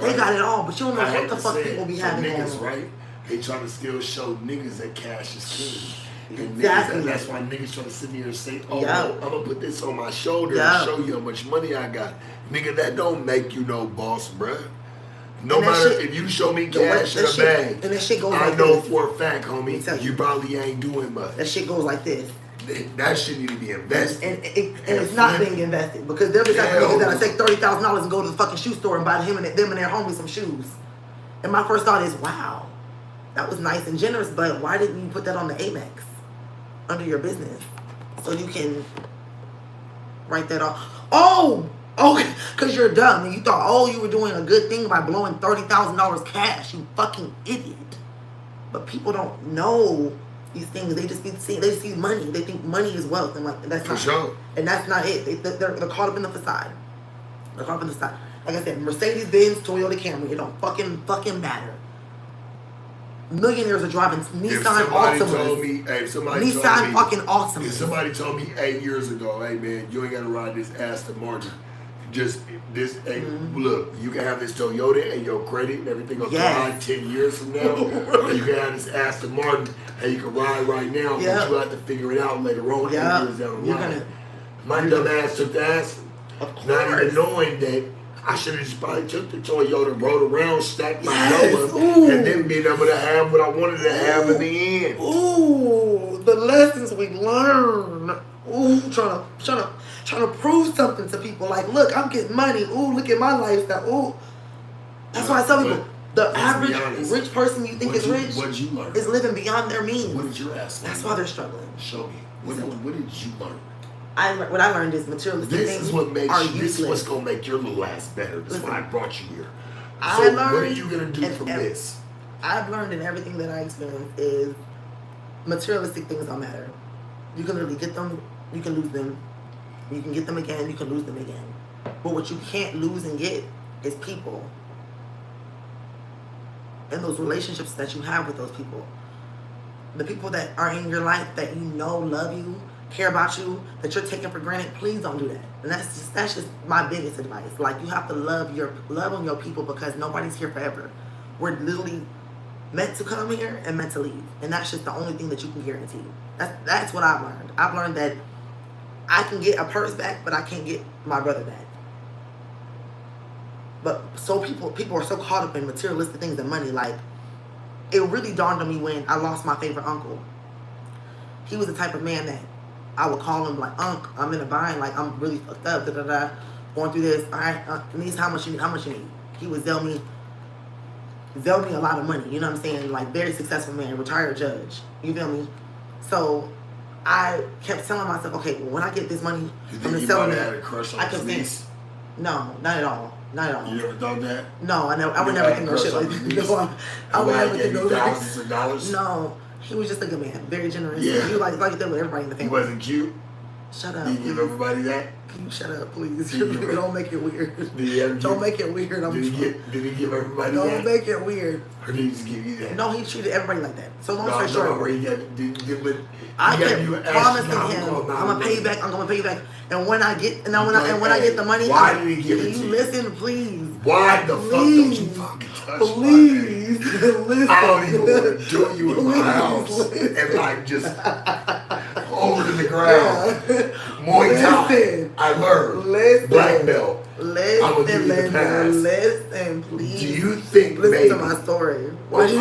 they got it all, but you don't know what the fuck people be having niggas, on. right? They try to still show niggas that cash is king. And Exactly. niggas, that's why niggas try to sit here and say, oh, Yeah. I'm gonna put this on my shoulder Yeah. and show you how much money I got. Nigga, that don't make you no boss, bruh. No And that matter shit- if you show me the way- cash in that a shit- bag, and that shit goes I like know this. for a fact, homie, Exactly. you probably ain't doing much. That shit goes like this. That shit need to be invested. And it's not being invested because they're the type of niggas that'll take $30,000 and go to the fucking shoe store and buy them and their homies some shoes. And my first thought is, wow, that was nice and generous, but why didn't you put that on the Amex under your business so you can write that off? Oh, because you're dumb and you thought, oh, you were doing a good thing by blowing $30,000 cash. You fucking idiot. But people don't know these things. They just see money. They think money is wealth, and like that's not. For sure. And that's not it. They're caught up in the facade. They're caught up in the facade. Like I said, Mercedes Benz, Toyota Camry. It don't fucking matter. Millionaires are driving Nissan Altimas. If somebody Nissan told me, fucking Altimas. if somebody told me 8 years ago, hey man, you ain't gotta ride this Aston Martin. Just this, hey, look, you can have this Toyota and your credit and everything will fly 10 years from now. Or you can have this Aston Martin and you can ride right now, Yep. but you have to figure it out later on, 8 Yep. years down the You're line. gonna- My dumb ass took the Aston, not even knowing that I should have just probably took the Toyota, rode around, stacked my Yes. dough, Ooh. and then being able to have what I wanted to have in the end. Ooh, the lessons we learn. Ooh, trying to prove something to people. Like, look, I'm getting money. Ooh, look at my lifestyle. Ooh, that's why I tell people the let's be average honest. rich person you think is rich What'd you learn? is living beyond their means. What did you ask? That's why they're struggling. Show me. What did you learn? What I learned is materialistic This things is what makes are you, this is what's useless. gonna make your little ass better. That's why I Listen, brought you here. I So what learned are you gonna do and- from and- this? I've learned in everything that I experience is materialistic things don't matter. You can literally get them, you can lose them. You can get them again, you can lose them again. But what you can't lose and get is people. And those relationships that you have with those people. The people that are in your life that you know love you, care about you, that you're taking for granted, please don't do that. And that's just my biggest advice. Like, you have to love on your people because nobody's here forever. We're literally meant to come here and meant to leave. And that's just the only thing that you can guarantee. That's what I've learned. I've learned that I can get a purse back, but I can't get my brother back. But so people are so caught up in materialistic things and money. Like, it really dawned on me when I lost my favorite uncle. He was the type of man that I would call him like, Unc, I'm in a bind, like I'm really fucked up, going through this. All right, Niece, how much you need? He would sell me a lot of money, you know what I'm saying? Like, very successful man, retired judge, you feel me? So I kept telling myself, okay, well, when I get this money You from think the you selling might have it, had a crush on I his kept saying, niece? no, not at all. Not at all. You never thought that? No, I would never think no shit like that. No, I would never think no thousands of dollars? No, he was just a good man, very generous. Yeah. He was like that with everybody in the family. He wasn't cute? Shut up. Did you give everybody that? Can you shut up, please? Don't make it weird. Don't make it weird. Did he give everybody that? Don't make it weird. Or did he just give you that? No, he treated everybody like that. So long story short. I kept promising him, I'm gonna pay you back. I'm gonna pay you back. And when I get, when I get the money, why did he give it to you? Listen, please. Why the fuck don't you fucking touch please, listen. I don't even want to do you in my house and like just over to the ground. Muay Thai. I learned. Black belt. Listen, please. Do you think listen to my story? Why do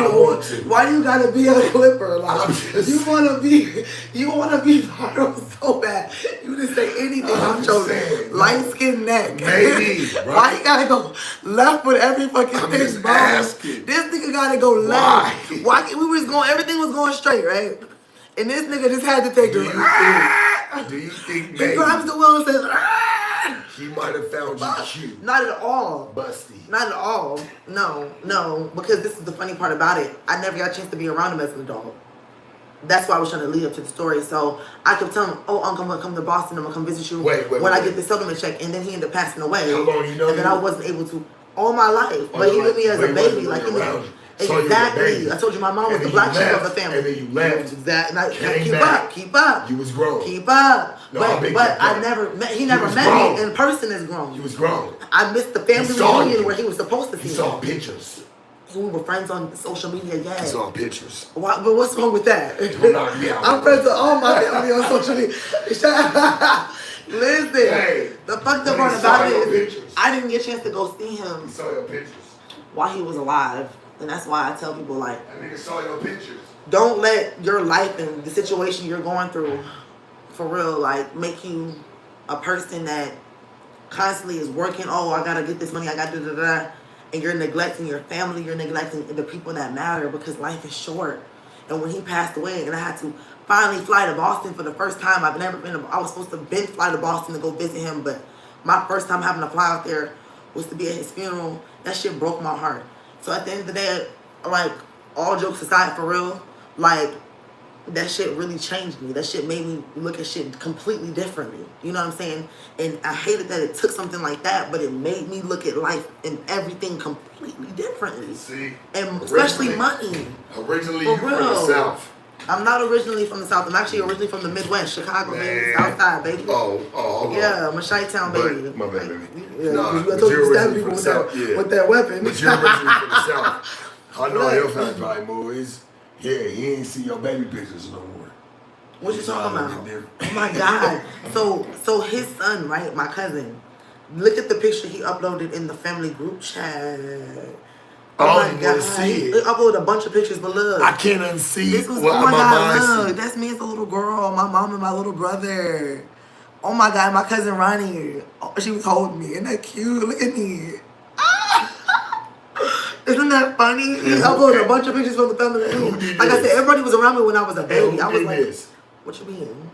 you gotta be a clipper? Like you wanna be viral so bad. You didn't say anything. I'm your light skinned neck. Maybe. Right? Why you gotta go left with every fucking thing, bro? This nigga gotta go left. Why? Everything was going straight, right? And this nigga just had to take Do you think maybe he grabs the wheel and says, he might have found you cute? Not at all. Busty. Not at all. No. Because this is the funny part about it. I never got a chance to be around him as an adult. That's why I was trying to lead up to the story. So I kept telling him, I'm going to come to Boston. I'm going to come visit you when I get the settlement check. And then he ended up passing away. How long you know And then I wasn't able to all my life. But he knew me as a baby. Like he knew. Exactly. I told you my mom was the black sheep of the family. And then you left. Exactly. Keep up. You was grown. Keep up. No, but I never met. He never met me in person as grown. You was grown. I missed the family reunion where he was supposed to see me. He saw pictures. We were friends on social media. Yeah. He saw pictures. But what's wrong with that? Don't knock me out. I'm friends with all my family on social media. Listen. Hey, the fucked up part about it is I didn't get a chance to go see him. He saw your pictures while he was alive. And that's why I tell people, like, that nigga saw your pictures. Don't let your life and the situation you're going through, for real, like, make you a person that constantly is working. Oh, I gotta get this money. I gotta da-da-da. And you're neglecting your family. You're neglecting the people that matter because life is short. And when he passed away, and I had to finally fly to Boston for the first time. I've never been. I was supposed to fly to Boston to go visit him, but my first time having to fly out there was to be at his funeral. That shit broke my heart. So at the end of the day, like, all jokes aside, for real, like, that shit really changed me. That shit made me look at shit completely differently. You know what I'm saying? And I hated that it took something like that, but it made me look at life and everything completely differently. See? And especially money. Originally, you from the South. I'm not originally from the South. I'm actually originally from the Midwest, Chicago, baby, Southside, baby. Oh, yeah, I'm a Chi-Town baby. My bad, baby. Yeah, no, I told you to stab people with that weapon. But you're originally from the South. I know your family probably movies. Yeah, he ain't see your baby pictures no more. What you talking about? Oh my God. So his son, right, my cousin, look at the picture he uploaded in the family group chat. Oh my God. See it. He uploaded a bunch of pictures, but look. I can't unsee this was, oh my God, look. That's me as a little girl, my mom and my little brother. Oh my God, my cousin Ronnie. Oh, she was holding me. Isn't that cute? Look at me. Isn't that funny? He uploaded a bunch of pictures from the family. Like I said, everybody was around me when I was a baby. I was like, what you mean?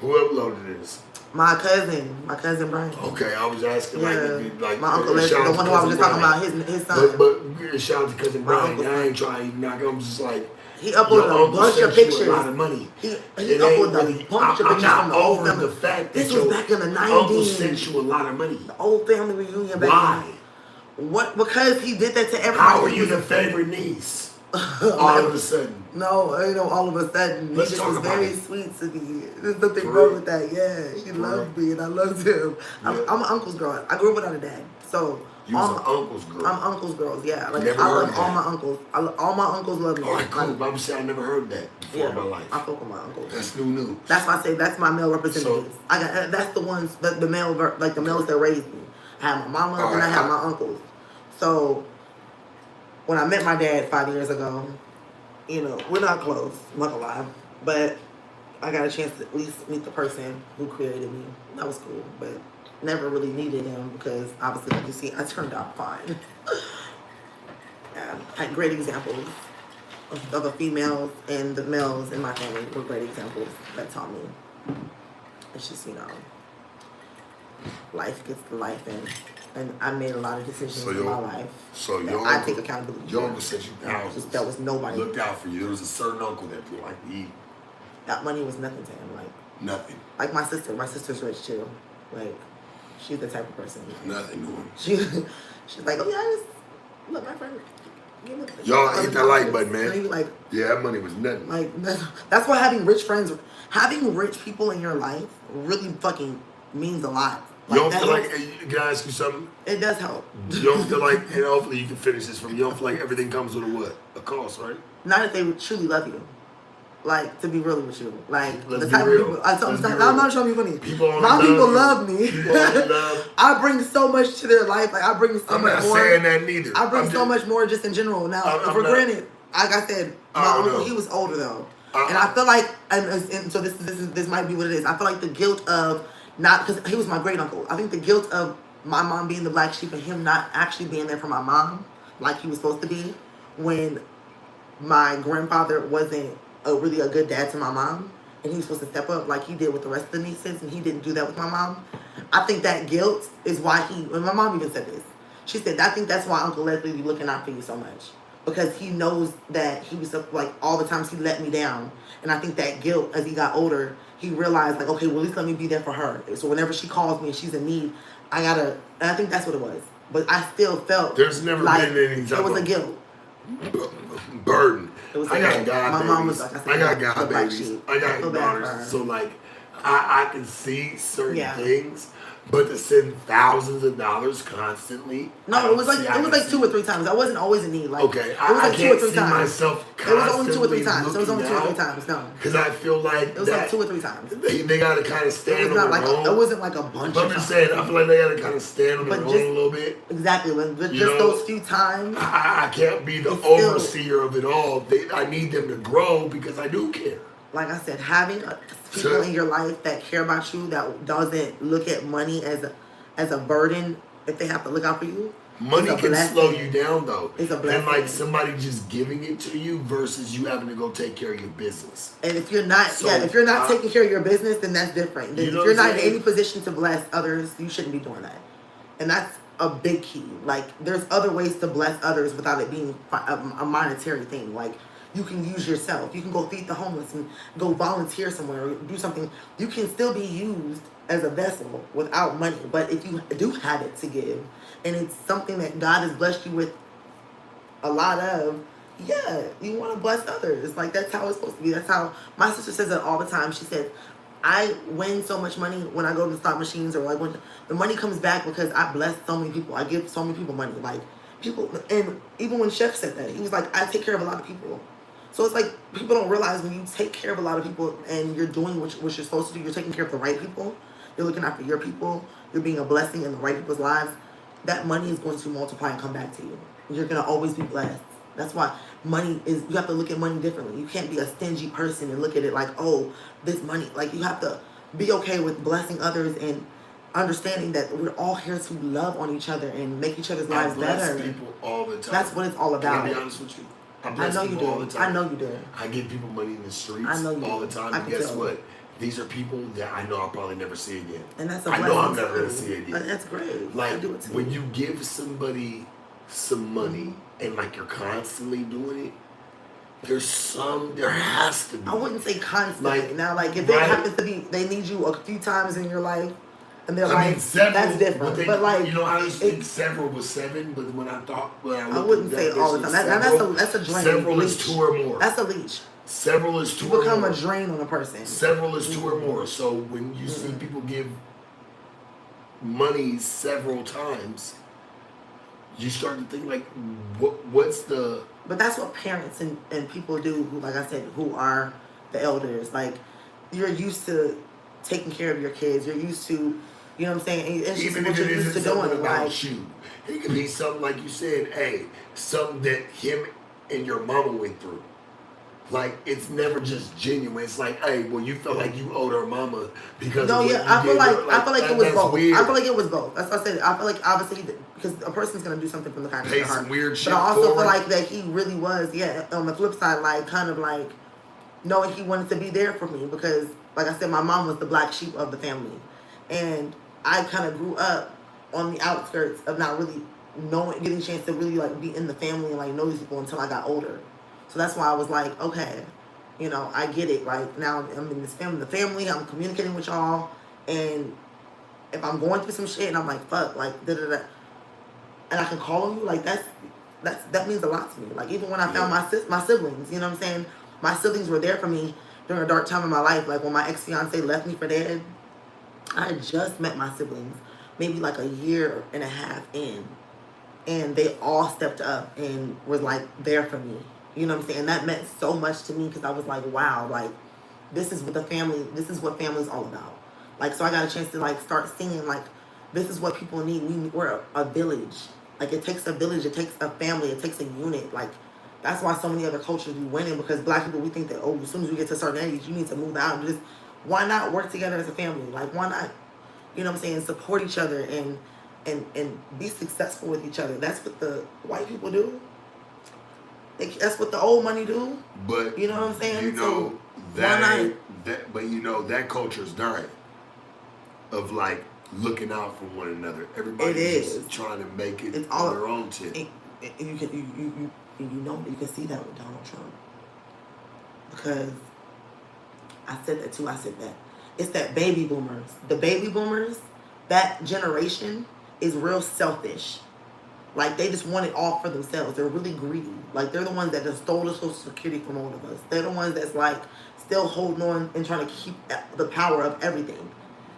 Who uploaded this? My cousin Brian. Okay, I was asking like my uncle, the one who I was just talking about, his son. But shout out to cousin Brian. I ain't trying to knock. I'm just like, he uploaded a bunch of pictures. A lot of money. He uploaded a bunch of pictures from the old family. The fact that this was back in the 90s. Uncle sent you a lot of money. The old family reunion back. Why? What? Because he did that to everybody. How are you the favorite niece? All of a sudden. No, I know all of a sudden. Let's he just talk was about very it. sweet to me. There's nothing wrong with that. Yeah, he loved me and I loved him. I'm an uncle's girl. I grew up without a dad. So you was an uncle's girl. I'm uncle's girl, yeah. Like I love all my uncles. All my uncles love me. All right, cool. I'm saying I never heard that before in my life. I fuck with my uncles. That's new. That's why I say that's my male representatives. So, I got that's the ones the male like the males that raised me. I have my mama and I have my uncles. So when I met my dad 5 years ago, you know, we're not close, I'm not gonna lie, but I got a chance to at least meet the person who created me. That was cool, but never really needed him because obviously, like you see, I turned out fine. I had great examples of the females and the males in my family were great examples that taught me. It's just, you know, life gets to life and And I made a lot of decisions in my life. So that your I uncle, take accountability. your uncle sent you thousands. That was nobody. Looked out for you. There was a certain uncle that you like to eat. That money was nothing to him. Like nothing. Like my sister. My sister's rich too. Like she's the type of person. Nothing to him. She's like, oh yeah, I just look my friend. Y'all hit that like button, man. Like, yeah, that money was nothing. Like that's why having rich friends, having rich people in your life really fucking means a lot. You don't feel like, can I ask you something? It does help. You don't feel like, and hopefully you can finish this from, you don't feel like everything comes with a what? A cost, right? Not if they truly love you. Like, to be real with you. Like, Let's the type of people, I'm not trying to be funny. My people love me. I bring so much to their life. Like, I bring so much more. I'm not saying that neither. I bring so much more just in general. Now, for granted, like I said, my uncle, he was older though. And I feel like, and so this might be what it is. I feel like the guilt of not, because he was my great uncle. I think the guilt of my mom being the black sheep and him not actually being there for my mom like he was supposed to be when my grandfather wasn't really a good dad to my mom and he was supposed to step up like he did with the rest of the nieces and he didn't do that with my mom. I think that guilt is why and my mom even said this. She said, I think that's why Uncle Leslie be looking out for you so much. Because he knows that he was like all the times he let me down. And I think that guilt as he got older, he realized like, okay, well at least let me be there for her. So whenever she calls me and she's in need, and I think that's what it was. But I still felt there's never like been any type it was a guilt. Burden. It was I got God my babies. mom was like I said, I got God babies. I got feel daughters. So like I can see certain things. But to send thousands of dollars constantly. No, it was like 2 or 3 times. I wasn't always in need. Like okay, it was like 2 or 3 times. Myself it was only 2 or 3 times. It was only 2 or 3 times. No, because I feel like it was like 2 or 3 times. They got to kind of stand on their own. It wasn't like a bunch. But I'm just saying, I feel like they got to kind of stand on their own a little bit. Exactly, but just those few times. I can't be the overseer of it all. I need them to grow because I do care. Like I said, having people in your life that care about you, that doesn't look at money as a burden if they have to look out for you. Money can slow you down though. It's a blessing. And like somebody just giving it to you versus you having to go take care of your business. And if you're not, if you're not taking care of your business, then that's different. Then if you're not in any position to bless others, you shouldn't be doing that. And that's a big key. Like there's other ways to bless others without it being a monetary thing. Like you can use yourself. You can go feed the homeless and go volunteer somewhere or do something. You can still be used as a vessel without money. But if you do have it to give, and it's something that God has blessed you with a lot of, you want to bless others. Like that's how it's supposed to be. That's how my sister says it all the time. She said, I win so much money when I go to the slot machines or like when the money comes back because I bless so many people. I give so many people money. Like people, and even when Chef said that, he was like, I take care of a lot of people. So it's like people don't realize when you take care of a lot of people and you're doing what you're supposed to do, you're taking care of the right people, you're looking after your people, you're being a blessing in the right people's lives, that money is going to multiply and come back to you. You're going to always be blessed. That's why money is, you have to look at money differently. You can't be a stingy person and look at it like, oh, this money. Like you have to be okay with blessing others and understanding that we're all here to love on each other and make each other's lives better. I bless people all the time. That's what it's all about. Can I be honest with you? I know you do. All the time. I know you do. I give people money in the streets I know you all the time. And guess tell. what? These are people that I know I'll probably never see again. And that's a I know I'm never going to see again. That's great. Like, do it too. when you give somebody some money and like you're constantly doing it, there has to be. I wouldn't say constantly. Like, now, like if it happens to be, they need you a few times in your life, and they're several, that's different. But like, you know, I used to think several was 7, but when I wouldn't say all the time. That's a drain. Several is 2 or more. That's a leech. Several is 2 you or more. become a drain on a person. Several is 2 or more. So when you see people give money several times, you start to think like, what's the? But that's what parents and people do who, like I said, who are the elders. Like you're used to taking care of your kids. You're used to, you know what I'm saying? It's even just if what it you're used isn't to something doing. about Like, you, it could be something like you said, hey, something that him and your mama went through. Like, it's never just genuine. It's like, hey, well, you felt like you owed her mama because no, of what yeah, you I feel did. like it was both. Weird. I feel like it was both. That's what I said. I feel like obviously because a person's gonna do something from the kindness of Pay their heart. some weird shit but I also forward. feel like that he really was, on the flip side, like kind of like knowing he wanted to be there for me because, like I said, my mom was the black sheep of the family, and I kind of grew up on the outskirts of not really knowing, getting a chance to really like be in the family and like know these people until I got older. So that's why I was like, okay, you know, I get it. Like now I'm in this family, I'm communicating with y'all, and if I'm going through some shit and I'm like, fuck, like da da da, and I can call on you, like that means a lot to me. Like even when I found my siblings, you know what I'm saying? My siblings were there for me during a dark time in my life. Like when my ex-fiance left me for dead, I had just met my siblings, maybe like a year and a half in, and they all stepped up and was like there for me. You know what I'm saying? And that meant so much to me because I was like, wow, like this is what family's all about. Like, so I got a chance to like start seeing like this is what people need. We're a village. Like it takes a village, it takes a family, it takes a unit. Like that's why so many other cultures be winning, because black people, we think that, oh, as soon as we get to a certain age, you need to move out and just, why not work together as a family? Like why not, you know what I'm saying, support each other and be successful with each other. That's what the white people do. That's what the old money do. But you know what I'm saying? You know so, but you know that culture's dying. Of like looking out for one another. Everybody's just trying to make it on their own tip. You can see that with Donald Trump. Because I said that too. I said that it's that baby boomers. The baby boomers, that generation is real selfish. Like they just want it all for themselves. They're really greedy. Like they're the ones that just stole the Social Security from all of us. They're the ones that's like still holding on and trying to keep the power of everything,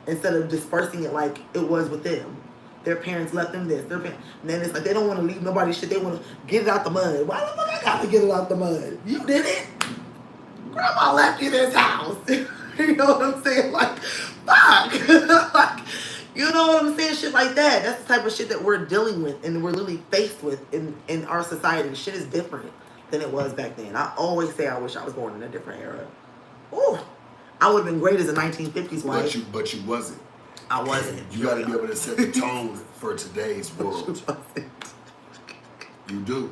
instead of dispersing it like it was with them. Their parents left them this. And then it's like they don't want to leave nobody's shit. They want to get it out the mud. Why the fuck I got to get it out the mud? You did it. Grandma left you this house. You know what I'm saying? Like, fuck. Like, you know what I'm saying? Shit like that. That's the type of shit that we're dealing with and we're literally faced with in our society. Shit is different than it was back then. I always say I wish I was born in a different era. Ooh. I would have been great as a 1950s wife. But you wasn't. I wasn't. You got to be able to set the tone for today's world. You do.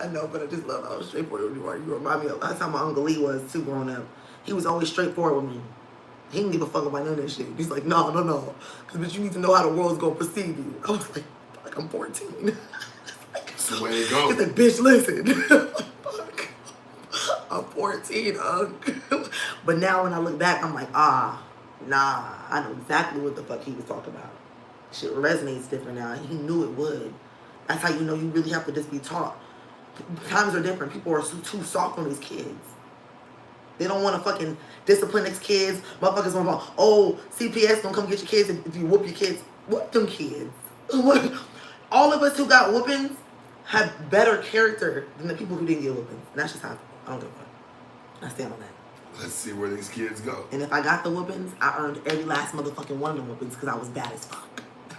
I know, but I just love how straightforward you are. You remind me of last time my Uncle Lee was too growing up. He was always straightforward with me. He didn't give a fuck about none of that shit. He's like, no. Because you need to know how the world's going to perceive you. I was like, I'm 14. That's the way it goes. He's like, bitch, listen. Fuck. I'm 14, But now when I look back, I'm like, nah, I know exactly what the fuck he was talking about. Shit resonates different now. He knew it would. That's how you know you really have to just be taught. Times are different. People are too soft on these kids. They don't want to fucking discipline these kids. Motherfuckers want to, oh, CPS gonna come get your kids if you whoop your kids. Whoop them kids. All of us who got whoopings have better character than the people who didn't get whoopings. And that's just how I don't give a fuck. I stand on that. Let's see where these kids go. And if I got the whoopings, I earned every last motherfucking one of them whoopings because I was bad as fuck.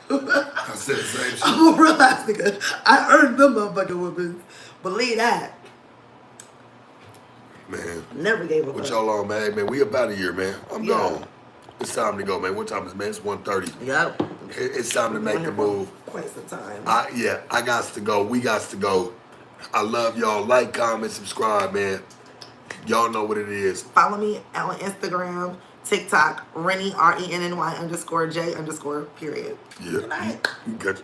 I said the same shit. I'm a real ass nigga. I earned them motherfucking whoopings. Believe that. Man. Never gave a fuck. What y'all on, man? Man, we about a year, man. I'm gone. It's time to go, man. What time is it, man? It's 1:30. Yep. It's time to make the move. Quite some time. I got to go. We got to go. I love y'all. Like, comment, subscribe, man. Y'all know what it is. Follow me on Instagram, TikTok, Renny, RENNY_J_. Yeah. Good night. Good.